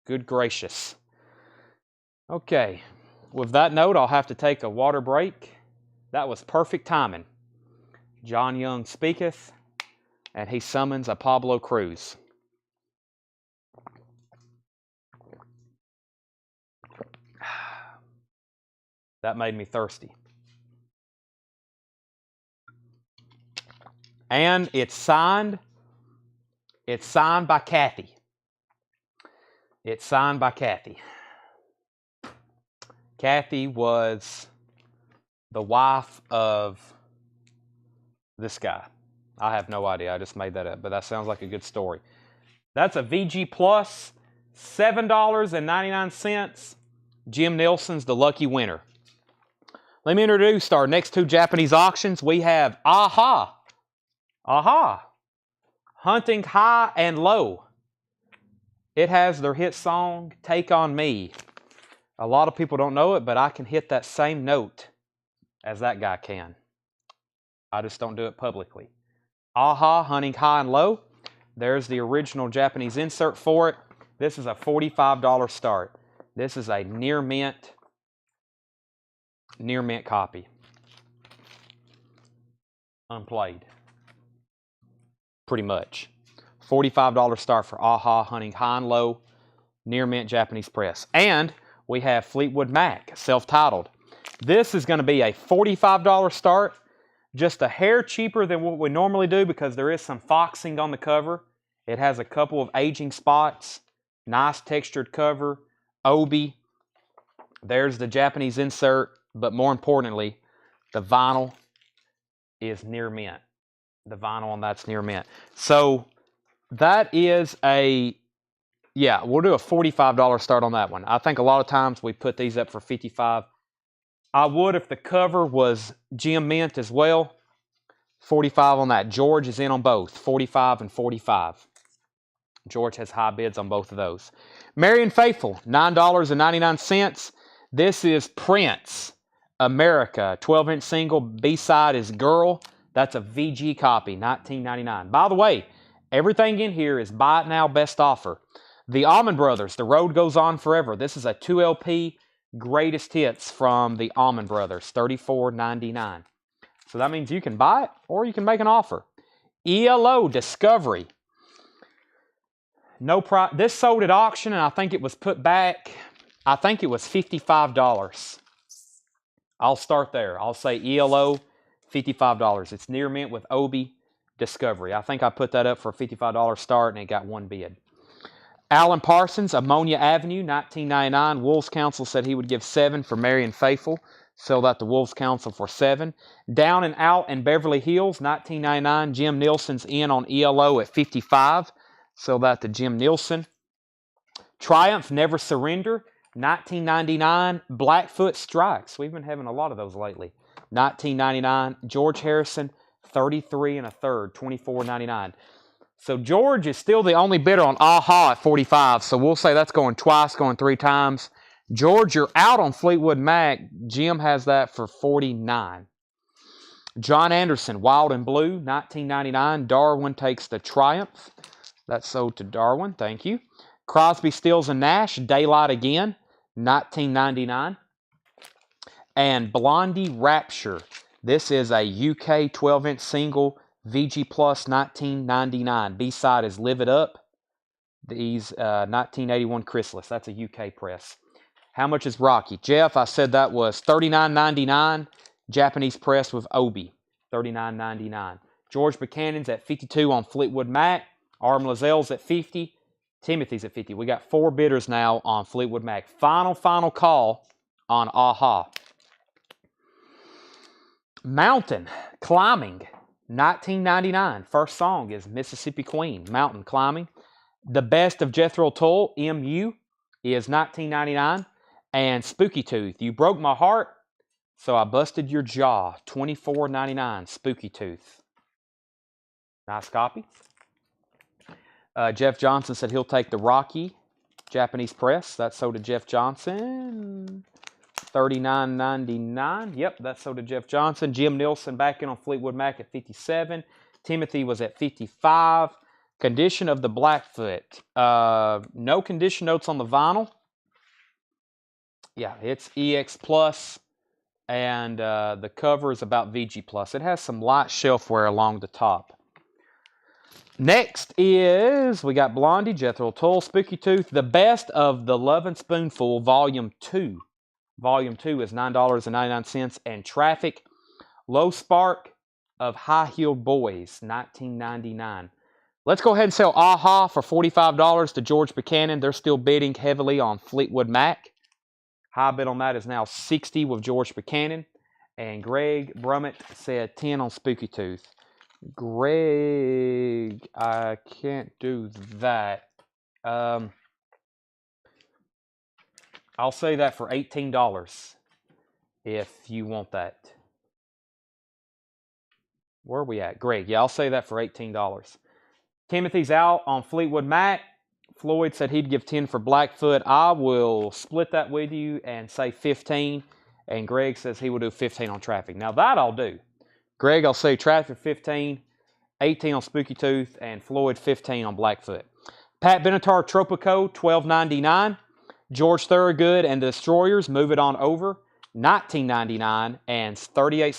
A: good gracious. Okay, with that note, I'll have to take a water break. That was perfect timing. John Young speaketh, and he summons a Pablo Cruz. That made me thirsty. And it's signed by Kathy. It's signed by Kathy. Kathy was the wife of this guy. I have no idea. I just made that up, but that sounds like a good story. That's a VG Plus, $7.99. Jim Nelson's the lucky winner. Let me introduce our next 2 Japanese auctions. We have Aha. Aha. Hunting High and Low. It has their hit song, Take On Me. A lot of people don't know it, but I can hit that same note as that guy can. I just don't do it publicly. Aha, Hunting High and Low. There's the original Japanese insert for it. This is a $45 start. This is a near mint copy. Unplayed. Pretty much. $45 start for Aha, Hunting High and Low, near mint Japanese press. And we have Fleetwood Mac, self-titled. This is going to be a $45 start, just a hair cheaper than what we normally do because there is some foxing on the cover. It has a couple of aging spots, nice textured cover, Obi. There's the Japanese insert. But more importantly, the vinyl is near mint. The vinyl on that's near mint. So that is a, yeah, we'll do a $45 start on that one. I think a lot of times we put these up for $55. I would if the cover was gem mint as well. $45 on that. George is in on both, $45 and $45. George has high bids on both of those. Marian Faithful, $9.99. This is Prince, America, 12-inch single. B-side is Girl. That's a VG copy, $19.99. By the way, everything in here is buy it now, best offer. The Allman Brothers, The Road Goes On Forever. This is a 2LP greatest hits from the Allman Brothers, $34.99. So that means you can buy it or you can make an offer. ELO Discovery. No price. This sold at auction and I think it was put back. I think it was $55. I'll start there. I'll say ELO, $55. It's near mint with Obi Discovery. I think I put that up for a $55 start and it got one bid. Alan Parsons, Ammonia Avenue, $19.99. Wolves Council said he would give $7 for Marian Faithful. Sell that to Wolves Council for $7. Down and Out in Beverly Hills, $19.99. Jim Nielsen's in on ELO at $55. Sell that to Jim Nielsen. Triumph Never Surrender, $19.99. Blackfoot Strikes. We've been having a lot of those lately. $19.99. George Harrison, 33 1/3, $24.99. So George is still the only bidder on AHA at $45. So we'll say that's going twice, going 3 times. George, you're out on Fleetwood Mac. Jim has that for $49. John Anderson, Wild and Blue, $19.99. Darwin takes the Triumph. That's sold to Darwin. Thank you. Crosby, Stills and Nash, Daylight Again, $19.99. And Blondie Rapture. This is a UK 12-inch single, VG Plus, $19.99. B-side is Live It Up. These 1981 Chrysalis. That's a UK press. How much is Rocky? Jeff, I said that was $39.99. Japanese press with Obi, $39.99. George Buchanan's at $52 on Fleetwood Mac. Arm Lazelle's at $50. Timothy's at $50. We got 4 bidders now on Fleetwood Mac. Final call on AHA. Mountain Climbing, $19.99. First song is Mississippi Queen, Mountain Climbing. The Best of Jethro Tull, MU, is $19.99. And Spooky Tooth, You Broke My Heart, so I Busted Your Jaw, $24.99. Spooky Tooth. Nice copy. Jeff Johnson said he'll take the Rocky Japanese press. That's sold to Jeff Johnson. $39.99. Yep, that's sold to Jeff Johnson. Jim Nielsen back in on Fleetwood Mac at $57. Timothy was at $55. Condition of the Blackfoot. No condition notes on the vinyl. Yeah, it's EX Plus, and the cover is about VG Plus. It has some light shelf wear along the top. Next is, we got Blondie, Jethro Tull, Spooky Tooth, The Best of the Lovin' Spoonful, Volume 2. Volume 2 is $9.99, and Traffic, Low Spark of High Heeled Boys, $19.99. Let's go ahead and sell AHA for $45 to George Buchanan. They're still bidding heavily on Fleetwood Mac. High bid on that is now $60 with George Buchanan. And Greg Brummett said 10 on Spooky Tooth. Greg, I can't do that. I'll say that for $18 if you want that. Where are we at? Greg, yeah, I'll say that for $18. Timothy's out on Fleetwood Mac. Floyd said he'd give 10 for Blackfoot. I will split that with you and say 15. And Greg says he will do 15 on Traffic. Now that I'll do. Greg, I'll say Traffic 15, 18 on Spooky Tooth, and Floyd 15 on Blackfoot. Pat Benatar Tropico, $12.99. George Thorogood and the Destroyers, Move It On Over, $19.99. And 38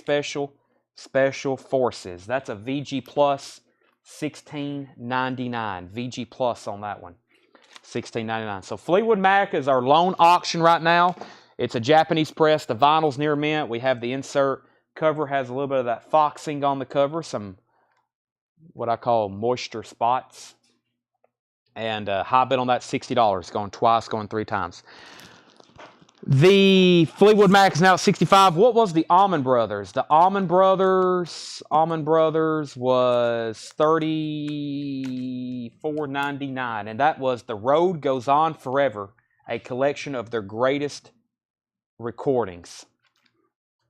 A: Special Forces. That's a VG Plus, $16.99. VG Plus on that one. $16.99. So Fleetwood Mac is our lone auction right now. It's a Japanese press. The vinyl's near mint. We have the insert. Cover has a little bit of that foxing on the cover. Some what I call moisture spots. And high bid on that, $60. Going twice, going 3 times. The Fleetwood Mac is now at 65. What was the Allman Brothers? The Allman Brothers was $34.99, and that was The Road Goes On Forever, a collection of their greatest recordings.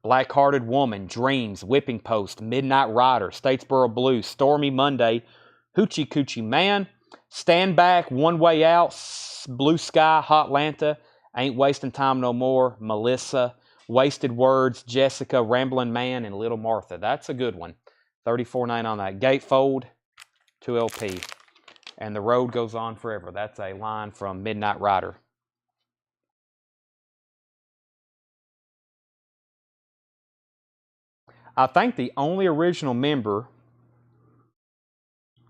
A: Black-Hearted Woman, Dreams, Whipping Post, Midnight Rider, Statesboro Blues, Stormy Monday, Hoochie Coochie Man, Stand Back, One Way Out, Blue Sky, Hotlanta, Ain't Wasting Time No More, Melissa, Wasted Words, Jessica, Ramblin' Man, and Little Martha. That's a good one. $34.99 on that. Gatefold, 2LP. And The Road Goes On Forever. That's a line from Midnight Rider. I think the only original member,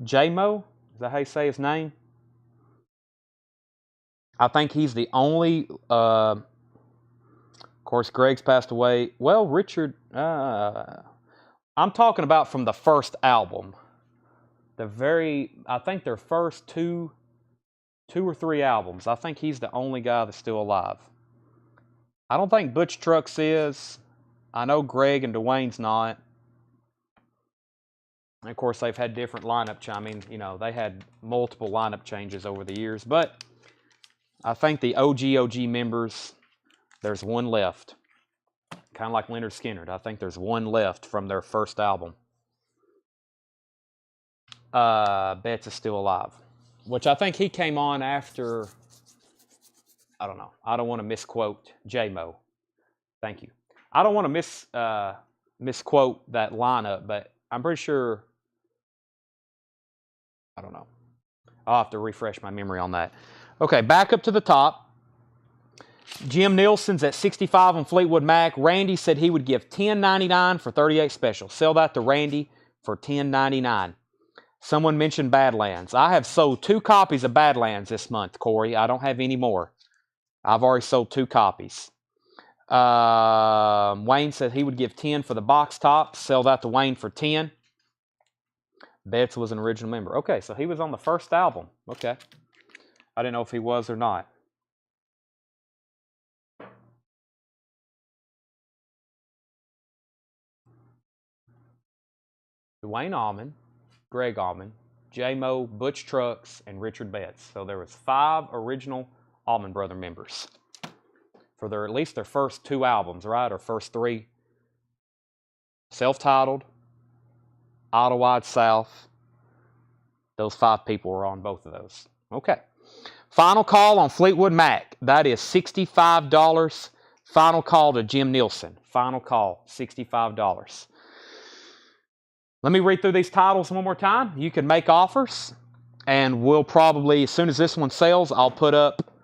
A: J-Mo, is that how you say his name? I think he's the only, of course, Greg's passed away. Well, Richard, I'm talking about from the first album. I think their first two or three albums. I think he's the only guy that's still alive. I don't think Butch Trucks is. I know Greg and Dwayne's not. And of course, they've had different lineup. I mean, you know, they had multiple lineup changes over the years. But I think the OG members, there's one left. Kind of like Leonard Skinner. I think there's one left from their first album. Betts is still alive. Which I think he came on after, I don't know. I don't want to misquote J-Mo. Thank you. I don't want to misquote that lineup, but I'm pretty sure, I don't know. I'll have to refresh my memory on that. Okay, back up to the top. Jim Nielsen's at 65 on Fleetwood Mac. Randy said he would give $10.99 for 38 special. Sell that to Randy for $10.99. Someone mentioned Badlands. I have sold 2 copies of Badlands this month, Corey. I don't have any more. I've already sold 2 copies. Wayne said he would give 10 for the box top. Sell that to Wayne for 10. Betts was an original member. Okay, so he was on the first album. Okay. I didn't know if he was or not. Dwayne Allman, Greg Allman, J-Mo, Butch Trucks, and Richard Betts. So there was 5 original Allman Brother members for at least their first 2 albums, right? Or first 3. Self-titled, Idlewild South. Those 5 people were on both of those. Okay. Final call on Fleetwood Mac. That is $65. Final call to Jim Nielsen. Final call, $65. Let me read through these titles one more time. You can make offers, and we'll probably, as soon as this one sells, I'll put up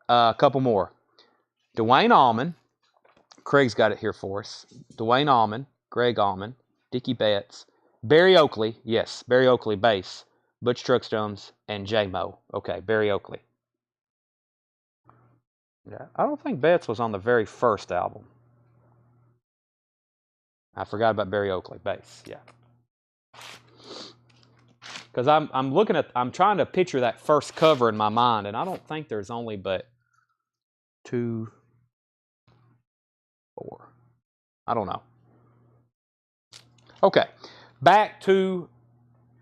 A: a couple more. Dwayne Allman. Craig's got it here for us. Dwayne Allman, Greg Allman, Dickie Betts, Barry Oakley. Yes, Barry Oakley, bass. Butch Trucks Drums, and J-Mo. Okay, Barry Oakley. Yeah, I don't think Betts was on the very first album. I forgot about Barry Oakley, bass. Yeah. Because I'm trying to picture that first cover in my mind, and I don't think there's only but 2, 4. I don't know. Okay, back to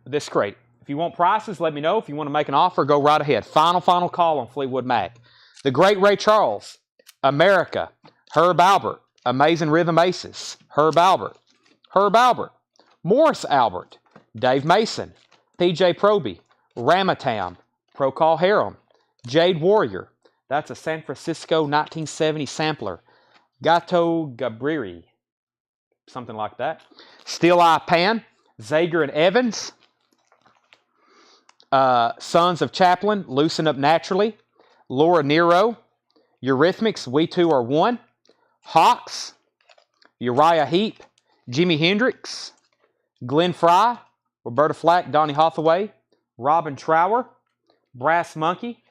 A: this crate. If you want prices, let me know. If you want to make an offer, go right ahead. Final call on Fleetwood Mac. The Great Ray Charles, America, Herb Albert, Amazing Rhythm Aces, Herb Albert, Morris Albert, Dave Mason, PJ Proby, Ramatam, Procol Harum, Jade Warrior. That's a San Francisco 1970 sampler. Gato Gabrieri, something like that. Steel Eye Pan, Zager and Evans, Sons of Chaplin, Loosen Up Naturally, Laura Nero, Eurythmics, We Two Are One, Hawks, Uriah Heep, Jimi Hendrix, Glenn Fry, Roberta Flack, Donny Hathaway, Robin Trower, Brass Monkey,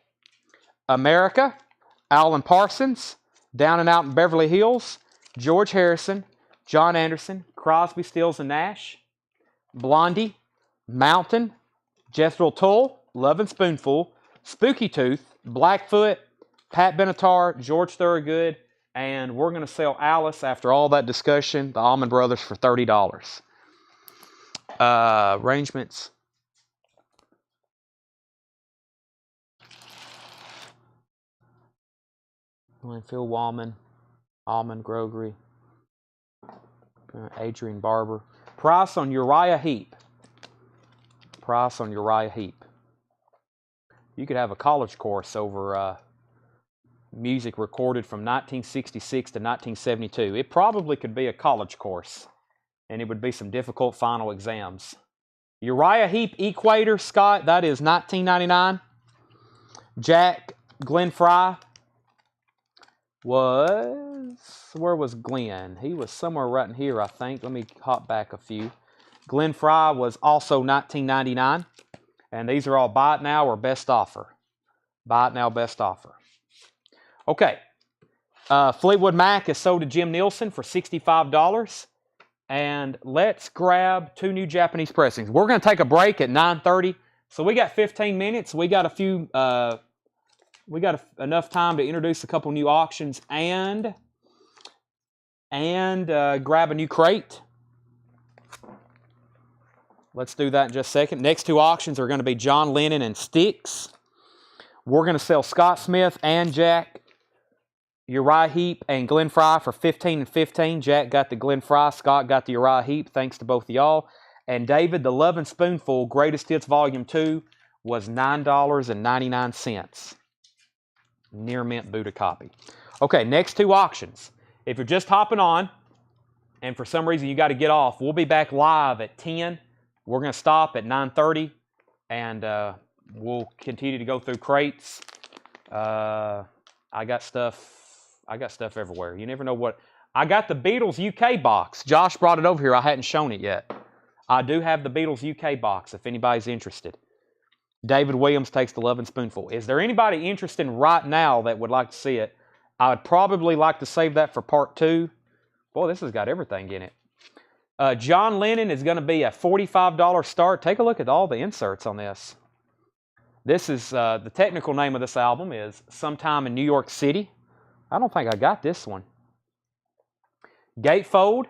A: America, Alan Parsons, Down and Out in Beverly Hills, George Harrison, John Anderson, Crosby, Stills and Nash, Blondie, Mountain, Jethro Tull, Love and Spoonful, Spooky Tooth, Blackfoot, Pat Benatar, George Thorogood, And we're going to sell Alice, after all that discussion, the Allman Brothers, for $30. Arrangements. Phil Wallman, Allman Gregory, Adrian Barber. Price on Uriah Heep. Price on Uriah Heep. You could have a college course over music recorded from 1966 to 1972. It probably could be a college course, and it would be some difficult final exams. Uriah Heep Equator, Scott, that is $19.99. Jack Glenn Fry was, where was Glenn? He was somewhere right in here, I think. Let me hop back a few. Glenn Fry was also $19.99, and these are all buy it now or best offer. Buy it now, best offer. Okay, Fleetwood Mac is sold to Jim Nielsen for $65. And let's grab 2 new Japanese pressings. We're going to take a break at 9:30. So we got 15 minutes. We got enough time to introduce a couple new auctions and grab a new crate. Let's do that in just a second. Next 2 auctions are going to be John Lennon and Sticks. We're going to sell Scott Smith and Jack Uriah Heep and Glenn Fry for $15 and $15. Jack got the Glenn Fry, Scott got the Uriah Heep. Thanks to both of y'all. And David, the Lovin' Spoonful Greatest Hits Volume 2 was $9.99. Near mint Buddha copy. Okay, next 2 auctions. If you're just hopping on and for some reason you got to get off, we'll be back live at 10. We're going to stop at 9:30 and we'll continue to go through crates. I got stuff everywhere. You never know what. I got the Beatles UK box. Josh brought it over here. I hadn't shown it yet. I do have the Beatles UK box if anybody's interested. David Williams takes the Lovin' Spoonful. Is there anybody interested right now that would like to see it? I would probably like to save that for part 2. Boy, this has got everything in it. John Lennon is going to be a $45 start. Take a look at all the inserts on this. This is the technical name of this album is Sometime in New York City. I don't think I got this one. Gatefold,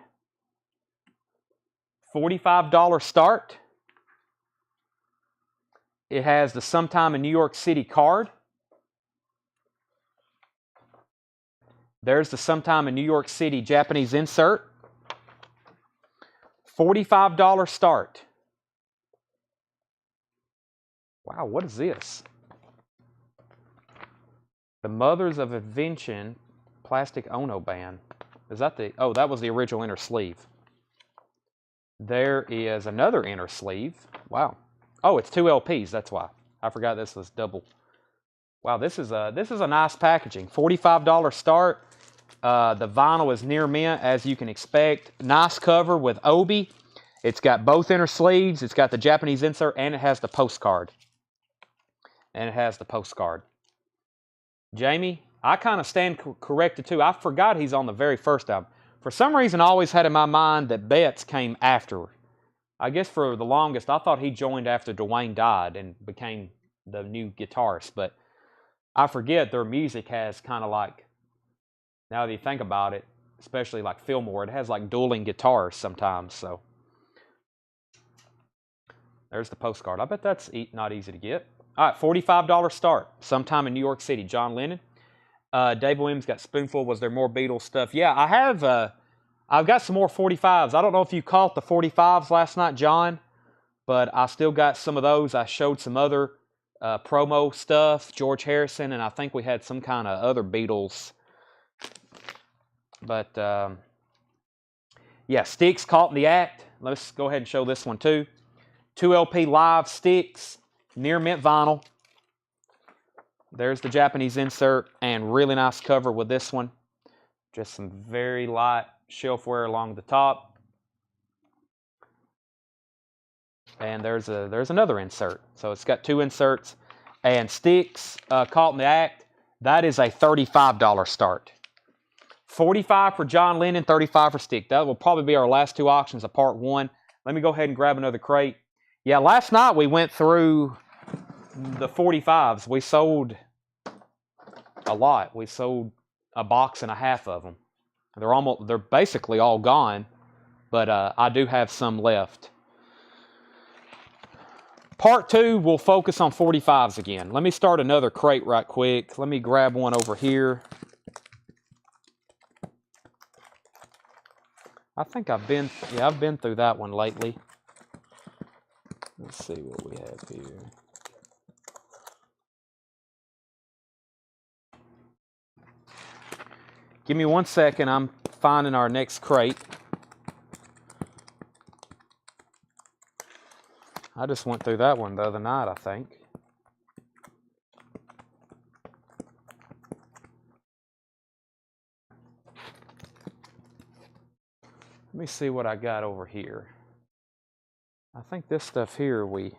A: $45 start. It has the Sometime in New York City card. There's the Sometime in New York City Japanese insert. $45 start. Wow, what is this? The Mothers of Invention Plastic Ono Band. Is that the... Oh, that was the original inner sleeve. There is another inner sleeve. Wow. Oh, it's 2 LPs, that's why. I forgot this was double. Wow, this is a nice packaging. $45 start. The vinyl is near mint, as you can expect. Nice cover with Obi. It's got both inner sleeves. It's got the Japanese insert, and it has the postcard. Jamie, I kind of stand corrected too. I forgot he's on the very first album. For some reason, I always had in my mind that Betts came after. I guess for the longest, I thought he joined after Dwayne died and became the new guitarist. But I forget their music has kind of like, now that you think about it, especially like Fillmore, it has like dueling guitars sometimes. So there's the postcard. I bet that's not easy to get. All right, $45 start. Sometime in New York City. John Lennon. Dave Williams got Spoonful. Was there more Beatles stuff? Yeah, I have. I've got some more 45s. I don't know if you caught the 45s last night, John, but I still got some of those. I showed some other promo stuff, George Harrison, and I think we had some kind of other Beatles. But, yeah, Sticks caught in the act. Let's go ahead and show this one too. 2 LP live Sticks. Near mint vinyl. There's the Japanese insert and really nice cover with this one. Just some very light shelf wear along the top. And there's another insert. So it's got 2 inserts. And Sticks caught in the act. That is a $35 start. $45 for John Lennon, $35 for Stick. That will probably be our last 2 auctions of part 1. Let me go ahead and grab another crate. Yeah, last night we went through the 45s. We sold a lot. We sold a box and a half of them. They're basically all gone, but I do have some left. Part 2, we'll focus on 45s again. Let me start another crate right quick. Let me grab one over here. I think I've been through that one lately. Let's see what we have here. Give me 1 second. I'm finding our next crate. I just went through that one the other night, I think. Let me see what I got over here. I think this stuff here we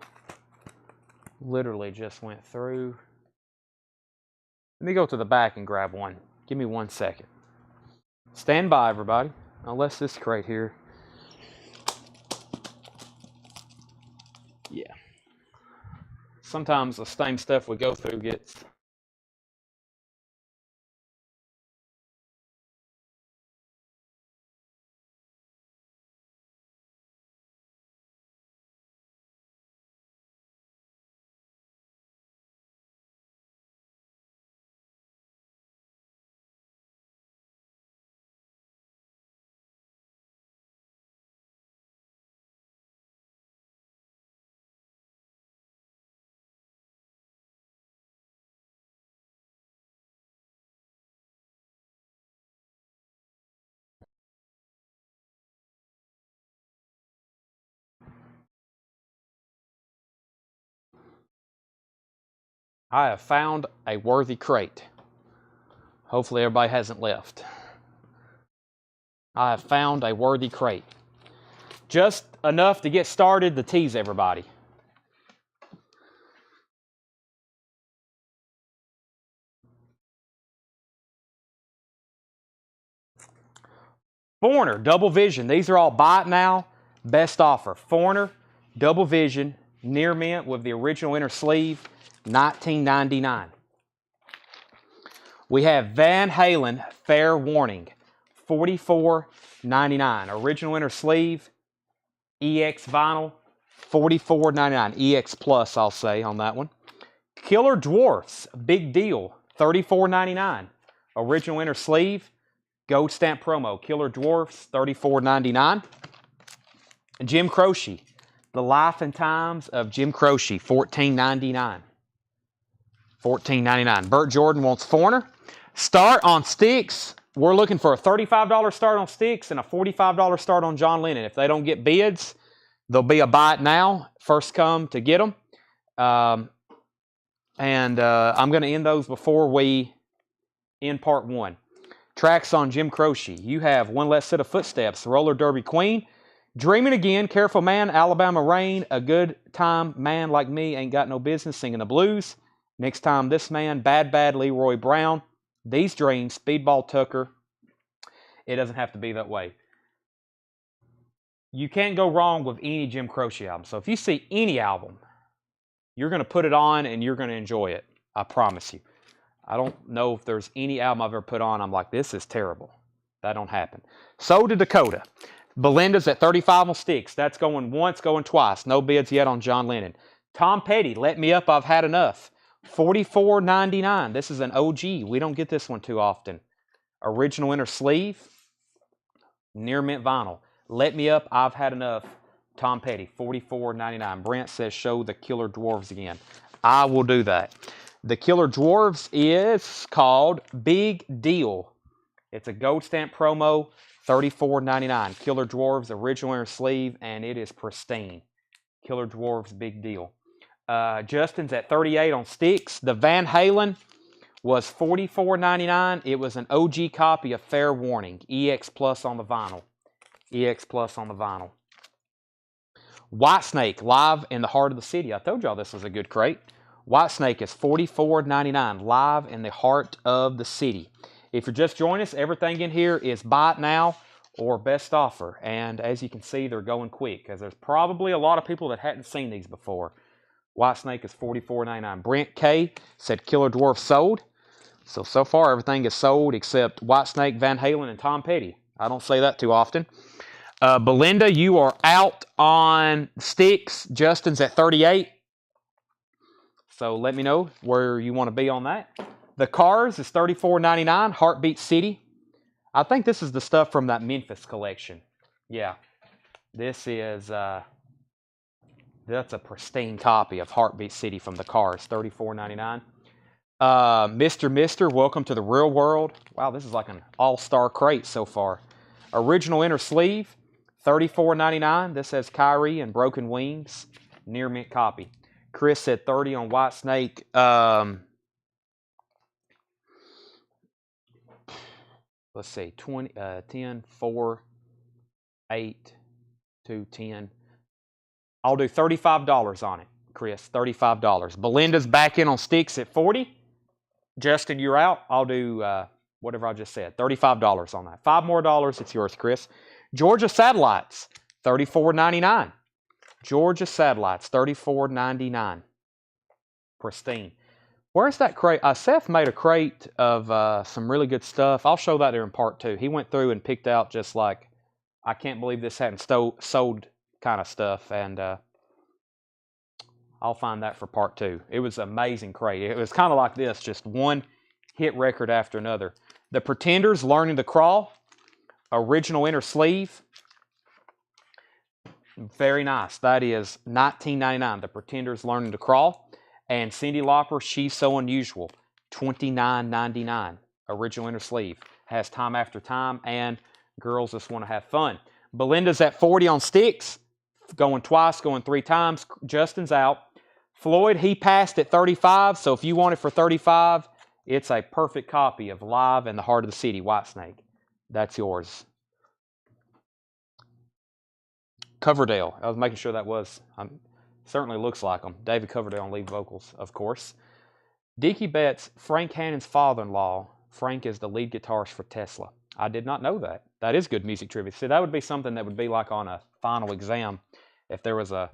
A: literally just went through. Let me go to the back and grab one. Give me 1 second. Stand by, everybody. Unless this crate here. Yeah. Sometimes the same stuff we go through gets... I have found a worthy crate. Hopefully everybody hasn't left. I have found a worthy crate. Just enough to get started to tease everybody. Foreigner, double vision. These are all buy it now, best offer. Foreigner, double vision, near mint with the original inner sleeve, $19.99. We have Van Halen, fair warning, $44.99. Original inner sleeve, EX vinyl, $44.99. EX plus, I'll say on that one. Killer Dwarfs, big deal, $34.99. Original inner sleeve, gold stamp promo. Killer Dwarfs, $34.99. Jim Croce, The Life and Times of Jim Croce, $14.99. $14.99. Burt Jordan wants Foreigner. Start on sticks. We're looking for a $35 start on sticks and a $45 start on John Lennon. If they don't get bids, there'll be a buy it now. First come to get them. I'm going to end those before we end part 1. Tracks on Jim Croce. You have One Less Set of Footsteps, Roller Derby Queen, Dreaming Again, Careful Man, Alabama Rain, A Good Time Man Like Me Ain't Got No Business Singing the Blues, Next Time This Man, Bad Bad Leroy Brown, These Dreams, Speedball Tucker. It doesn't have to be that way. You can't go wrong with any Jim Croce album. So if you see any album, you're going to put it on and you're going to enjoy it. I promise you. I don't know if there's any album I've ever put on I'm like, this is terrible. That don't happen. So to Dakota. Belinda's at 35 on sticks. That's going once, going twice. No bids yet on John Lennon. Tom Petty, Let Me Up, I've Had Enough. $44.99. This is an OG. We don't get this one too often. Original inner sleeve. Near mint vinyl. Let Me Up, I've Had Enough. Tom Petty, $44.99. Brent says show the Killer Dwarves again. I will do that. The Killer Dwarves is called Big Deal. It's a gold stamp promo, $34.99. Killer Dwarves, original inner sleeve, and it is pristine. Killer Dwarves, Big Deal. Justin's at 38 on sticks. The Van Halen was $44.99. It was an OG copy of Fair Warning. EX plus on the vinyl. EX plus on the vinyl. Whitesnake, live in the heart of the city. I told y'all this was a good crate. Whitesnake is $44.99, live in the heart of the city. If you're just joining us, everything in here is buy it now or best offer. And as you can see, they're going quick because there's probably a lot of people that hadn't seen these before. Whitesnake is $44.99. Brent K said Killer Dwarf sold. So far everything is sold except Whitesnake, Van Halen, and Tom Petty. I don't say that too often. Belinda, you are out on sticks. Justin's at 38. So let me know where you want to be on that. The Cars is $34.99. Heartbeat City. I think this is the stuff from that Memphis collection. Yeah. This is, that's a pristine copy of Heartbeat City from the Cars. $34.99. Mr. Welcome to the Real World. Wow, this is like an all-star crate so far. Original inner sleeve. $34.99. This has Kyrie and Broken Wings. Near mint copy. Chris said 30 on Whitesnake. Let's see, 20, 10, 4, 8, 2, 10. I'll do $35 on it, Chris. $35. Belinda's back in on sticks at 40. Justin, you're out. I'll do whatever I just said. $35 on that. $5 more. It's yours, Chris. Georgia Satellites, $34.99. Georgia Satellites, $34.99. Pristine. Where's that crate? Seth made a crate of some really good stuff. I'll show that there in part 2. He went through and picked out just like, I can't believe this hadn't sold kind of stuff. And I'll find that for part 2. It was an amazing crate. It was kind of like this, just one hit record after another. The Pretenders, Learning to Crawl. Original inner sleeve. Very nice. That is $19.99. The Pretenders, Learning to Crawl. And Cyndi Lauper, She's So Unusual, $29.99. Original inner sleeve. Has Time After Time and Girls Just Want to Have Fun. Belinda's at 40 on sticks. Going twice, going 3 times. Justin's out. Floyd, he passed at 35. So if you want it for 35, it's a perfect copy of Live in the Heart of the City, Whitesnake. That's yours. Coverdale. I was making sure that was... certainly looks like them. David Coverdale on lead vocals, of course. Dickie Betts, Frank Hannon's father-in-law. Frank is the lead guitarist for Tesla. I did not know that. That is good music trivia. See, that would be something that would be like on a final exam if there was a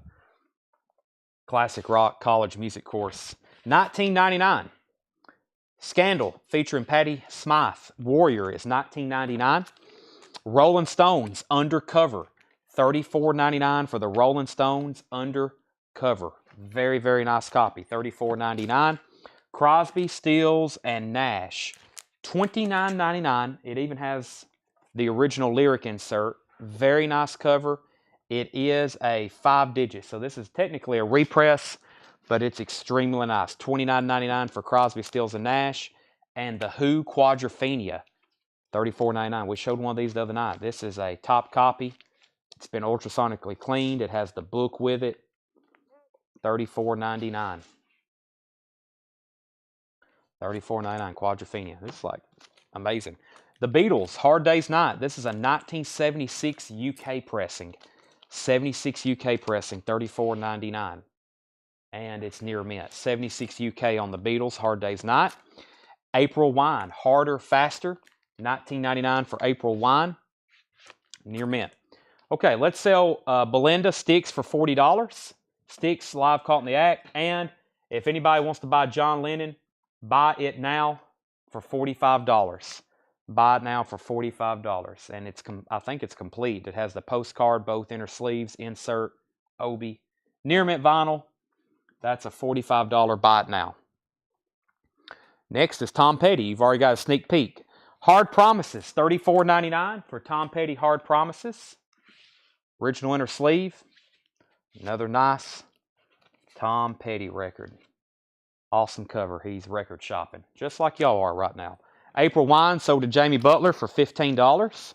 A: classic rock college music course. $19.99. Scandal, featuring Patti Smythe. Warrior is $19.99. Rolling Stones, Undercover. $34.99 for the Rolling Stones Undercover. Very, very nice copy. $34.99. Crosby, Stills, and Nash. $29.99. It even has the original lyric insert. Very nice cover. It is a 5-digit. So this is technically a repress, but it's extremely nice. $29.99 for Crosby, Stills, and Nash. And the Who Quadrophenia. $34.99. We showed one of these the other night. This is a top copy. It's been ultrasonically cleaned. It has the book with it. $34.99. $34.99 Quadrophenia. This is like amazing. The Beatles, Hard Day's Night. This is a 1976 UK pressing. 76 UK pressing, $34.99. And it's near mint. 76 UK on the Beatles, Hard Day's Night. April Wine, Harder, Faster. $19.99 for April Wine. Near mint. Okay, let's sell Belinda sticks for $40. Sticks live caught in the act. And if anybody wants to buy John Lennon, buy it now for $45. Buy it now for $45. And it's I think it's complete. It has the postcard, both inner sleeves, insert, Obi. Near mint vinyl. That's a $45 buy it now. Next is Tom Petty. You've already got a sneak peek. Hard Promises, $34.99 for Tom Petty Hard Promises. Original inner sleeve. Another nice Tom Petty record. Awesome cover. He's record shopping, just like y'all are right now. April Wine sold to Jamie Butler for $15.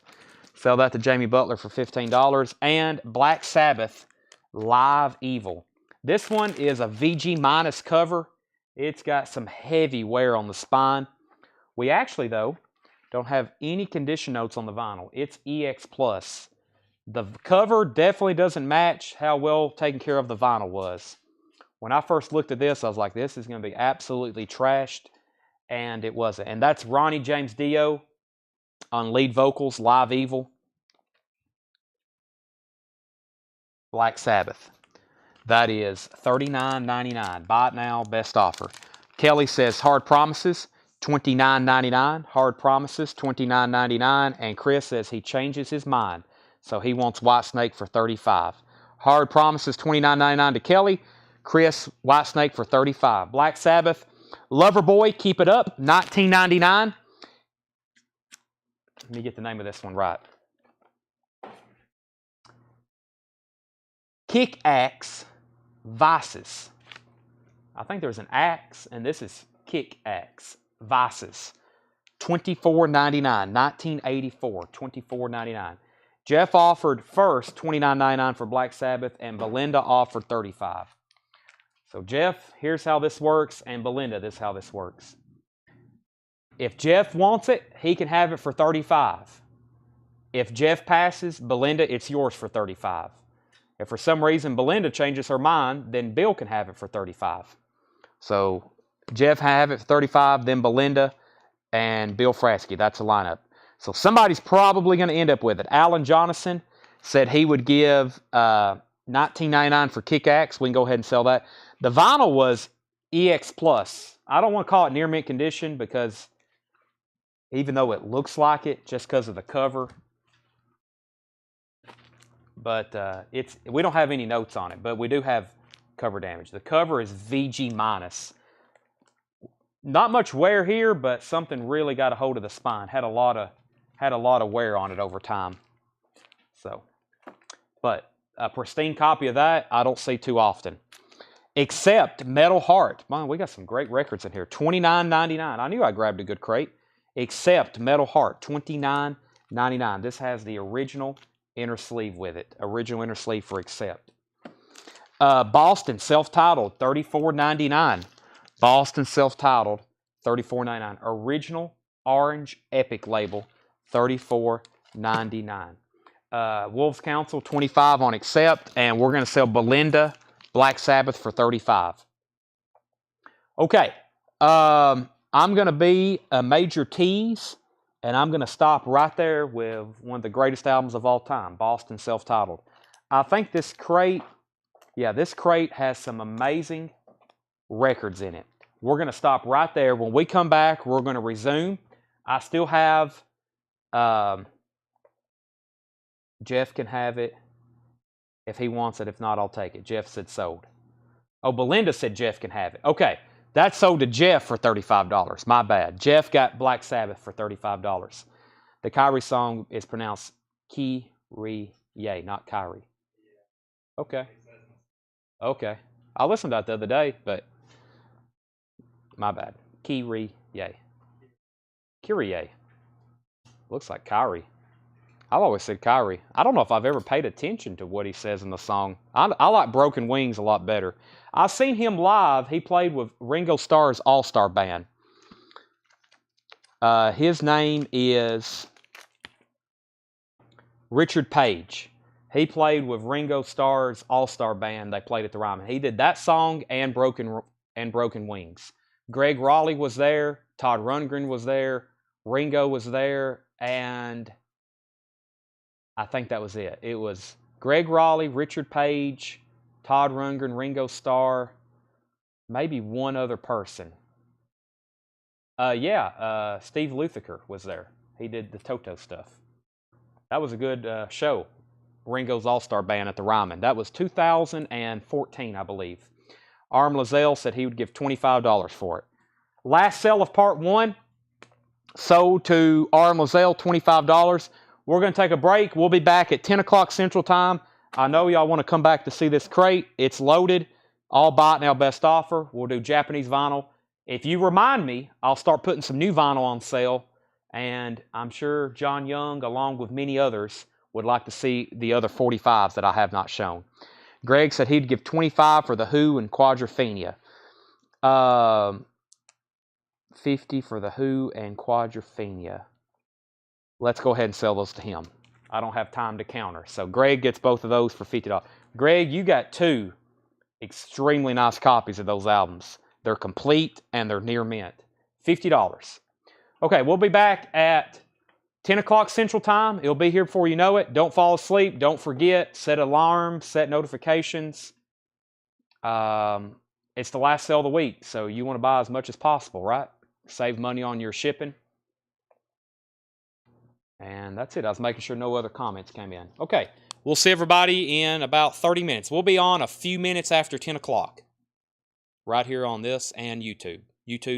A: Sell that to Jamie Butler for $15. And Black Sabbath, Live Evil. This one is a VG minus cover. It's got some heavy wear on the spine. We actually, though, don't have any condition notes on the vinyl. It's EX Plus. The cover definitely doesn't match how well taken care of the vinyl was. When I first looked at this, I was like, this is going to be absolutely trashed. And it wasn't. And that's Ronnie James Dio on lead vocals, Live Evil. Black Sabbath. That is $39.99. Buy it now, best offer. Kelly says Hard Promises, $29.99. Hard Promises, $29.99. And Chris says he changes his mind, so he wants Whitesnake for $35. Hard Promises, $29.99 to Kelly. Chris, Whitesnake for $35. Black Sabbath, Loverboy, Keep It Up, $19.99. Let me get the name of this one right. Kick Axe Vices. I think there's an axe, and this is Kick Axe Vices. $24.99. 1984. $24.99. Jeff offered first $29.99 for Black Sabbath, and Belinda offered $35. So Jeff, here's how this works, and Belinda, this is how this works. If Jeff wants it, he can have it for $35. If Jeff passes, Belinda, it's yours for $35. If for some reason Belinda changes her mind, then Bill can have it for $35. So Jeff have it for $35, then Belinda and Bill Frasky. That's the lineup. So somebody's probably going to end up with it. Alan Jonathan said he would give $19.99 for Kick Axe. We can go ahead and sell that. The vinyl was EX Plus. I don't want to call it near mint condition because even though it looks like it, just because of the cover. But we don't have any notes on it, but we do have cover damage. The cover is VG minus. Not much wear here, but something really got a hold of the spine. Had a lot of wear on it over time. So, but a pristine copy of that I don't see too often. Except Metal Heart. Man, we got some great records in here. $29.99. I knew I grabbed a good crate. Except Metal Heart, $29.99. This has the original inner sleeve with it. Original inner sleeve for Accept. Boston, self-titled, $34.99. Boston, self-titled, $34.99. Original orange Epic label, $34.99. Wolves Council, $25 on Accept. And we're going to sell Belinda Black Sabbath for $35. Okay. I'm going to be a major tease, and I'm going to stop right there with one of the greatest albums of all time, Boston Self-Titled. I think this crate has some amazing records in it. We're going to stop right there. When we come back, we're going to resume. I still have, Jeff can have it if he wants it. If not, I'll take it. Jeff said sold. Oh, Belinda said Jeff can have it. Okay. That sold to Jeff for $35. My bad. Jeff got Black Sabbath for $35. The Kyrie song is pronounced Kyrie, not Kyrie. Okay. Okay. I listened to that the other day, but my bad. Kyrie. Kyrie. Looks like Kyrie. I've always said Kyrie. I don't know if I've ever paid attention to what he says in the song. I like Broken Wings a lot better. I've seen him live. He played with Ringo Starr's All-Star Band. His name is Richard Page. He played with Ringo Starr's All-Star Band. They played at the Ryman. He did that song and Broken Wings. Greg Raleigh was there. Todd Rundgren was there. Ringo was there. And I think that was it. It was Greg Raleigh, Richard Page, Todd Rundgren, Ringo Starr, maybe one other person. Steve Lukather was there. He did the Toto stuff. That was a good show. Ringo's All-Star Band at the Ryman. That was 2014, I believe. Arm Lazelle said he would give $25 for it. Last sale of part one, sold to Arm Lazelle, $25. We're going to take a break. We'll be back at 10 o'clock Central Time. I know y'all want to come back to see this crate. It's loaded. All buy it now, best offer. We'll do Japanese vinyl. If you remind me, I'll start putting some new vinyl on sale. And I'm sure John Young, along with many others, would like to see the other 45s that I have not shown. Greg said he'd give $25 for the Who and Quadrophenia. 50 for the Who and Quadrophenia. Let's go ahead and sell those to him. I don't have time to counter. So Greg gets both of those for $50. Greg, you got two extremely nice copies of those albums. They're complete and they're near mint. $50. Okay, we'll be back at 10 o'clock Central Time. It'll be here before you know it. Don't fall asleep. Don't forget. Set alarms. Set notifications. It's the last sale of the week, so you want to buy as much as possible, right? Save money on your shipping. And that's it. I was making sure no other comments came in. Okay. We'll see everybody in about 30 minutes. We'll be on a few minutes after 10 o'clock. Right here on this and YouTube. YouTube.